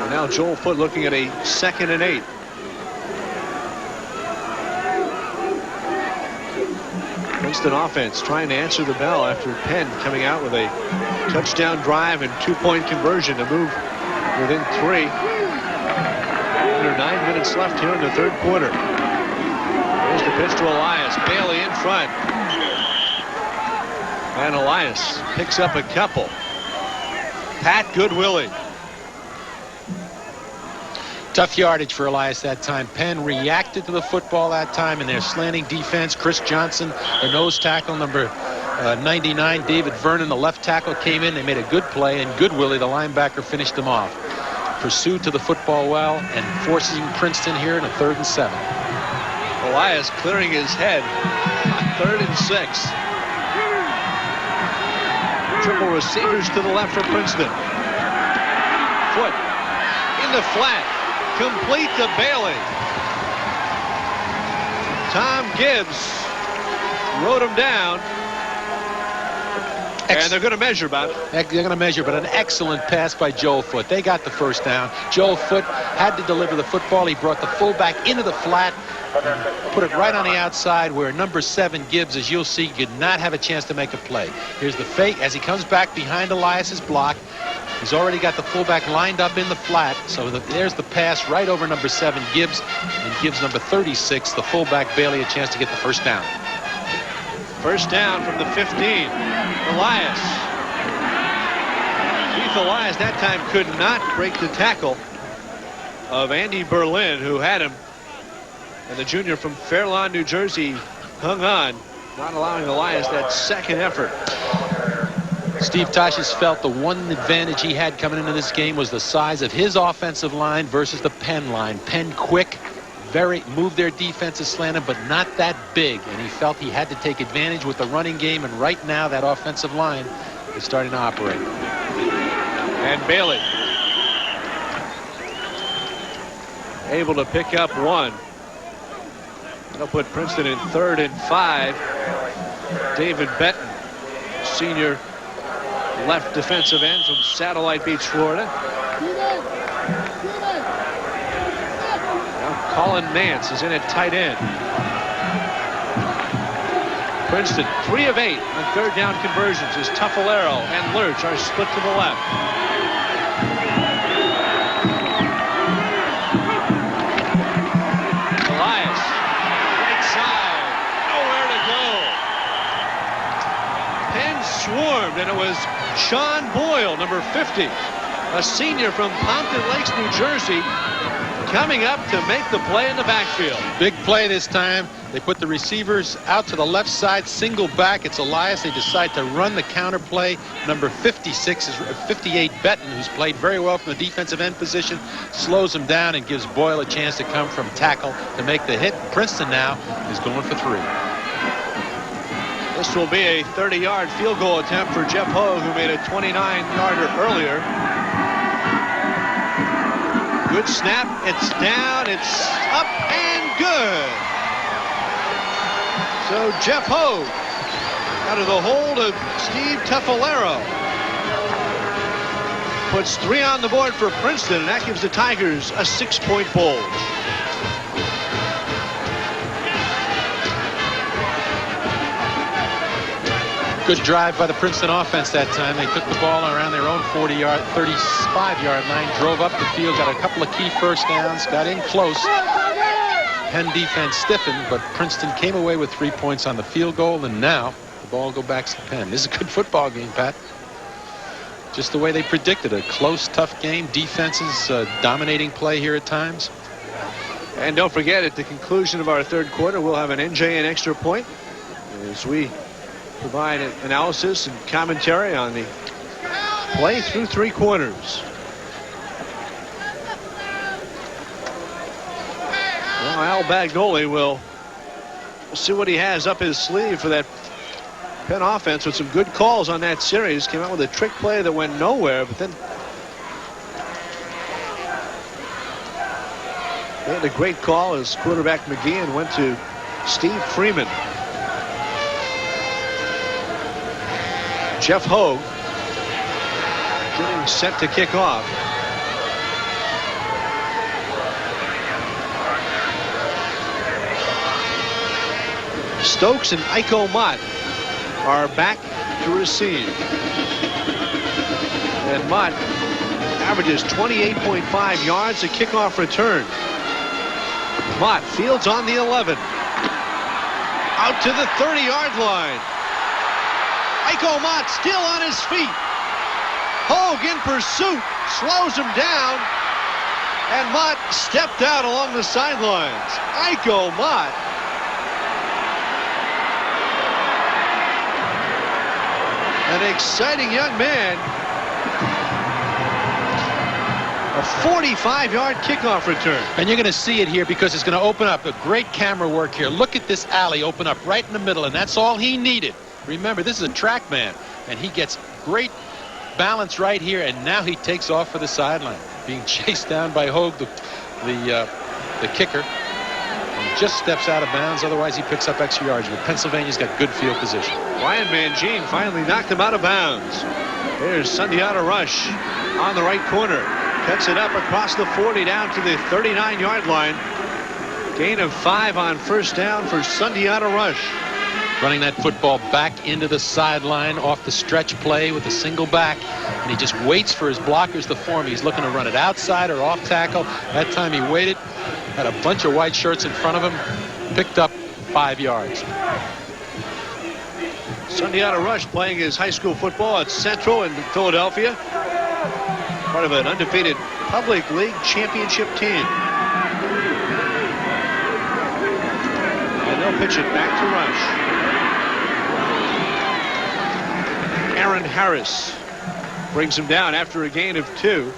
And now Joel Foote looking at a 2nd and 8. Princeton offense trying to answer the bell after Penn coming out with a touchdown drive and 2-point conversion to move within 3. Under 9 minutes left here in the 3rd quarter. Here's the pitch to Elias. Bailey in front. And Elias picks up a couple. Pat Goodwillie. Tough yardage for Elias that time. Penn reacted to the football that time in their slanting defense. Chris Johnson, the nose tackle, number 99. David Vernon, the left tackle, came in. They made a good play, and Goodwillie, the linebacker, finished them off. Pursued to the football well and forcing Princeton here in a 3rd and 7. Elias clearing his head. 3rd and 6. Triple receivers to the left for Princeton. Foote in the flat. Complete to Bailey. Tom Gibbs wrote him down. And they're going to measure, Bob. They're going to measure, but an excellent pass by Joel Foote. They got the first down. Joel Foote had to deliver the football. He brought the fullback into the flat, put it right on the outside where number 7 Gibbs, as you'll see, did not have a chance to make a play. Here's the fake as he comes back behind Elias's block. He's already got the fullback lined up in the flat, so there's the pass right over number 7 Gibbs, and gives number 36, the fullback Bailey, a chance to get the first down. First down from the 15. Elias. Keith Elias that time could not break the tackle of Andy Berlin, who had him. And the junior from Fairlawn, New Jersey, hung on, not allowing Elias that second effort. Steve Toshis felt the one advantage he had coming into this game was the size of his offensive line versus the Penn line. Penn quick, moved their defenses slanted, but not that big, and he felt he had to take advantage with the running game, and right now that offensive line is starting to operate. And Bailey able to pick up 1. That'll put Princeton in 3rd and 5. David Benton, senior left defensive end from Satellite Beach, Florida. Now Colin Nance is in at tight end. Princeton 3 of 8 on third down conversions as Tuffalero and Lurch are split to the left. Elias, right side, nowhere to go. Penn swarmed, and it was Sean Boyle, number 50, a senior from Pompton Lakes, New Jersey, coming up to make the play in the backfield. Big play this time. They put the receivers out to the left side, single back. It's Elias. They decide to run the counter play. Number 56 is 58 Benton, who's played very well from the defensive end position, slows him down and gives Boyle a chance to come from tackle to make the hit. Princeton now is going for 3. This will be a 30-yard field goal attempt for Jeff Hogue, who made a 29-yarder earlier. Good snap. It's down. It's up and good. So Jeff Hogue out of the hold of Steve Tuffalero puts 3 on the board for Princeton, and that gives the Tigers a 6-point bulge. Good drive by the Princeton offense that time. They took the ball around their own 35-yard line, drove up the field, got a couple of key first downs, got in close. Penn defense stiffened, but Princeton came away with 3 points on the field goal, and now the ball go back to Penn. This is a good football game, Pat. Just the way they predicted, a close, tough game. Defenses dominating play here at times. And don't forget, at the conclusion of our third quarter, we'll have an NJN extra point as we provide analysis and commentary on the play through 3 quarters. Well, Al Bagnoli will see what he has up his sleeve for that Penn offense with some good calls on that series. Came out with a trick play that went nowhere, but then they had a great call as quarterback McGeehan went to Steve Freeman. Jeff Hogue getting set to kick off. Stokes and Iko Mott are back to receive. And Mott averages 28.5 yards a kickoff return. Mott fields on the 11. Out to the 30-yard line. Iko Mott still on his feet. Hogue in pursuit, slows him down, and Mott stepped out along the sidelines. Iko Mott. An exciting young man. A 45-yard kickoff return. And you're going to see it here because it's going to open up. A great camera work here. Look at this alley open up right in the middle, and that's all he needed. Remember, this is a track man, and he gets great balance right here, and now he takes off for the sideline, being chased down by Hogue, the kicker, and just steps out of bounds. Otherwise, he picks up extra yards. But Pennsylvania's got good field position. Ryan Mangine finally knocked him out of bounds. There's Sundiata Rush on the right corner. Cuts it up across the 40 down to the 39-yard line. Gain of 5 on first down for Sundiata Rush. Running that football back into the sideline off the stretch play with a single back, and he just waits for his blockers to form. He's looking to run it outside or off tackle. That time he waited, had a bunch of white shirts in front of him, picked up 5 yards. Sundiata Rush playing his high school football at Central in Philadelphia. Part of an undefeated public league championship team. And they'll pitch it back to Rush. Aaron Harris brings him down after a gain of 2.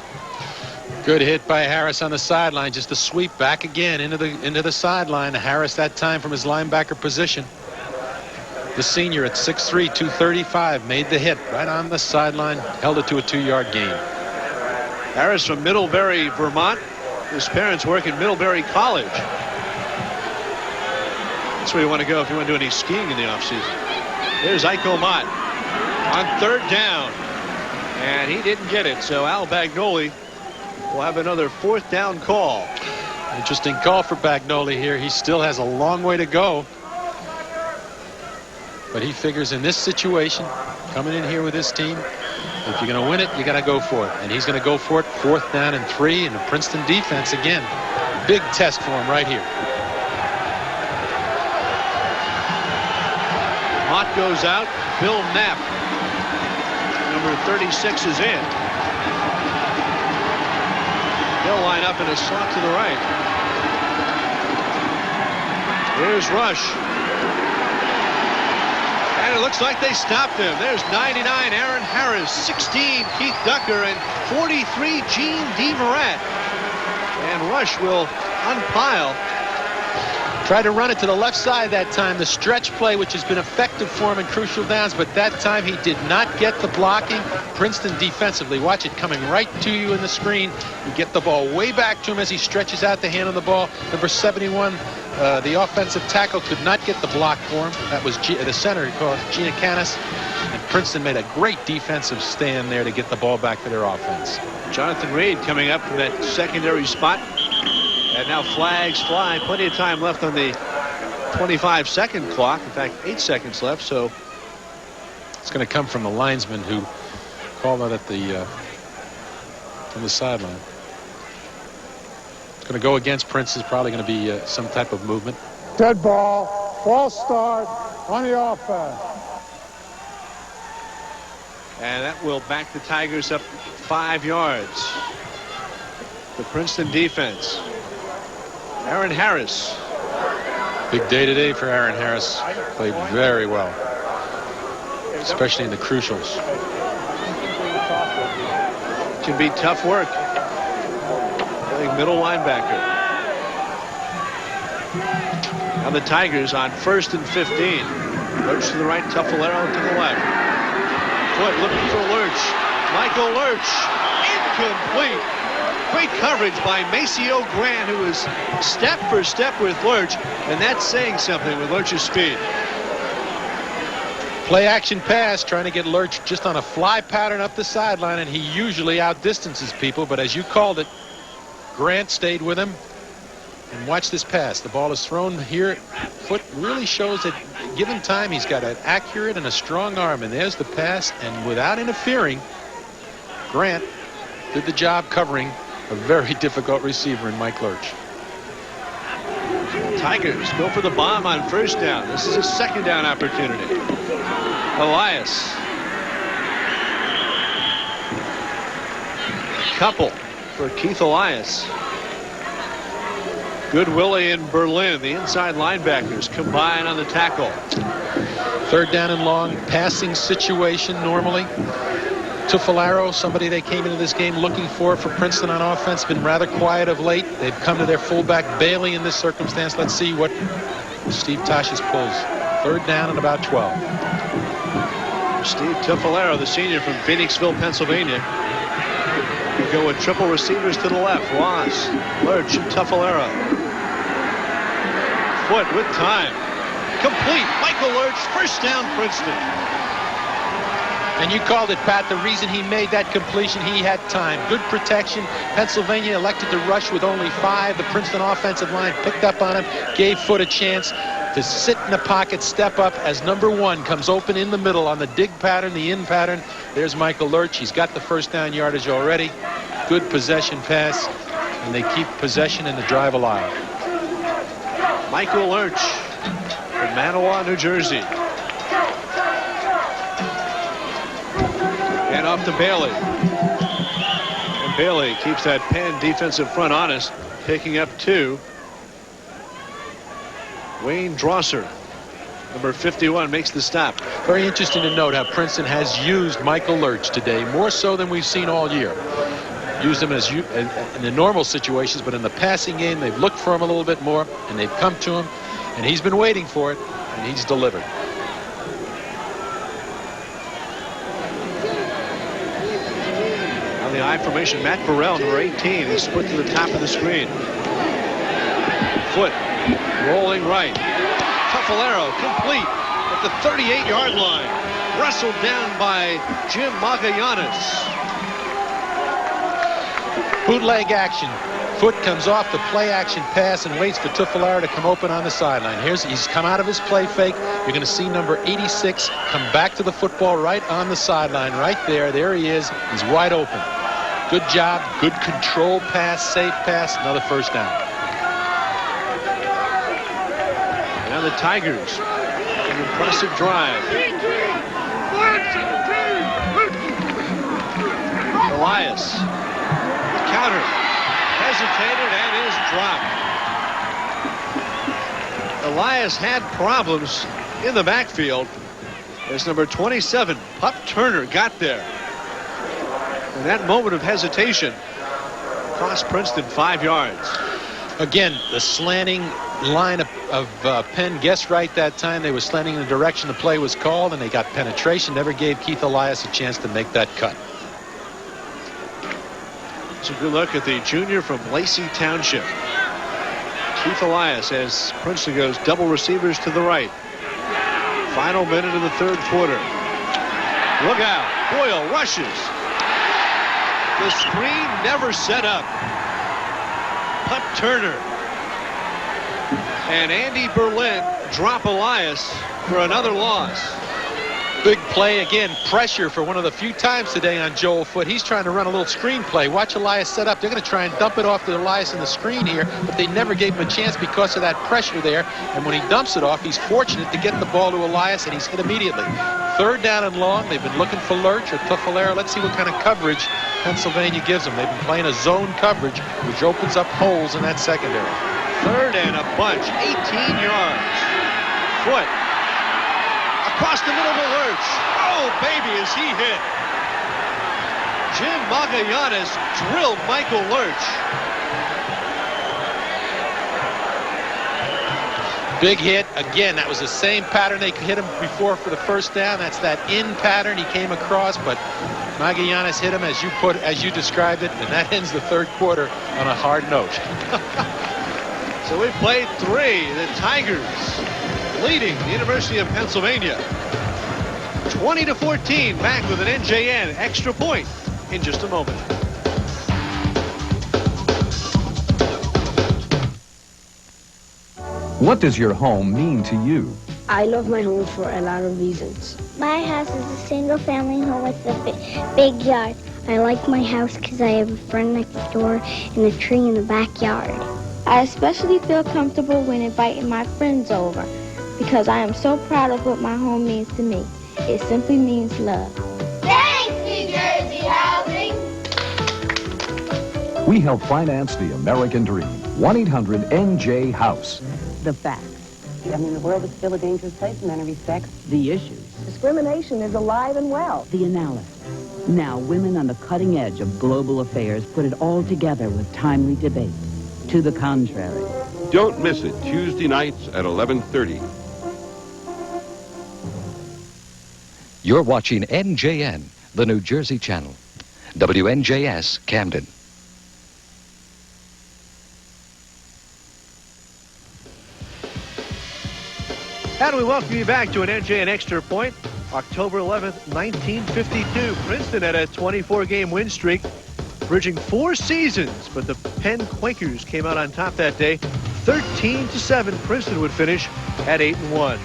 Good hit by Harris on the sideline. Just a sweep back again into the sideline. Harris that time from his linebacker position. The senior at 6'3", 235 made the hit right on the sideline, held it to a 2-yard gain. Harris from Middlebury, Vermont. His parents work at Middlebury College. That's where you want to go if you want to do any skiing in the offseason. There's Iko Mott on third down, and he didn't get it. So Al Bagnoli will have another 4th down call. Interesting call for Bagnoli here. He still has a long way to go. But he figures in this situation, coming in here with this team, if you're going to win it, you got to go for it. And he's going to go for it. 4th down and 3. And the Princeton defense, again, big test for him right here. Mott goes out. Bill Knapp, number 36, is in. They'll line up in a slot to the right. Here's Rush. And it looks like they stopped him. There's 99, Aaron Harris, 16, Keith Ducker, and 43, Gene DeMorat. And Rush will unpile. Tried to run it to the left side that time, the stretch play, which has been effective for him in crucial downs, but that time he did not get the blocking. Princeton defensively, watch it coming right to you in the screen. You get the ball way back to him as he stretches out the hand on the ball. Number 71, the offensive tackle, could not get the block for him. That was the center, called Gina Canis. And Princeton made a great defensive stand there to get the ball back to their offense. Jonathan Reed coming up from that secondary spot. And now flags fly. Plenty of time left on the 25-second clock. In fact, 8 seconds left. So it's going to come from the linesman who called out at the from the sideline. It's going to go against Princeton. Probably going to be some type of movement. Dead ball. False start on the offense. And that will back the Tigers up 5 yards. The Princeton defense. Aaron Harris. Big day today for Aaron Harris. Played very well, especially in the crucials. Can be tough work. Playing middle linebacker. Now the Tigers on 1st and 15. Lurch to the right, Tuffalero to the left. Foot looking for Lurch. Michael Lurch. Incomplete. Great coverage by Maceo Grant, who is step for step with Lurch, and that's saying something with Lurch's speed. Play action pass, trying to get Lurch just on a fly pattern up the sideline, and he usually outdistances people, but as you called it, Grant stayed with him. And watch this pass. The ball is thrown here. Foot really shows that given time, he's got an accurate and a strong arm, and there's the pass, and without interfering, Grant did the job covering a very difficult receiver in Mike Lurch. Tigers go for the bomb on 1st down. This is a 2nd down opportunity. Elias. Couple for Keith Elias. Good Willie and Berlin, the inside linebackers, combine on the tackle. 3rd down and long, passing situation normally. Tuffalero, somebody they came into this game looking for Princeton on offense, been rather quiet of late. They've come to their fullback Bailey in this circumstance. Let's see what Steve Tashes pulls. 3rd down and about 12. Steve Tuffalero, the senior from Phoenixville, Pennsylvania. You go with triple receivers to the left. Ross, Lurch, and Tuffalero. Foot with time. Complete. Michael Lurch, 1st down, Princeton. And you called it, Pat. The reason he made that completion, he had time. Good protection. Pennsylvania elected to rush with only 5. The Princeton offensive line picked up on him, gave Foot a chance to sit in the pocket, step up as number 1 comes open in the middle on the dig pattern, the in pattern. There's Michael Lurch. He's got the 1st down yardage already. Good possession pass, and they keep possession and the drive alive. Michael Lurch from Manawa, New Jersey. And off to Bailey. And Bailey keeps that Penn defensive front honest, picking up 2. Wayne Drosser, number 51, makes the stop. Very interesting to note how Princeton has used Michael Lurch today, more so than we've seen all year. Used him as in the normal situations, but in the passing game, they've looked for him a little bit more, and they've come to him, and he's been waiting for it, and he's delivered. On the I formation, Matt Burrell, number 18, is split to the top of the screen. Foot rolling right. Tuffalero complete at the 38-yard line. Wrestled down by Jim Magallanes. Bootleg action. Foot comes off the play-action pass and waits for Tuffalera to come open on the sideline. He's come out of his play fake. You're going to see number 86 come back to the football right on the sideline, right there. There he is. He's wide open. Good job. Good control pass, safe pass. Another first down. Now the Tigers, an impressive drive. Elias, counter, hesitated and is dropped. Elias had problems in the backfield as number 27, Pup Turner, got there. And that moment of hesitation cost Princeton 5 yards. Again, the slanting line of Penn guessed right that time. They were slanting in the direction the play was called, and they got penetration. Never gave Keith Elias a chance to make that cut. It's a good look at the junior from Lacey Township. Keith Elias, as Princeton goes double receivers to the right. Final minute of the third quarter. Look out. Boyle rushes. The screen never set up. Pup Turner and Andy Berlin drop Elias for another loss. Big play again. Pressure for one of the few times today on Joel Foot. He's trying to run a little screen play. Watch Elias set up. They're going to try and dump it off to Elias in the screen here, but they never gave him a chance because of that pressure there. And when he dumps it off, he's fortunate to get the ball to Elias, and he's hit immediately. Third down and long. They've been looking for Lurch or Tuffalera. Let's see what kind of coverage Pennsylvania gives them. They've been playing a zone coverage, which opens up holes in that secondary. Third and a bunch, 18 yards. Foot across the middle to Lurch. Oh, baby, is he hit. Jim Magallanes drilled Michael Lurch. Big hit. Again, that was the same pattern they hit him before for the first down. That's that in pattern he came across, but Magallanes hit him as you described it, and that ends the third quarter on a hard note. So we played 3. The Tigers leading the University of Pennsylvania 20-14. Back with an NJN extra point in just a moment. What does your home mean to you? I love my home for a lot of reasons. My house is a single-family home with a big yard. I like my house because I have a friend next door and a tree in the backyard. I especially feel comfortable when inviting my friends over because I am so proud of what my home means to me. It simply means love. Thanks, New Jersey Housing! We help finance the American dream. 1-800-NJ-HOUSE. The facts. I mean, the world is still a dangerous place in many respects. The issues. Discrimination is alive and well. The analysis. Now, women on the cutting edge of global affairs put it all together with timely debate. To the contrary. Don't miss it, Tuesday nights at 11:30. You're watching NJN, the New Jersey channel. WNJS, Camden. And we welcome you back to an NJN Extra Point. October 11th, 1952. Princeton had a 24-game win streak, bridging 4 seasons, but the Penn Quakers came out on top that day. 13-7, Princeton would finish at 8-1.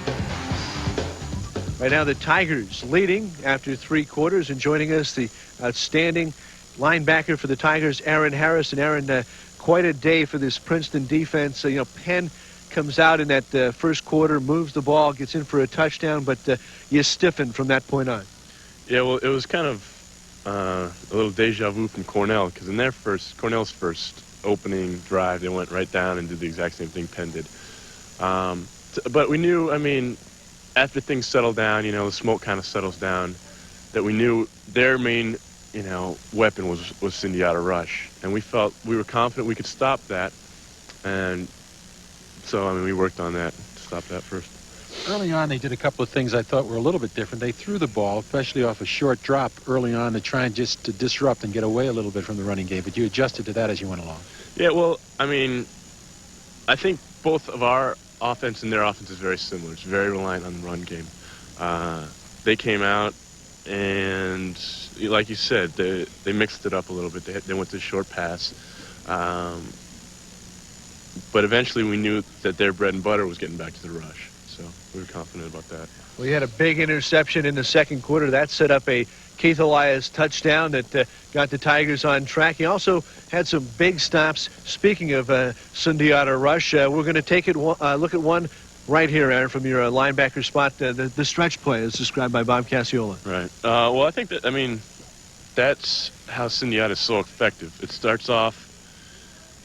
Right now, the Tigers leading after 3 quarters, and joining us, the outstanding linebacker for the Tigers, Aaron Harris. And Aaron, quite a day for this Princeton defense. Penn comes out in that first quarter, moves the ball, gets in for a touchdown, but you stiffen from that point on. Yeah, well, it was kind of a little deja vu from Cornell, because in Cornell's first opening drive, they went right down and did the exact same thing Penn did. But we knew, after things settled down, the smoke kind of settles down, that we knew their main, weapon was Cindiata rush. And we were confident we could stop that. And so, we worked on that to stop that first. Early on, they did a couple of things I thought were a little bit different. They threw the ball, especially off a short drop early on, to try and just to disrupt and get away a little bit from the running game. But you adjusted to that as you went along. Yeah, well, I think both of our offense and their offense is very similar. It's very reliant on the run game. They came out, and like you said, they mixed it up a little bit. They went to short pass. But eventually we knew that their bread and butter was getting back to the rush. So we were confident about that. We had a big interception in the second quarter. That set up a Keith Elias touchdown that got the Tigers on track. He also had some big stops. Speaking of Sundiata rush, we're going to take it look at one right here, Aaron, from your linebacker spot. The stretch play is described by Bob Casciola. Right. Well, I think that, I mean, that's how Sundiata is so effective. It starts off,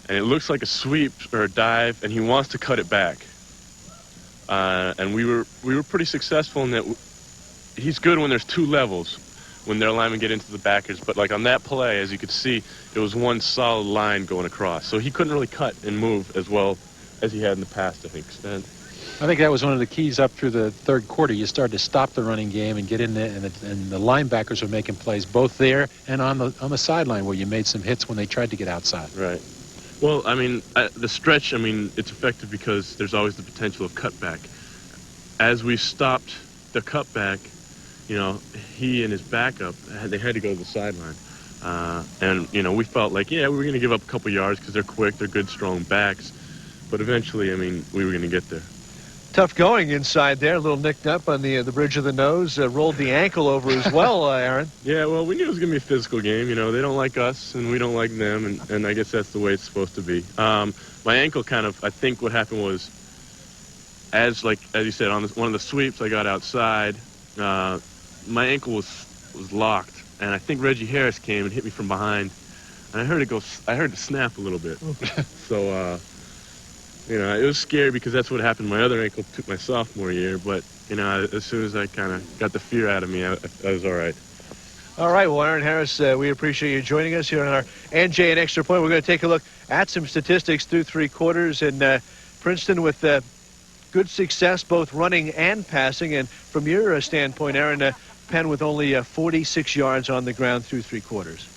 and it looks like a sweep or a dive, and he wants to cut it back. And we were pretty successful in that. He's good when there's two levels, when their linemen get into the backers. But like on that play, as you could see, it was one solid line going across. So he couldn't really cut and move as well as he had in the past, I think. I think that was one of the keys up through the third quarter. You started to stop the running game and get in there, and the linebackers were making plays both there and on the sideline where you made some hits when they tried to get outside. Right. Well, I mean, the stretch, I mean, it's effective because there's always the potential of cutback. As we stopped the cutback, you know, he and his backup, they had to go to the sideline. And, you know, we felt like, yeah, we were going to give up a couple yards because they're quick, they're good, strong backs. But eventually, I mean, we were going to get there. Tough going inside there. A little nicked up on the bridge of the nose. Rolled the ankle over as well, Aaron. Yeah, well, we knew it was going to be a physical game. You know, they don't like us, and we don't like them, and I guess that's the way it's supposed to be. My ankle kind of, I think what happened was, as you said, on one of the sweeps I got outside, my ankle was locked, and I think Reggie Harris came and hit me from behind, and I heard it snap a little bit. So, you know, it was scary because that's what happened. My other ankle took my sophomore year, but, you know, as soon as I kind of got the fear out of me, I was all right. All right, well, Aaron Harris, we appreciate you joining us here on our NJN Extra Point. We're going to take a look at some statistics through three quarters, and Princeton with good success both running and passing. And from your standpoint, Aaron, Penn with only 46 yards on the ground through three quarters.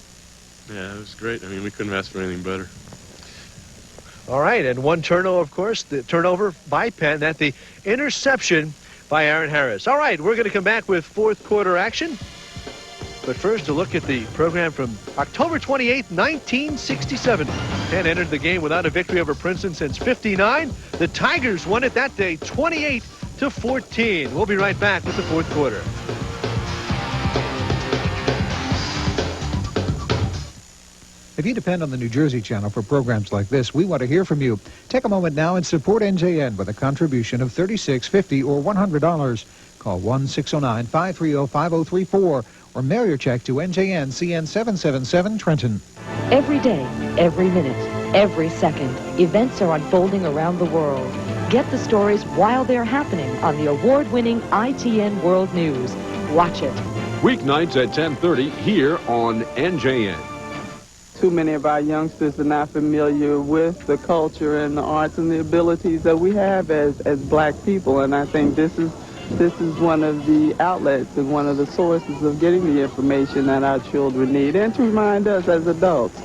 Yeah, it was great. I mean, we couldn't ask for anything better. All right, and one turnover, of course, the turnover by Penn. That's the interception by Aaron Harris. All right, we're going to come back with fourth quarter action. But first, a look at the program from October 28, 1967. Penn entered the game without a victory over Princeton since '59. The Tigers won it that day, 28-14. We'll be right back with the fourth quarter. If you depend on the New Jersey Channel for programs like this, we want to hear from you. Take a moment now and support NJN with a contribution of $36, $50, or $100. Call 1-609-530-5034 or mail your check to NJN CN 777 Trenton. Every day, every minute, every second, events are unfolding around the world. Get the stories while they're happening on the award-winning ITN World News. Watch it. Weeknights at 10:30 here on NJN. Too many of our youngsters are not familiar with the culture and the arts and the abilities that we have as black people, and I think this is one of the outlets and one of the sources of getting the information that our children need and to remind us as adults.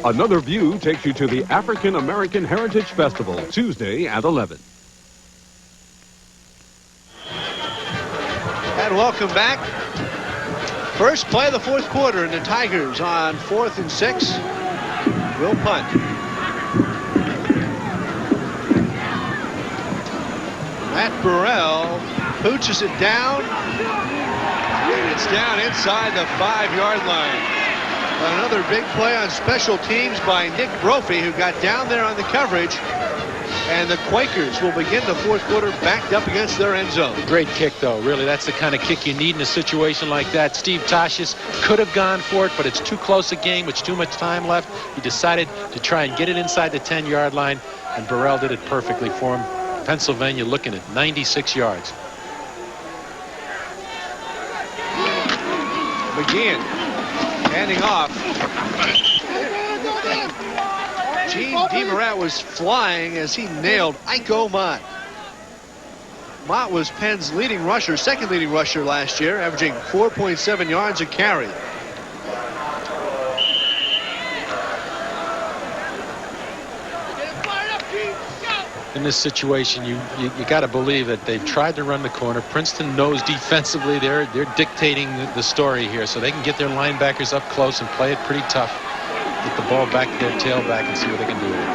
Another View takes you to the African American Heritage Festival, Tuesday at 11. And welcome back. First play of the fourth quarter, and the Tigers on 4th and 6 will punt. Matt Burrell pooches it down, and it's down inside the 5-yard line. Another big play on special teams by Nick Brophy, who got down there on the coverage. And the Quakers will begin the fourth quarter backed up against their end zone. Great kick, though. Really, that's the kind of kick you need in a situation like that. Steve Tashius could have gone for it, but it's too close a game. It's too much time left. He decided to try and get it inside the 10-yard line, and Burrell did it perfectly for him. Pennsylvania looking at 96 yards. McGeehan handing off. Gene DeMorat was flying as he nailed Iko Mott. Mott was Penn's leading rusher, second leading rusher last year, averaging 4.7 yards a carry. in this situation, you got to believe that they've tried to run the corner. Princeton knows defensively they're dictating the story here, so they can get their linebackers up close and play it pretty tough. Get the ball back to their tailback and see what they can do with it.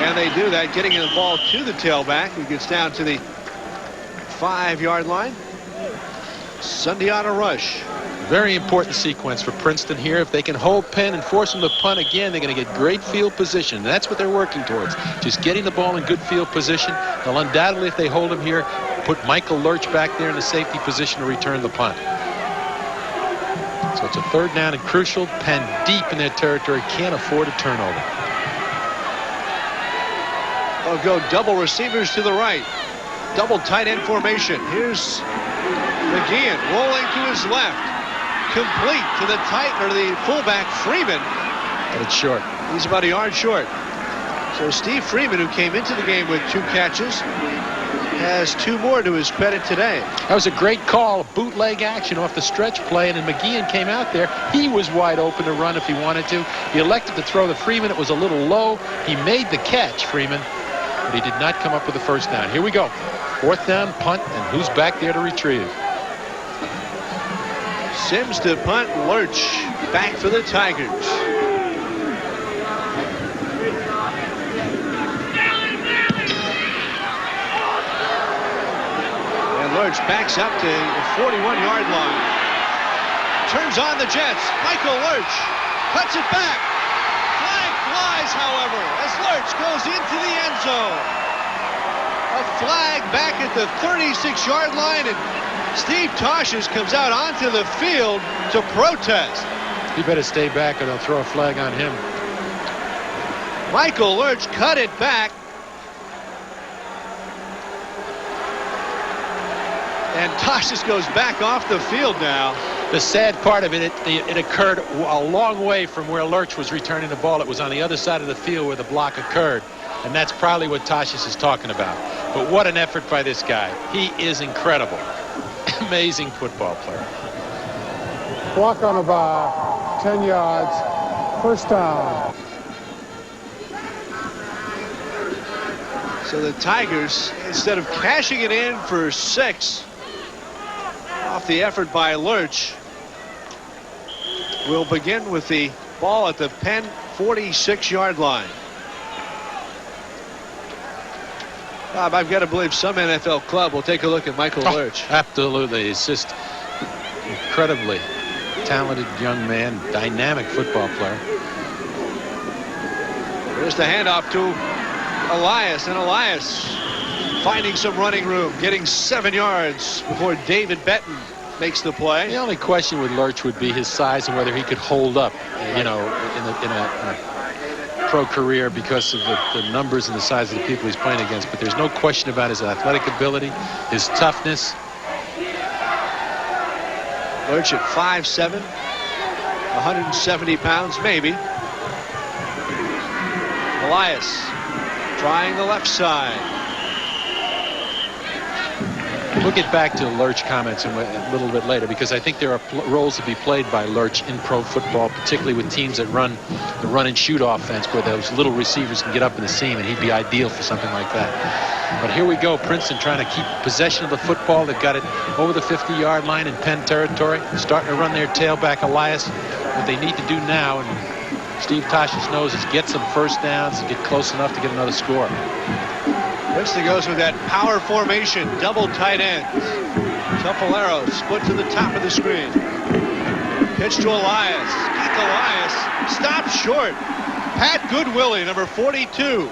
And they do that, getting the ball to the tailback, who gets down to the 5-yard line. Sundiata rush. Very important sequence for Princeton here. If they can hold Penn and force them to punt again, they're going to get great field position. And that's what they're working towards. Just getting the ball in good field position. They'll undoubtedly, if they hold him here, put Michael Lurch back there in the safety position to return the punt. So it's a 3rd down and crucial. Penn deep in their territory, can't afford a turnover. They'll go double receivers to the right. Double tight end formation. Here's McGeehan rolling to his left. Complete to the the fullback Freeman. But it's short. He's about a yard short. So Steve Freeman, who came into the game with 2 catches, has 2 more to his credit today. That was a great call, bootleg action off the stretch play, and then McGeehan came out there. He was wide open to run if he wanted to. He elected to throw to Freeman. It was a little low. He made the catch, Freeman, but he did not come up with the 1st down. Here we go. 4th down, punt, and who's back there to retrieve? Sims to punt, Lurch back for the Tigers. And Lurch backs up to the 41-yard line. Turns on the Jets. Michael Lurch cuts it back. Flag flies, however, as Lurch goes into the end zone. A flag back at the 36-yard line, and Steve Tosches comes out onto the field to protest. He better stay back or they'll throw a flag on him. Michael Lurch cut it back. And Tosches goes back off the field now. The sad part of it occurred a long way from where Lurch was returning the ball. It was on the other side of the field where the block occurred. And that's probably what Tosches is talking about. But what an effort by this guy. He is incredible. Amazing football player. Block on about 10 yards. 1st down. So the Tigers, instead of cashing it in for 6 off the effort by Lurch, will begin with the ball at the Penn 46-yard line. Bob, I've got to believe some NFL club will take a look at Michael Lurch. Absolutely. He's just incredibly talented young man, dynamic football player. There's the handoff to Elias, and Elias finding some running room, getting 7 yards before David Benton makes the play. The only question with Lurch would be his size and whether he could hold up, you know, in a pro career because of the numbers and the size of the people he's playing against. But there's no question about his athletic ability, his toughness. Lurch at 5'7", 170 pounds maybe. Elias trying the left side. We'll get back to Lurch comments a little bit later, because I think there are roles to be played by Lurch in pro football, particularly with teams that run the run and shoot offense where those little receivers can get up in the seam, and he'd be ideal for something like that. But here we go, Princeton trying to keep possession of the football. They've got it over the 50-yard line in Penn territory, starting to run their tailback Elias. What they need to do now, and Steve Tosches knows, is get some 1st downs and get close enough to get another score. Princeton goes with that power formation, double tight ends. Tuffolero split to the top of the screen. Pitch to Elias. Elias stopped short. Pat Goodwillie, number 42.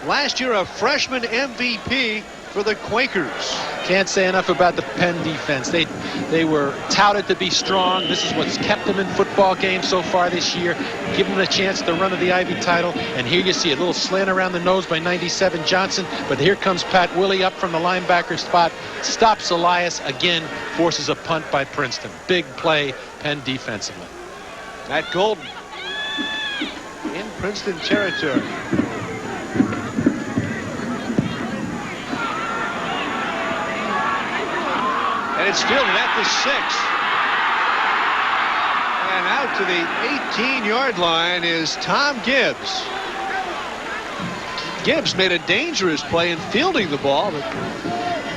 Last year a freshman MVP for the Quakers. Can't say enough about the Penn defense. They were touted to be strong. This is what's kept them in football games so far this year, giving them a chance to run to the Ivy title. And here you see a little slant around the nose by 97 Johnson, but here comes Pat Willie up from the linebacker spot, stops Elias again, forces a punt by Princeton. Big play, Penn defensively. Matt Golden in Princeton territory. And it's fielded at the 6. And out to the 18-yard line is Tom Gibbs. Gibbs made a dangerous play in fielding the ball, but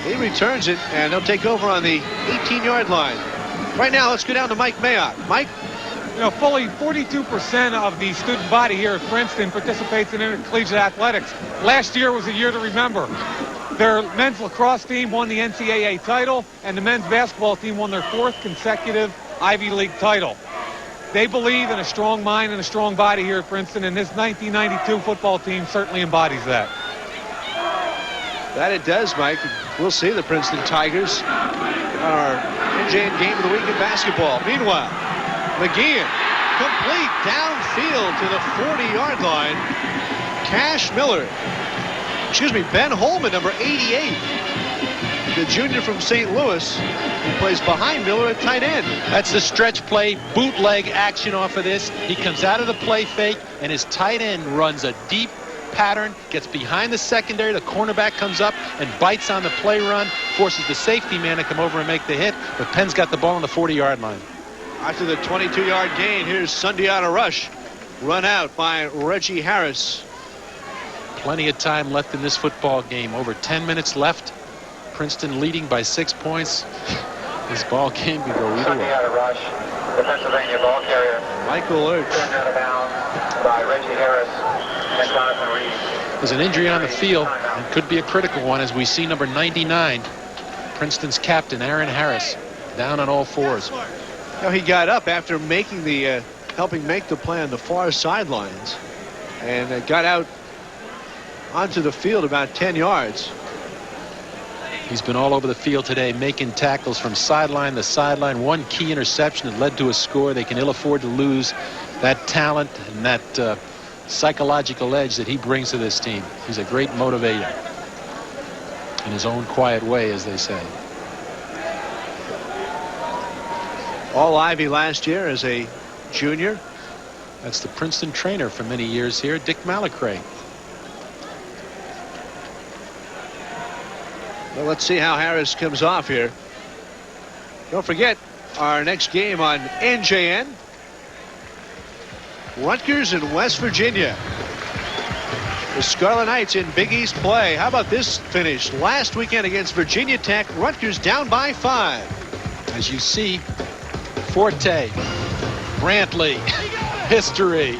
he returns it, and they'll take over on the 18-yard line. Right now, let's go down to Mike Mayock. Mike? You know, fully 42% of the student body here at Princeton participates in intercollegiate athletics. Last year was a year to remember. Their men's lacrosse team won the NCAA title, and the men's basketball team won their 4th consecutive Ivy League title. They believe in a strong mind and a strong body here at Princeton, and this 1992 football team certainly embodies that. That it does, Mike. We'll see the Princeton Tigers on our NJN game of the week in basketball. Meanwhile, McGeehan, complete downfield to the 40-yard line. Ben Holman, number 88. The junior from St. Louis, who plays behind Miller at tight end. That's the stretch play, bootleg action off of this. He comes out of the play fake, and his tight end runs a deep pattern, gets behind the secondary. The cornerback comes up and bites on the play run, forces the safety man to come over and make the hit. But Penn's got the ball on the 40-yard line. After the 22-yard gain, here's Sundiata Rush. Run out by Reggie Harris. Plenty of time left in this football game. Over 10 minutes left. Princeton leading by 6 points. This ball game could go either way. Rush, the Pennsylvania ball carrier. Michael Lurch. Out of bounds by Reggie Harris and Jonathan Reed. There's an injury on the field, and could be a critical one, as we see number 99, Princeton's captain, Aaron Harris, down on all fours. Now he got up after making the helping make the play on the far sidelines, and got out onto the field about 10 yards. He's been all over the field today, making tackles from sideline to sideline. One key interception that led to a score. They can ill afford to lose that talent and that psychological edge that he brings to this team. He's a great motivator in his own quiet way, as they say. All Ivy last year as a junior. That's the Princeton trainer for many years here, Dick Malacray. Well, let's see how Harris comes off here. Don't forget our next game on NJN. Rutgers in West Virginia. The Scarlet Knights in Big East play. How about this finish? Last weekend against Virginia Tech, Rutgers down by 5. As you see, Forte, Brantley, history.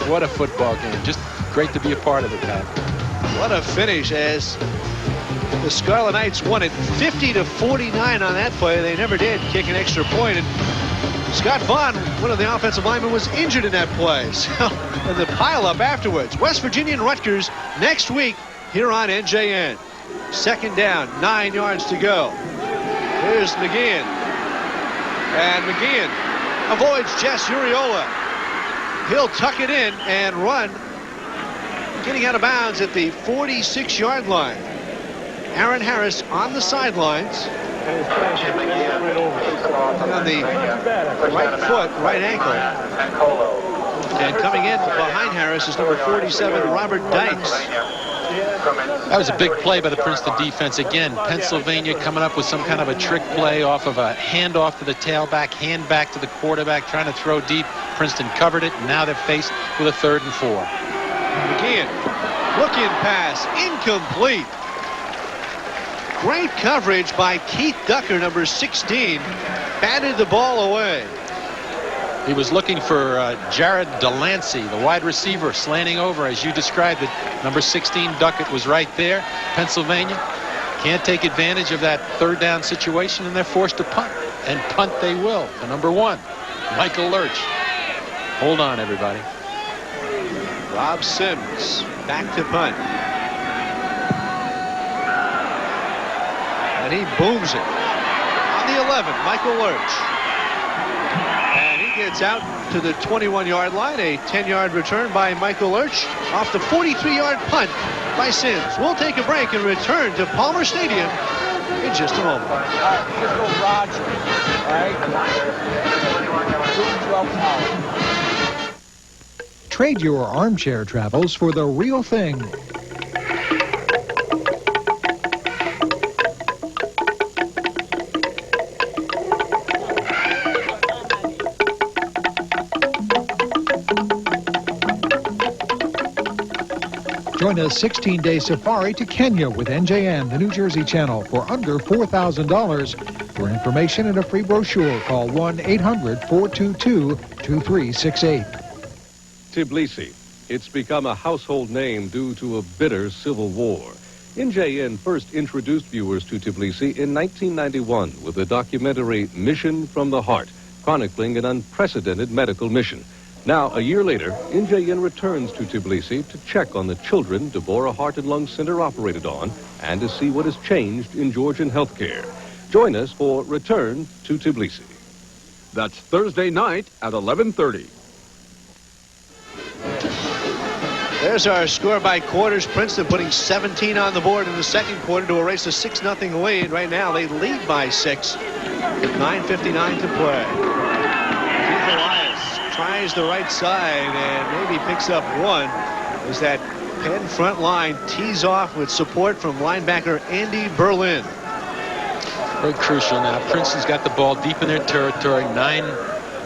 What a football game. Just great to be a part of it, Pat. What a finish, as the Scarlet Knights won it 50-49 on that play. They never did kick an extra point. And Scott Vaughn, one of the offensive linemen, was injured in that play. So, and the pileup afterwards. West Virginia and Rutgers next week here on NJN. Second down, 9 yards to go. Here's McGeehan. And McGeehan avoids Jess Uriola. He'll tuck it in and run, getting out of bounds at the 46-yard line. Aaron Harris on the sidelines. On the right foot, right ankle. And coming in behind Harris is number 47, Robert Dykes. That was a big play by the Princeton defense. Again, Pennsylvania coming up with some kind of a trick play off of a handoff to the tailback, hand back to the quarterback, trying to throw deep. Princeton covered it, and now they're faced with a 3rd and 4. Again, look-in pass, incomplete. Great coverage by Keith Ducker, number 16. Batted the ball away. He was looking for Jared Delancey, the wide receiver, slanting over, as you described it. Number 16, Duckett, was right there. Pennsylvania can't take advantage of that 3rd down situation, and they're forced to punt. And punt they will. The number 1, Michael Lurch. Hold on, everybody. Rob Sims back to punt. And he booms it. On the 11, Michael Lurch. And he gets out to the 21-yard line. A 10-yard return by Michael Lurch off the 43-yard punt by Sims. We'll take a break and return to Palmer Stadium in just a moment. All right, let's go, Roger. All right. Trade your armchair travels for the real thing. Join a 16-day safari to Kenya with NJN, the New Jersey Channel, for under $4,000. For information and a free brochure, call 1-800-422-2368. Tbilisi. It's become a household name due to a bitter civil war. NJN first introduced viewers to Tbilisi in 1991 with the documentary Mission from the Heart, chronicling an unprecedented medical mission. Now, a year later, NJN returns to Tbilisi to check on the children Deborah Heart and Lung Center operated on and to see what has changed in Georgian healthcare. Join us for Return to Tbilisi. That's Thursday night at 11:30. There's our score by quarters. Princeton putting 17 on the board in the second quarter to erase a 6-0 lead. Right now, they lead by 6 with 9:59 to play. Keith Elias tries the right side and maybe picks up one as that Penn front line tees off with support from linebacker Andy Berlin. Very crucial now. Princeton's got the ball deep in their territory. 9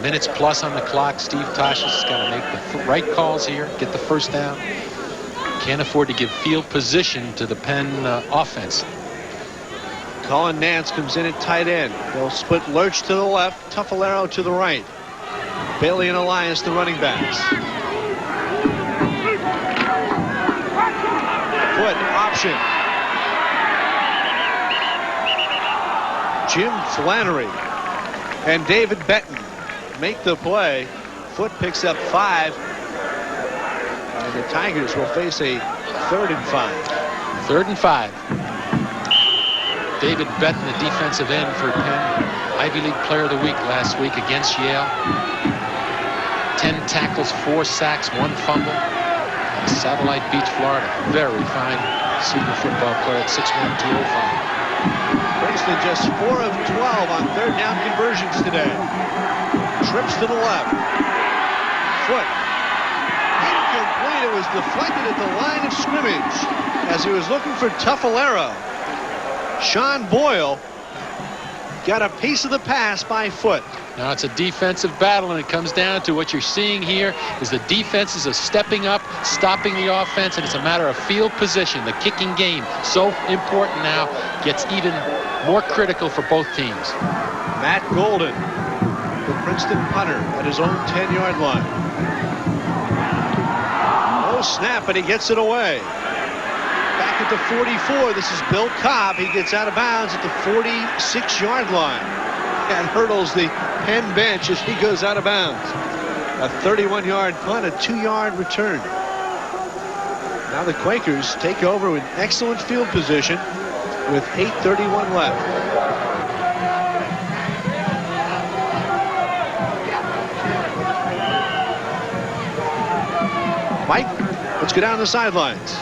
minutes plus on the clock. Steve Tosh has got to make the right calls here, get the first down. Can't afford to give field position to the Penn offense. Colin Nance comes in at tight end. They'll split Lurch to the left, Tuffalero to the right. Bailey and Elias, the running backs. Foot option. Jim Flannery and David Benton make the play. Foot picks up 5. And the Tigers will face a 3rd and 5. 3rd and 5. David Benton, the defensive end for Penn. Ivy League Player of the Week last week against Yale. 10 tackles, 4 sacks, 1 fumble. Out of Satellite Beach, Florida. Very fine senior football player at 6'1", 205. Princeton just 4 of 12 on 3rd down conversions today. Trips to the left. Foot. Incomplete. It was deflected at the line of scrimmage as he was looking for Tuffalero. Sean Boyle got a piece of the pass by Foot. Now it's a defensive battle, and it comes down to what you're seeing here is the defenses are stepping up, stopping the offense, and it's a matter of field position. The kicking game, so important now, gets even more critical for both teams. Matt Golden, the Princeton punter, at his own 10-yard line. No snap, but he gets it away. Back at the 44, this is Bill Cobb. He gets out of bounds at the 46-yard line and hurdles the Penn bench as he goes out of bounds. A 31-yard punt, a 2-yard return. Now the Quakers take over with excellent field position with 8:31 left. Mike, let's go down the sidelines.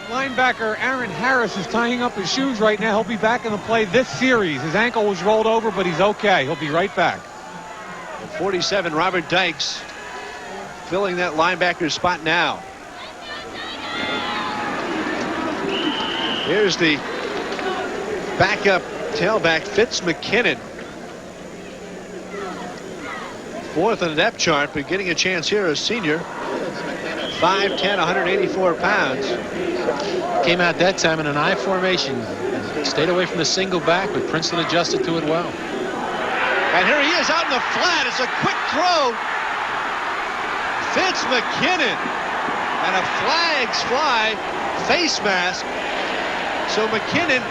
Linebacker Aaron Harris is tying up his shoes right now. He'll be back in the play this series. His ankle was rolled over, but he's okay. He'll be right back. At 47, Robert Dykes filling that linebacker spot now. Here's the backup tailback, Fitz McKinnon. 4th on the depth chart, but getting a chance here, a senior. 5'10", 184 pounds. Came out that time in an I formation. Stayed away from the single back, but Princeton adjusted to it well. And here he is out in the flat. It's a quick throw. Fitz McKinnon. And a flags fly. Face mask. So McKinnon,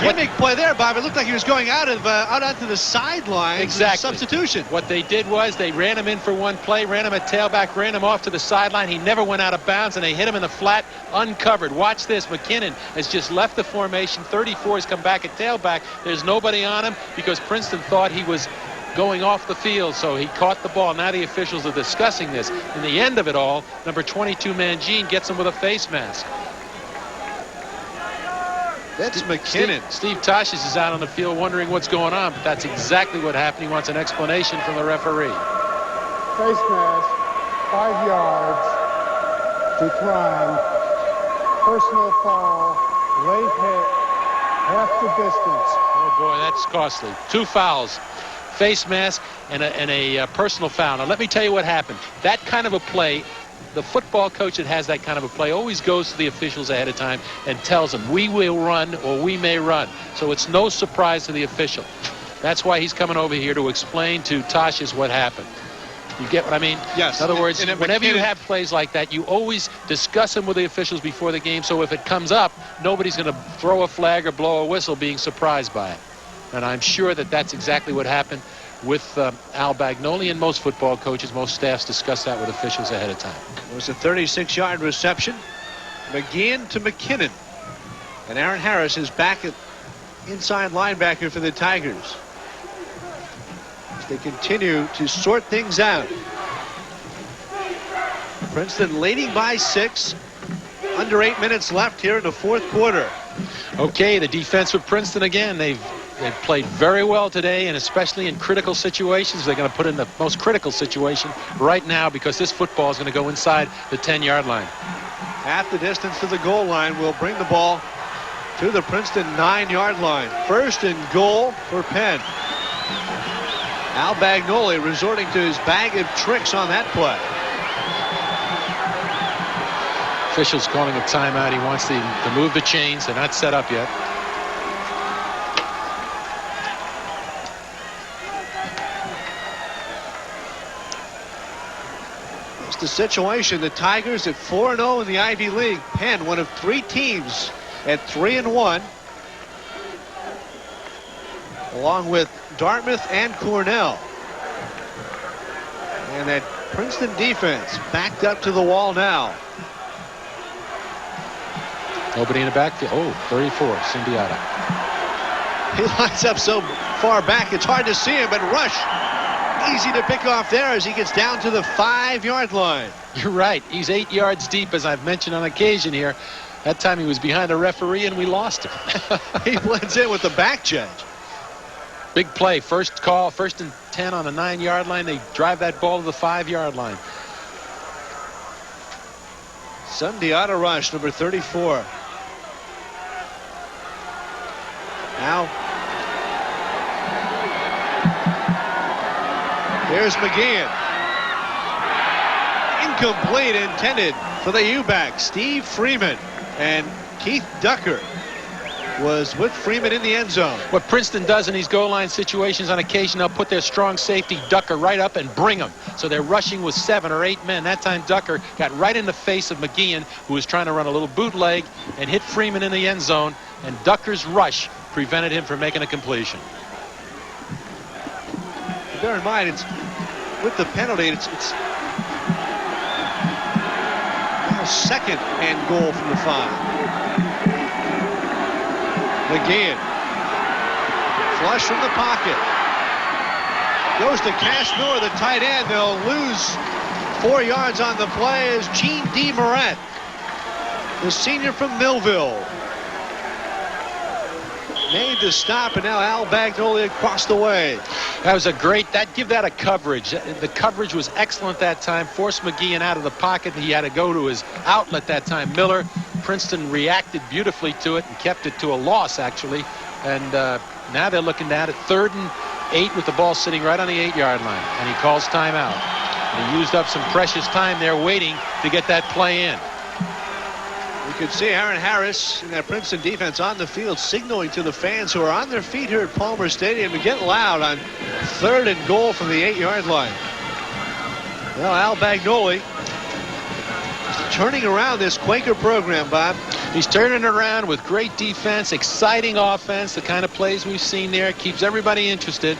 gimmick play there, Bob. It looked like he was going out onto the sideline. Exactly. Substitution. What they did was they ran him in for one play, ran him at tailback, ran him off to the sideline. He never went out of bounds, and they hit him in the flat, uncovered. Watch this. McKinnon has just left the formation. 34 has come back at tailback. There's nobody on him because Princeton thought he was going off the field, so he caught the ball. Now the officials are discussing this. In the end of it all, number 22, Mangine, gets him with a face mask. That's McKinnon. Steve Tosh is out on the field wondering what's going on, but that's exactly what happened. He wants an explanation from the referee. Face mask, 5 yards, decline, personal foul, late hit, half the distance. Oh boy, that's costly. 2 fouls, face mask, and a personal foul. Now let me tell you what happened. That kind of a play the football coach that has that kind of a play always goes to the officials ahead of time and tells them, we will run or we may run. So it's no surprise to the official. That's why he's coming over here to explain to Tasha's what happened. You get what I mean? Yes. In other words, and whenever you have plays like that, you always discuss them with the officials before the game, so if it comes up, nobody's going to throw a flag or blow a whistle being surprised by it. And I'm sure that that's exactly what happened with Al Bagnoli, and most football coaches, most staffs discuss that with officials ahead of time. It was a 36-yard reception. McGeehan to McKinnon. And Aaron Harris is back at inside linebacker for the Tigers. They continue to sort things out. Princeton leading by 6. Under 8 minutes left here in the fourth quarter. Okay, the defense for Princeton again. They've played very well today, and especially in critical situations. They're going to put in the most critical situation right now because this football is going to go inside the 10-yard line. Half the distance to the goal line will bring the ball to the Princeton 9-yard line. First and goal for Penn. Al Bagnoli resorting to his bag of tricks on that play. Officials calling a timeout. He wants to move the chains. They're not set up yet. It's the situation. The Tigers at 4-0 in the Ivy League. Penn, one of 3 teams at 3-1. Along with Dartmouth and Cornell. And that Princeton defense backed up to the wall now. Nobody in the backfield. Oh, 34, Cimbiata. He lines up so far back it's hard to see him, but Rush easy to pick off there as he gets down to the 5-yard line. You're right. He's 8 yards deep, as I've mentioned on occasion here. That time he was behind a referee and we lost him. He blends in with the back judge. Big play. First call, 1st and 10 on the 9-yard line. They drive that ball to the 5-yard line. Sundiata Rush, number 34. Now, here's McGeehan. Incomplete, intended for the U-back, Steve Freeman. And Keith Ducker was with Freeman in the end zone. What Princeton does in these goal line situations, on occasion they'll put their strong safety Ducker right up and bring him. So they're rushing with 7 or 8 men. That time Ducker got right in the face of McGeehan, who was trying to run a little bootleg, and hit Freeman in the end zone. And Ducker's rush prevented him from making a completion. Bear in mind, it's with the penalty, it's now 2nd and goal from the 5. McGeehan, flush from the pocket, goes to Casciola, the tight end. They'll lose 4 yards on the play as Gene D. Moret, the senior from Millville, made the stop, and now Al Bagnoli across the way. That was give that a coverage. The coverage was excellent that time. Forced McGeehan out of the pocket. He had to go to his outlet that time, Miller. Princeton reacted beautifully to it and kept it to a loss, actually. And now they're looking at it 3rd and 8 with the ball sitting right on the 8-yard line. And he calls timeout. And he used up some precious time there waiting to get that play in. You could see Aaron Harris in that Princeton defense on the field signaling to the fans who are on their feet here at Palmer Stadium to get loud on 3rd and goal from the 8-yard line. Well, Al Bagnoli turning around this Quaker program, Bob. He's turning around with great defense, exciting offense, the kind of plays we've seen there. Keeps everybody interested.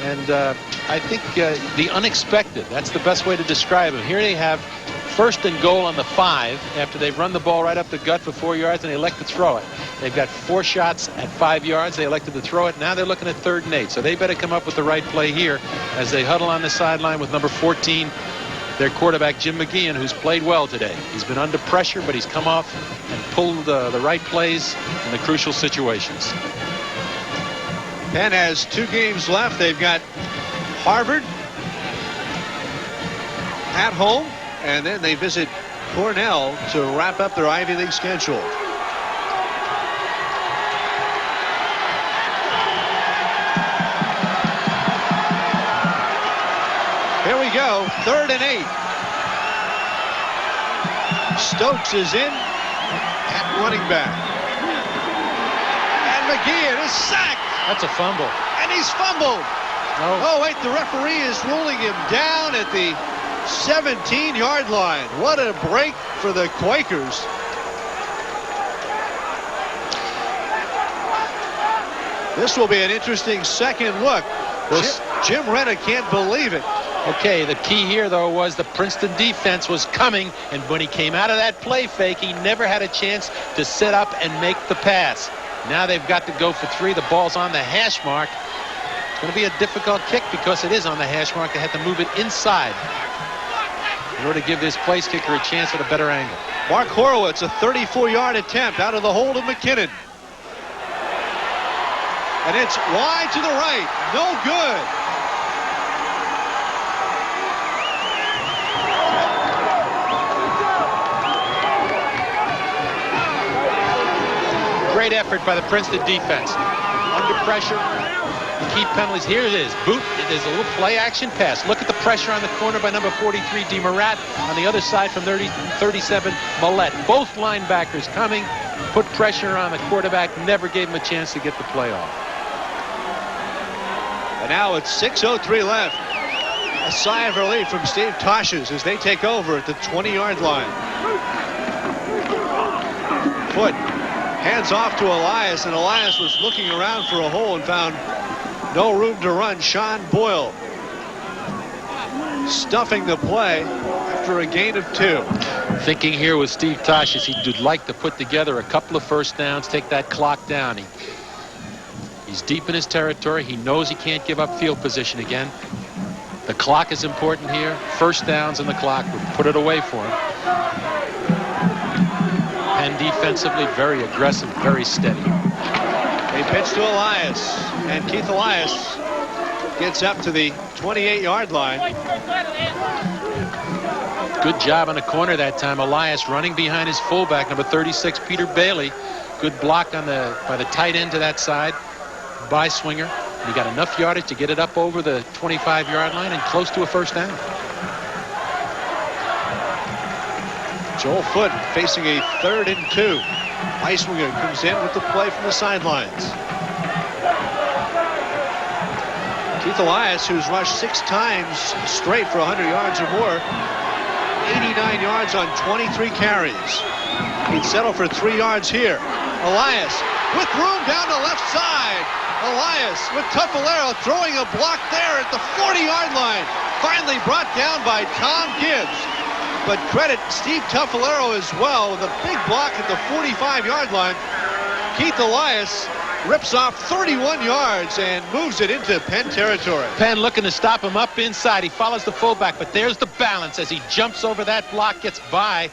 And I think the unexpected, that's the best way to describe him. Here they have 1st and goal on the 5 after they've run the ball right up the gut for 4 yards, and they elect to throw it. They've got 4 shots at 5 yards. They elected to throw it. Now they're looking at 3rd and 8. So they better come up with the right play here as they huddle on the sideline with number 14, their quarterback, Jim McGeehan, who's played well today. He's been under pressure, but he's come off and pulled the right plays in the crucial situations. Penn has 2 games left. They've got Harvard at home, and then they visit Cornell to wrap up their Ivy League schedule. Here we go, 3rd and 8. Stokes is in at running back. And McGeehan is sacked. That's a fumble. And he's fumbled. No. Oh, wait, the referee is ruling him down at the 17-yard line. What a break for the Quakers. This will be an interesting second look. Jim Renna can't believe it. Okay, the key here, though, was the Princeton defense was coming, and when he came out of that play fake, he never had a chance to set up and make the pass. Now they've got to go for 3. The ball's on the hash mark. It's going to be a difficult kick because it is on the hash mark. They had to move it inside in order to give this place kicker a chance at a better angle. Mark Horowitz, a 34-yard attempt out of the hold of McKinnon. And it's wide to the right. No good. Great effort by the Princeton defense. Under pressure. Keep penalties. Here it is. Boot. It is a little play action pass. Look at the pressure on the corner by number 43, DeMurat. On the other side from 37, Millette. Both linebackers coming. Put pressure on the quarterback. Never gave him a chance to get the play off. And now it's 6:03 left. A sigh of relief from Steve Tosches as they take over at the 20-yard line. Foot hands off to Elias, and Elias was looking around for a hole and found no room to run. Sean Boyle stuffing the play after a gain of 2. Thinking here with Steve Tosches, he'd like to put together a couple of first downs, take that clock down. He's deep in his territory. He knows he can't give up field position again. The clock is important here. First downs and the clock would put it away for him. And defensively, very aggressive, very steady. They pitch to Elias, and Keith Elias gets up to the 28-yard line. Good job on the corner that time. Elias running behind his fullback, number 36, Peter Bailey. Good block on by the tight end to that side by Swinger. He got enough yardage to get it up over the 25-yard line and close to a first down. Joel Foote facing a 3rd and 2. Eiswinger comes in with the play from the sidelines. Keith Elias, who's rushed 6 times straight for 100 yards or more, 89 yards on 23 carries. He'd settle for 3 yards here. Elias with room down the left side. Elias with Tuffalero throwing a block there at the 40-yard line. Finally brought down by Tom Gibbs. But credit Steve Tuffalero as well with a big block at the 45-yard line. Keith Elias rips off 31 yards and moves it into Penn territory. Penn looking to stop him up inside. He follows the fullback, but there's the balance as he jumps over that block, gets by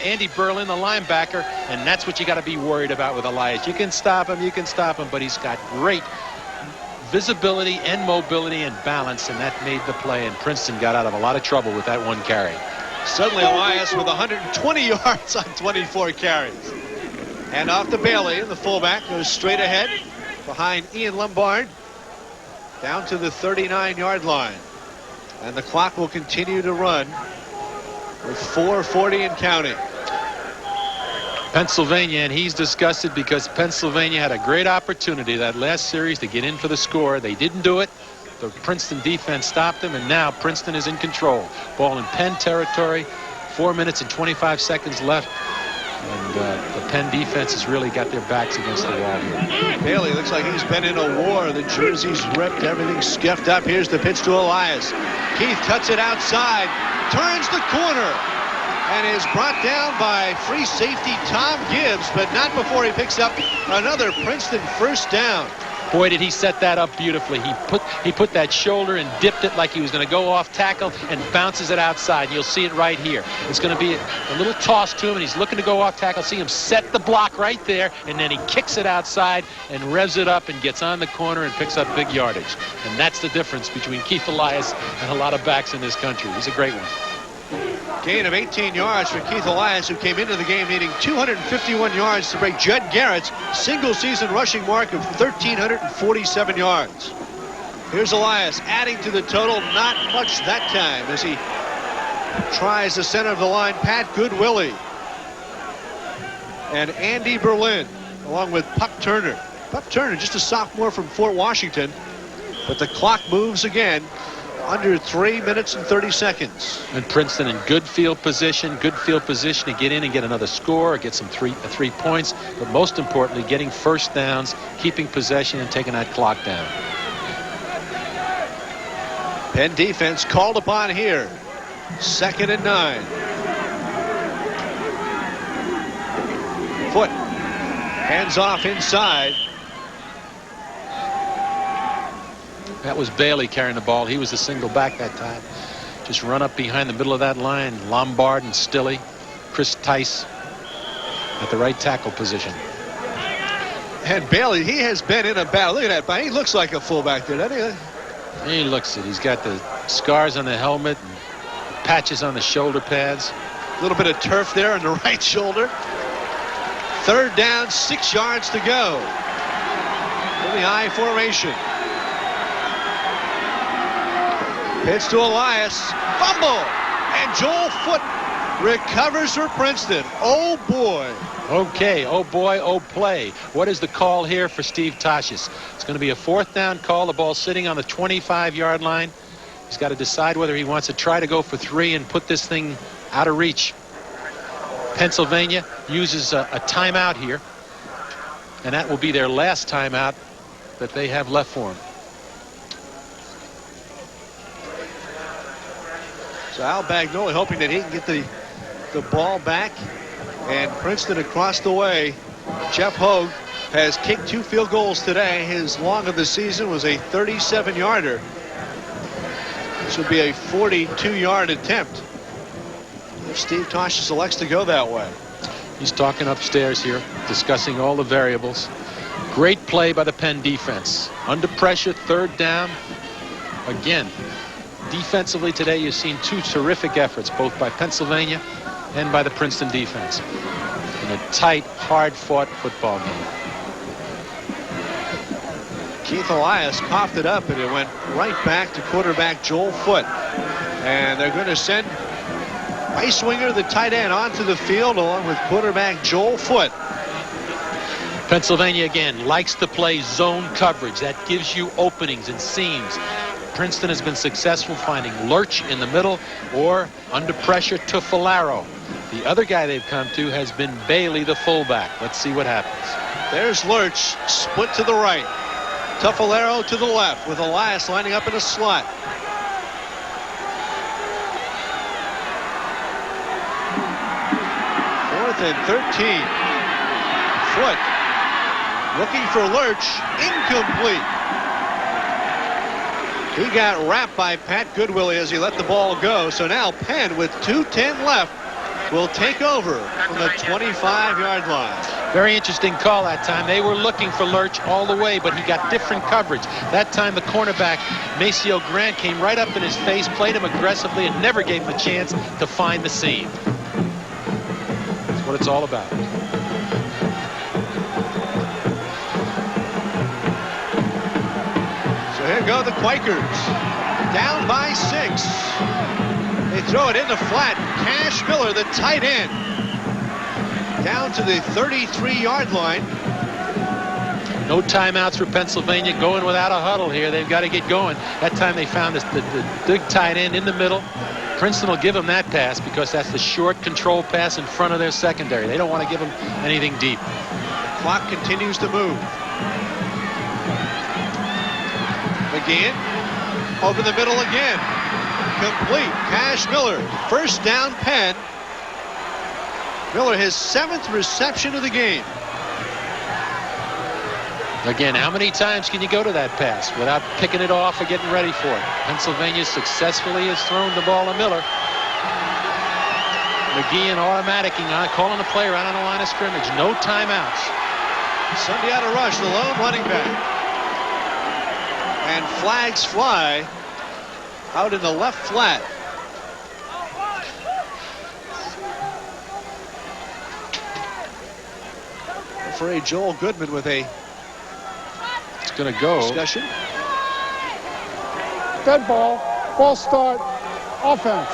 Andy Berlin, the linebacker, and that's what you got to be worried about with Elias. You can stop him, but he's got great visibility and mobility and balance, and that made the play, and Princeton got out of a lot of trouble with that one carry. Suddenly Elias with 120 yards on 24 carries. And off to Bailey, and the fullback goes straight ahead behind Ian Lombard down to the 39-yard line. And the clock will continue to run with 4:40 and counting. Pennsylvania, and he's disgusted because Pennsylvania had a great opportunity that last series to get in for the score. They didn't do it. The Princeton defense stopped them, and now Princeton is in control. Ball in Penn territory, 4 minutes and 25 seconds left. And the Penn defense has really got their backs against the wall here. Bailey looks like he's been in a war. The jersey's ripped, everything's scuffed up. Here's the pitch to Elias. Keith cuts it outside, turns the corner, and is brought down by free safety Tom Gibbs, but not before he picks up another Princeton first down. Boy, did he set that up beautifully. He put that shoulder and dipped it like he was going to go off tackle and bounces it outside. You'll see it right here. It's going to be a little toss to him, and he's looking to go off tackle. See him set the block right there, and then he kicks it outside and revs it up and gets on the corner and picks up big yardage. And that's the difference between Keith Elias and a lot of backs in this country. He's a great one. Gain of 18 yards for Keith Elias, who came into the game needing 251 yards to break Judd Garrett's single-season rushing mark of 1,347 yards. Here's Elias adding to the total, not much that time as he tries the center of the line, Pat Goodwillie. And Andy Berlin, along with Puck Turner. Puck Turner, just a sophomore from Fort Washington. But the clock moves again. Under 3 minutes and 30 seconds. And Princeton in good field position to get in and get another score, or get some three points, but most importantly, getting first downs, keeping possession, and taking that clock down. Penn defense called upon here. 2nd and 9. Foot hands off inside. That was Bailey carrying the ball. He was the single back that time. Just run up behind the middle of that line. Lombard and Stilley. Chris Tice at the right tackle position. And Bailey, he has been in a battle. Look at that. He looks like a fullback there, doesn't he? He looks it. He's got the scars on the helmet and patches on the shoulder pads. A little bit of turf there on the right shoulder. 3rd down, 6 yards to go. In the I formation. Pitch to Elias. Fumble. And Joel Foot recovers for Princeton. Oh, boy. Okay. Oh, boy. Oh, play. What is the call here for Steve Tosches? It's going to be a 4th down call. The ball sitting on the 25-yard line. He's got to decide whether he wants to try to go for 3 and put this thing out of reach. Pennsylvania uses a timeout here. And that will be their last timeout that they have left for him. So Al Bagnoli hoping that he can get the ball back. And Princeton across the way. Jeff Hogue has kicked 2 field goals today. His long of the season was a 37-yarder. This would be a 42-yard attempt if Steve Tosches elects to go that way. He's talking upstairs here, discussing all the variables. Great play by the Penn defense. Under pressure, 3rd down. Again, defensively today, you've seen 2 terrific efforts, both by Pennsylvania and by the Princeton defense, in a tight, hard-fought football game. Keith Elias coughed it up, and it went right back to quarterback Joel Foot. And they're going to send Icewinger, the tight end, onto the field along with quarterback Joel Foot. Pennsylvania, again, likes to play zone coverage. That gives you openings and seams. Princeton has been successful finding Lurch in the middle or under pressure to Tuffolaro. The other guy they've come to has been Bailey, the fullback. Let's see what happens. There's Lurch, split to the right. Tuffolaro to the left with Elias lining up in a slot. Fourth and 13. Foot looking for Lurch. Incomplete. He got wrapped by Pat Goodwillie as he let the ball go. So now Penn, with 2:10 left, will take over from the 25-yard line. Very interesting call that time. They were looking for Lurch all the way, but he got different coverage. That time the cornerback, Maceo Grant, came right up in his face, played him aggressively, and never gave him a chance to find the seam. That's what it's all about. So here go the Quakers. Down by 6. They throw it in the flat. Cash Miller, the tight end, down to the 33-yard line. No timeouts for Pennsylvania, going without a huddle here. They've got to get going. That time they found the big tight end in the middle. Princeton will give them that pass because that's the short control pass in front of their secondary. They don't want to give them anything deep. The clock continues to move. McGeehan over the middle again. Complete. Cash Miller. First down, Penn. Miller, his 7th reception of the game. Again, how many times can you go to that pass without picking it off or getting ready for it? Pennsylvania successfully has thrown the ball to Miller. McGeehan automaticing on, calling the play right on the line of scrimmage. No timeouts. Sundiata Rush, the lone running back. And flags fly out in the left flat. Referee Joel Goodman with a going to go. Discussion. Dead ball. False start. Offense.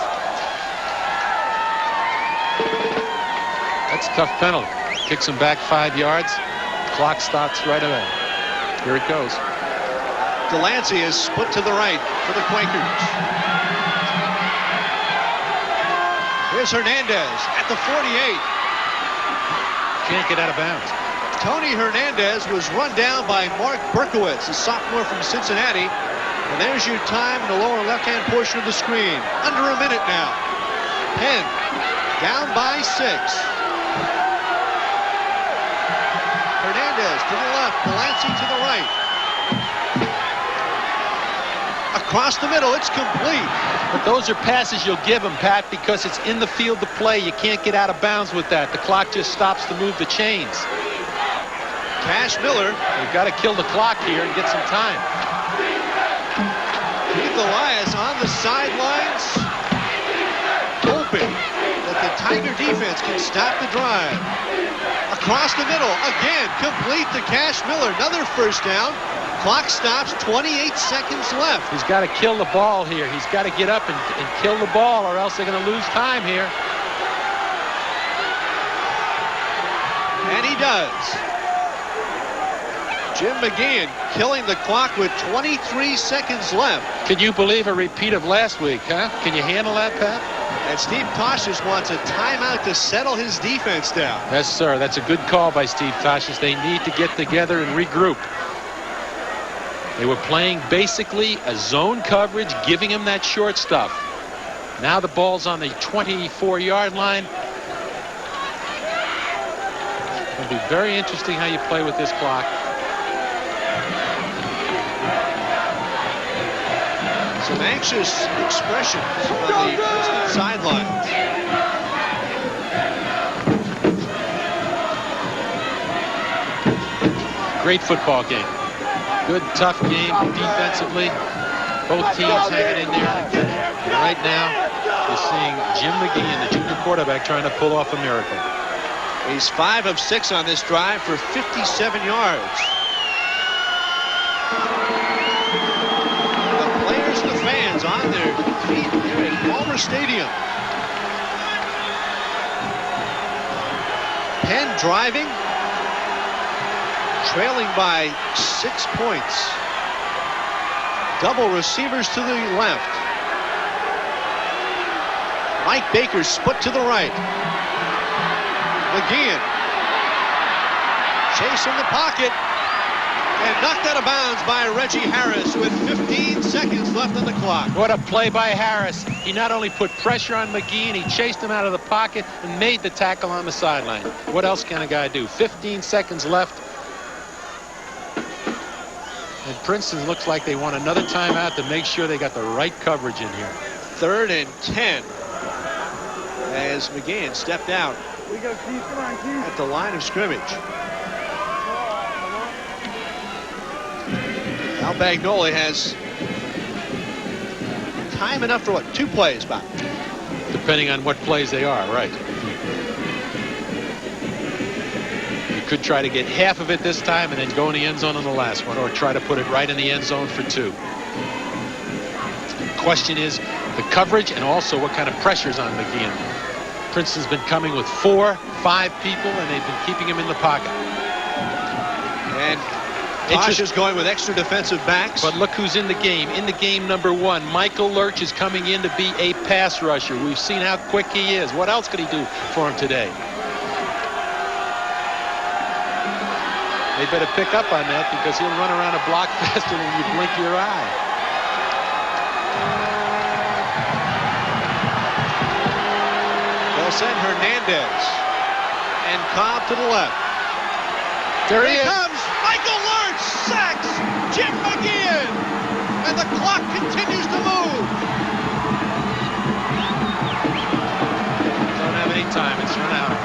That's a tough penalty. Kicks him back 5 yards. Clock stops right away. Here it goes. Delancey is split to the right for the Quakers. Here's Hernandez at the 48. Can't get out of bounds. Tony Hernandez was run down by Mark Berkowitz, a sophomore from Cincinnati. And there's your time in the lower left-hand portion of the screen. Under a minute now. Penn down by 6. Hernandez to the left, Delancey to the right. Across the middle, it's complete. But those are passes you'll give him, Pat, because it's in the field to play. You can't get out of bounds with that. The clock just stops to move the chains. Cash Miller. You've got to kill the clock here and get some time. Keith Elias on the sidelines, hoping that the Tiger defense can stop the drive. Across the middle, again, complete to Cash Miller. Another first down. Clock stops, 28 seconds left. He's got to kill the ball here. He's got to get up and kill the ball, or else they're going to lose time here. And he does. Jim McGeehan killing the clock with 23 seconds left. Can you believe a repeat of last week, huh? Can you handle that, Pat? And Steve Toshis wants a timeout to settle his defense down. Yes, sir. That's a good call by Steve Toshis. They need to get together and regroup. They were playing basically a zone coverage, giving him that short stuff. Now the ball's on the 24-yard line. It'll be very interesting how you play with this clock. Some anxious expressions on the Princeton sidelines. Great football game. Good, tough game defensively. Both teams hanging in there. And right now, you're seeing Jim McGeehan, the junior quarterback, trying to pull off a miracle. He's 5 of 6 on this drive for 57 yards. The players and the fans on their feet here at Palmer Stadium. Penn driving, trailing by 6 points. Double receivers to the left. Mike Baker split to the right. McGeehan chasing the pocket and knocked out of bounds by Reggie Harris with 15 seconds left on the clock. What a play by Harris. He not only put pressure on McGeehan, he chased him out of the pocket and made the tackle on the sideline. What else can a guy do? 15 seconds left. And Princeton looks like they want another timeout to make sure they got the right coverage in here. 3rd and 10 as McGeehan stepped out at the line of scrimmage. Al Bagnoli has time enough for what, 2 plays, Bob? Depending on what plays they are, right. You could try to get half of it this time and then go in the end zone on the last one, or try to put it right in the end zone for 2. The question is the coverage and also what kind of pressure's on McGeehan. Princeton's been coming with 4, 5 people, and they've been keeping him in the pocket. And Tosh is going with extra defensive backs. But look who's in the game. In the game, number 1, Michael Lurch is coming in to be a pass rusher. We've seen how quick he is. What else could he do for him today? They better pick up on that, because he'll run around a block faster than you blink your eye. They'll send Hernandez and Cobb to the left. There he comes. Michael Lurch sacks Jim McGeehan, and the clock continues to move. Don't have any time. It's run out.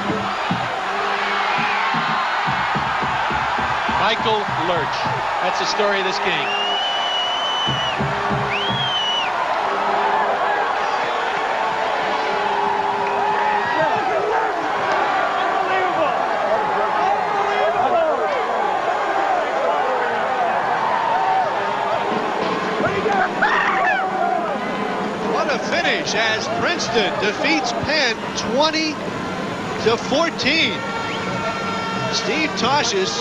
Michael Lurch. That's the story of this game. What a finish as Princeton defeats Penn to 14. Steve Tosches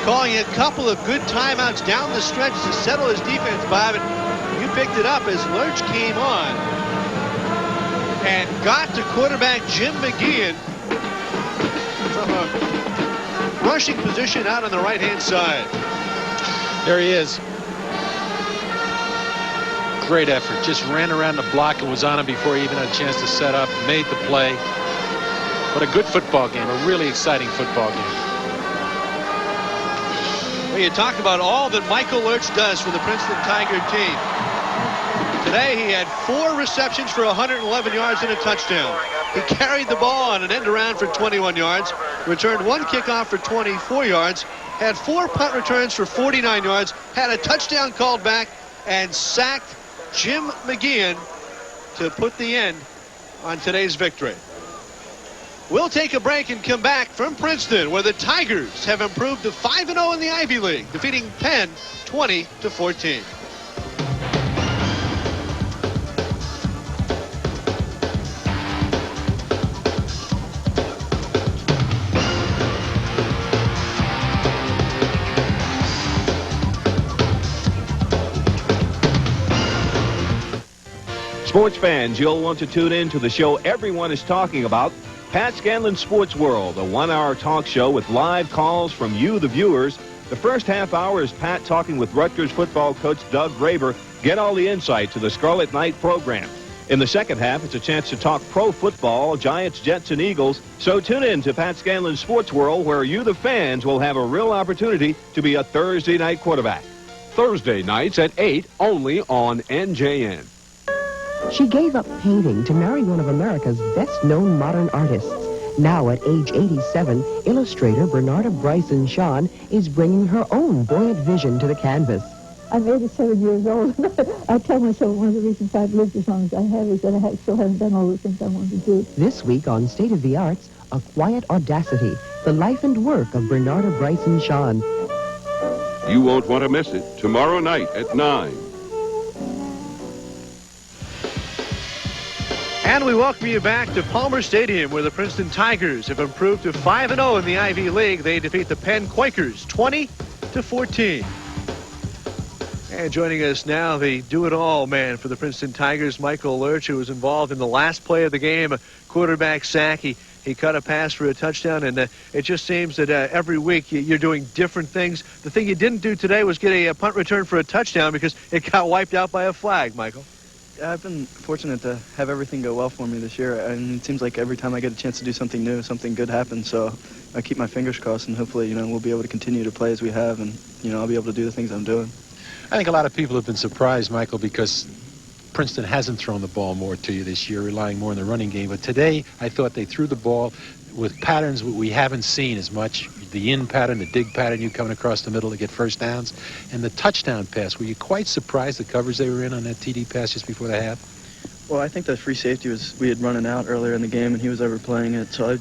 calling a couple of good timeouts down the stretch to settle his defense, Bob. And you picked it up as Lurch came on and got to quarterback Jim McGeehan from a rushing position out on the right-hand side. There he is. Great effort. Just ran around the block and was on him before he even had a chance to set up. Made the play. But a good football game. A really exciting football game. Well, you talk about all that Michael Lurch does for the Princeton Tiger team. Today he had 4 receptions for 111 yards and a touchdown. He carried the ball on an end around for 21 yards, returned 1 kickoff for 24 yards, had 4 punt returns for 49 yards, had a touchdown called back, and sacked Jim McGeehan to put the end on today's victory. We'll take a break and come back from Princeton, where the Tigers have improved to 5-0 in the Ivy League, defeating Penn 20-14. Sports fans, you'll want to tune in to the show everyone is talking about, Pat Scanlon's Sports World, a 1-hour talk show with live calls from you, the viewers. The first half hour is Pat talking with Rutgers football coach Doug Graber. Get all the insight to the Scarlet Knight program. In the second half, it's a chance to talk pro football, Giants, Jets, and Eagles. So tune in to Pat Scanlon's Sports World, where you, the fans, will have a real opportunity to be a Thursday night quarterback. Thursday nights at 8, only on NJN. She gave up painting to marry one of America's best-known modern artists. Now, at age 87, illustrator Bernarda Bryson Shawn is bringing her own buoyant vision to the canvas. I'm 87 years old. I tell myself one of the reasons I've lived as long as I have is that I still haven't done all the things I want to do. This week on State of the Arts, A Quiet Audacity, the life and work of Bernarda Bryson Shawn. You won't want to miss it. Tomorrow night at 9. And we welcome you back to Palmer Stadium, where the Princeton Tigers have improved to 5-0 in the Ivy League. They defeat the Penn Quakers 20-14. And joining us now, the do-it-all man for the Princeton Tigers, Michael Lurch, who was involved in the last play of the game, a quarterback sack. He cut a pass for a touchdown, and it just seems that every week you're doing different things. The thing you didn't do today was get a punt return for a touchdown because it got wiped out by a flag, Michael. I've been fortunate to have everything go well for me this year, and it seems like every time I get a chance to do something new, something good happens. So I keep my fingers crossed, and hopefully, we'll be able to continue to play as we have, and, I'll be able to do the things I'm doing. I think a lot of people have been surprised, Michael, because Princeton hasn't thrown the ball more to you this year, relying more on the running game. But today, I thought they threw the ball with patterns we haven't seen as much. The in pattern, the dig pattern, you coming across the middle to get first downs, and the touchdown pass. Were you quite surprised the coverage they were in on that TD pass just before the half? Well, I think the free safety we had run it out earlier in the game, and he was overplaying it, so I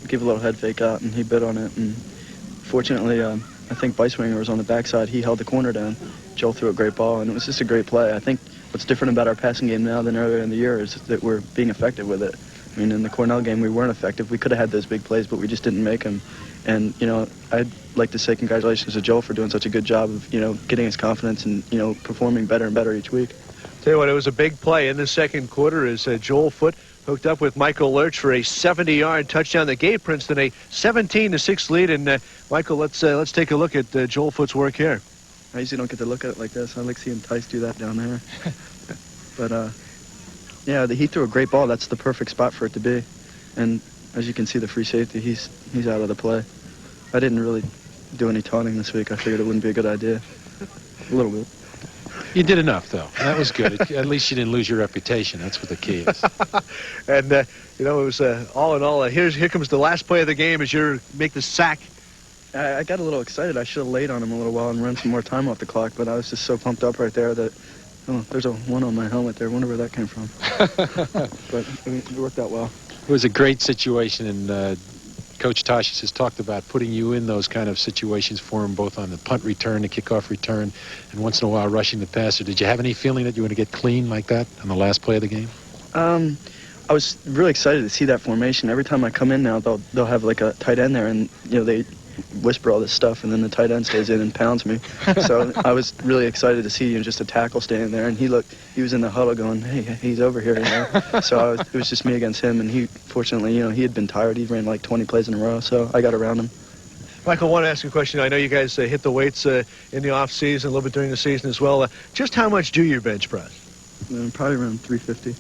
gave a little head fake out, and he bit on it. And fortunately, I think Beiswinger was on the backside. He held the corner down. Joel threw a great ball, and it was just a great play. I think what's different about our passing game now than earlier in the year is that we're being effective with it. I mean, in the Cornell game, we weren't effective. We could have had those big plays, but we just didn't make them. And, I'd like to say congratulations to Joel for doing such a good job of, getting his confidence and, performing better and better each week. Tell you what, it was a big play in the second quarter as Joel Foote hooked up with Michael Lurch for a 70-yard touchdown that gave Princeton a 17-6 lead. And, Michael, let's take a look at Joel Foote's work here. I usually don't get to look at it like this. I like seeing Tice do that down there. But, yeah, he threw a great ball. That's the perfect spot for it to be. And as you can see, the free safety, he's out of the play. I didn't really do any taunting this week. I figured it wouldn't be a good idea. A little bit. You did enough, though. That was good. At least you didn't lose your reputation. That's what the key is. And, it was all in all, here comes the last play of the game as you make the sack. I got a little excited. I should have laid on him a little while and run some more time off the clock, but I was just so pumped up right there that, there's a one on my helmet there. I wonder where that came from. But it worked out well. It was a great situation, and Coach Tosches has talked about putting you in those kind of situations for him, both on the punt return, the kickoff return, and once in a while rushing the passer. Did you have any feeling that you were going to get clean like that on the last play of the game? I was really excited to see that formation. Every time I come in now, they'll have like a tight end there, and they whisper all this stuff, and then the tight end stays in and pounds me. So I was really excited to see just a tackle standing there, and he was in the huddle going, hey, he's over here. So it was just me against him, and he, fortunately, he had been tired. He ran like 20 plays in a row, so I got around him. Michael, I want to ask you a question. I know you guys hit the weights in the off-season, a little bit during the season as well. Just how much do you bench press? Probably around 350.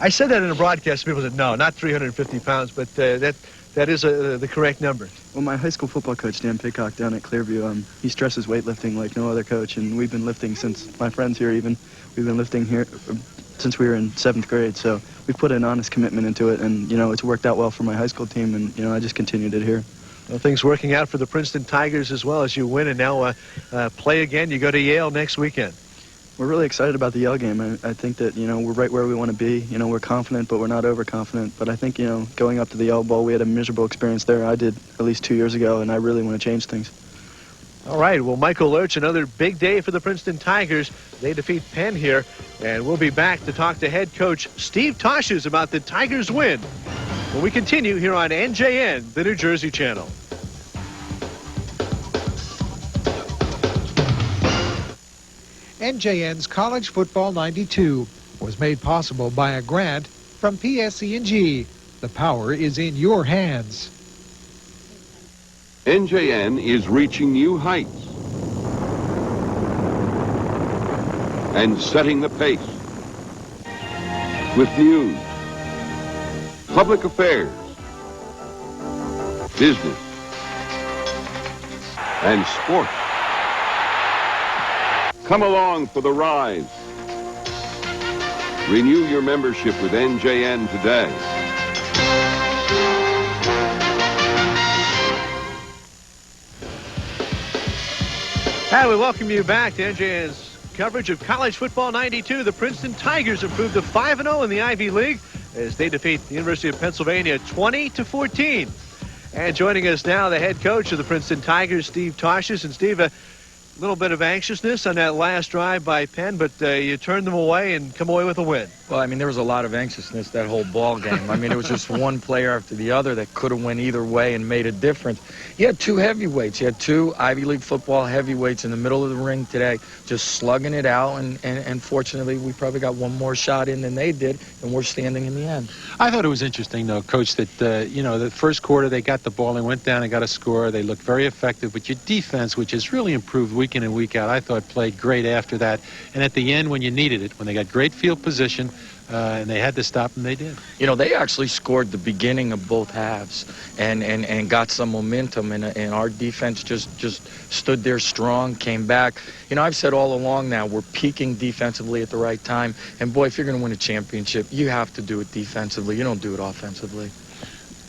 I said that in a broadcast. People said, no, not 350 pounds, but that is the correct number. Well, my high school football coach, Dan Pidcock, down at Clearview, he stresses weightlifting like no other coach, and we've been lifting since, my friends here even, we've been lifting here since we were in 7th grade, so we've put an honest commitment into it, and, it's worked out well for my high school team, and, I just continued it here. Well, things working out for the Princeton Tigers as well as you win and now play again. You go to Yale next weekend. We're really excited about the Yale game. I think that, we're right where we want to be. We're confident, but we're not overconfident. But I think, going up to the Yale Bowl, we had a miserable experience there. I did at least 2 years ago, and I really want to change things. All right, well, Michael Lurch, another big day for the Princeton Tigers. They defeat Penn here, and we'll be back to talk to head coach Steve Tosches about the Tigers' win when we continue here on NJN, the New Jersey Channel. NJN's College Football 92 was made possible by a grant from PSE&G. The power is in your hands. NJN is reaching new heights and setting the pace with news, public affairs, business, and sports. Come along for the rise. Renew your membership with NJN today. Hi, we welcome you back to NJN's coverage of College Football 92. The Princeton Tigers improved to 5-0 in the Ivy League as they defeat the University of Pennsylvania 20-14. And joining us now, the head coach of the Princeton Tigers, Steve Tosches. And Steve, a little bit of anxiousness on that last drive by Penn, but you turned them away and come away with a win. Well, there was a lot of anxiousness that whole ball game. It was just one player after the other that could have went either way and made a difference. You had two heavyweights. You had two Ivy League football heavyweights in the middle of the ring today, just slugging it out, and fortunately, we probably got one more shot in than they did, and we're standing in the end. I thought it was interesting, though, Coach, that, the first quarter they got the ball and went down and got a score. They looked very effective, but your defense, which has really improved week in and week out, I thought played great after that. And at the end, when you needed it, when they got great field position, and they had to stop, and they did. They actually scored the beginning of both halves and got some momentum, and our defense just stood there strong, came back. I've said all along now, we're peaking defensively at the right time, and boy, if you're going to win a championship, you have to do it defensively. You don't do it offensively.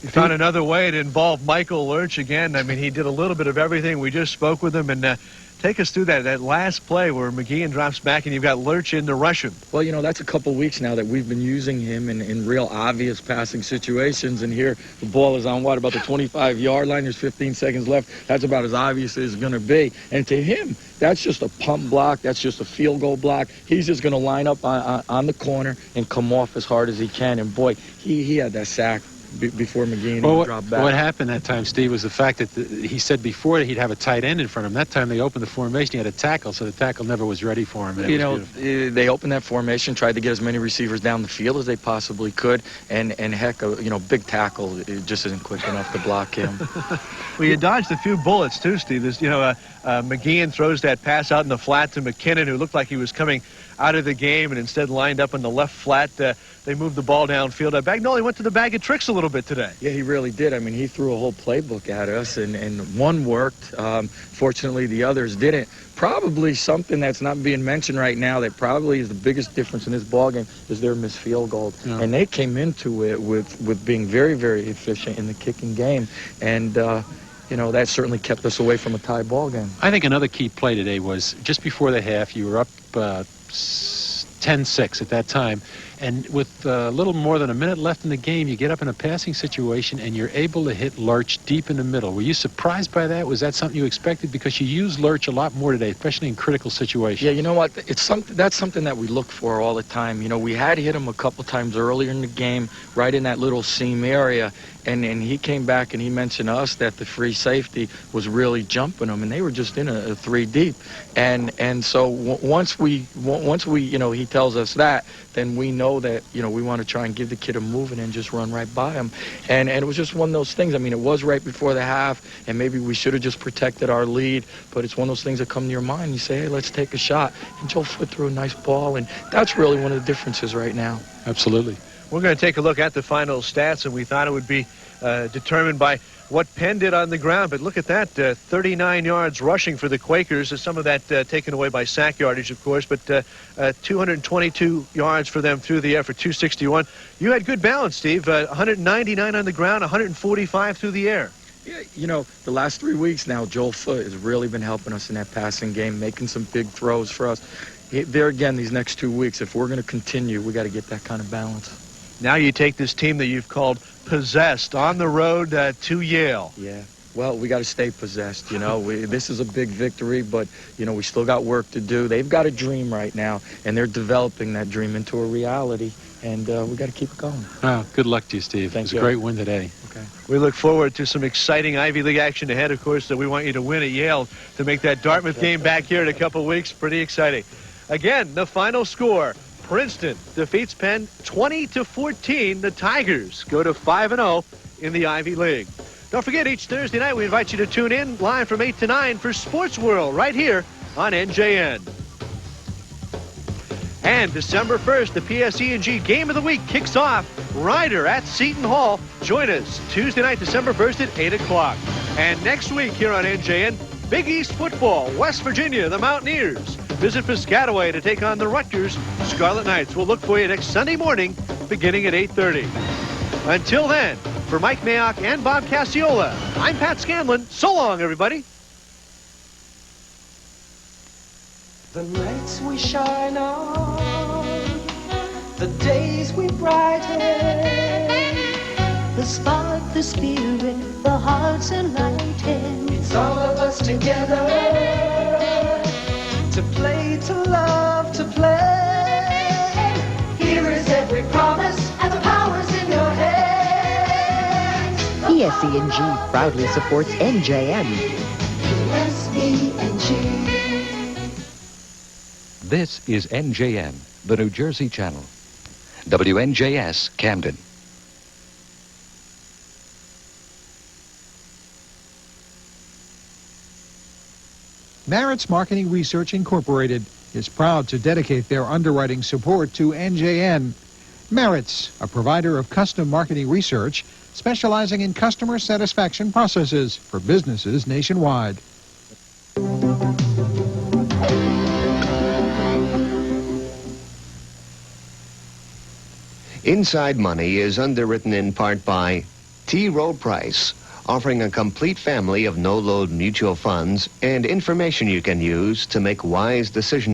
You found another way to involve Michael Lurch again. He did a little bit of everything. We just spoke with him, and take us through that last play where McGeehan drops back and you've got Lurch in to rush him. Well, that's a couple weeks now that we've been using him in real obvious passing situations, and here the ball is on about the 25-yard line. There's 15 seconds left. That's about as obvious as it's going to be. And to him, that's just a pump block. That's just a field goal block. He's just going to line up on the corner and come off as hard as he can. And boy, he had that sack before McGeehan dropped back. What happened that time, Steve, was the fact that he said before that he'd have a tight end in front of him. That time they opened the formation, he had a tackle, so the tackle never was ready for him. They opened that formation, tried to get as many receivers down the field as they possibly could, and heck, big tackle, it just isn't quick enough to block him. Well, you dodged a few bullets too, Steve. McGeehan throws that pass out in the flat to McKinnon, who looked like he was coming out of the game, and instead lined up in the left flat. They moved the ball downfield. Bagnoli went to the bag of tricks a little bit today. Yeah, he really did. He threw a whole playbook at us, and one worked. Fortunately, the others didn't. Probably something that's not being mentioned right now that probably is the biggest difference in this ballgame is their missed field goal. Yeah. And they came into it with being very, very efficient in the kicking game. And that certainly kept us away from a tie ball game. I think another key play today was just before the half, you were up 10-6 at that time, And with a little more than a minute left in the game, you get up in a passing situation and you're able to hit Lurch deep in the middle. Were you surprised by that? Was that something you expected? Because you use Lurch a lot more today, especially in critical situations. Yeah, you know what? That's something that we look for all the time. You know, we had hit him a couple times earlier in the game, right in that little seam area, and he came back and he mentioned to us that the free safety was really jumping him, and they were just in a 3 deep. And so once we you know, he tells us that, then we know that, you know, we want to try and give the kid a move and then just run right by him. And it was just one of those things. I mean, it was right before the half, and maybe we should have just protected our lead, but it's one of those things that come to your mind. You say, hey, let's take a shot. And Joe Foot threw a nice ball, and that's really one of the differences right now. Absolutely. We're going to take a look at the final stats, and we thought it would be determined by what Penn did on the ground. But look at that, 39 yards rushing for the Quakers. Some of that taken away by sack yardage, of course, but 222 yards for them through the air for 261. You had good balance, Steve. 199 on the ground, 145 through the air. Yeah, you know, the last 3 weeks now, Joel Foot has really been helping us in that passing game, making some big throws for us. There again, these next 2 weeks, if we're going to continue, we got to get that kind of balance. Now you take this team that you've called possessed on the road to Yale. Yeah. Well, we got to stay possessed, you know. This is a big victory, but, you know, we still got work to do. They've got a dream right now, and they're developing that dream into a reality, and we got to keep it going. Well, good luck to you, Steve. It was a great win today. Okay. We look forward to some exciting Ivy League action ahead, of course, that we want you to win at Yale to make that Dartmouth game back here in a couple weeks. Pretty exciting. Again, the final score. Princeton defeats Penn 20-14. The Tigers go to 5-0 in the Ivy League. Don't forget, each Thursday night we invite you to tune in live from 8 to 9 for Sports World right here on NJN. And December 1st, the PSE&G Game of the Week kicks off. Ryder at Seton Hall. Join us Tuesday night, December 1st at 8 o'clock. And next week here on NJN, Big East football, West Virginia, the Mountaineers visit Piscataway to take on the Rutgers Scarlet Knights. We'll look for you next Sunday morning, beginning at 8:30. Until then, for Mike Mayock and Bob Casciola, I'm Pat Scanlon. So long, everybody. The nights we shine on, the days we brighten, the spark, the spirit, the hearts enlightened. It's all of us together, to play, to love, to play. Here is every promise, and the power's in your hands. PSE&G proudly supports NJN. PSE&G. This is NJN, the New Jersey Channel. WNJS, Camden. Maritz Marketing Research Incorporated is proud to dedicate their underwriting support to NJN. Maritz, a provider of custom marketing research specializing in customer satisfaction processes for businesses nationwide. Inside Money is underwritten in part by T. Rowe Price, offering a complete family of no-load mutual funds and information you can use to make wise decisions.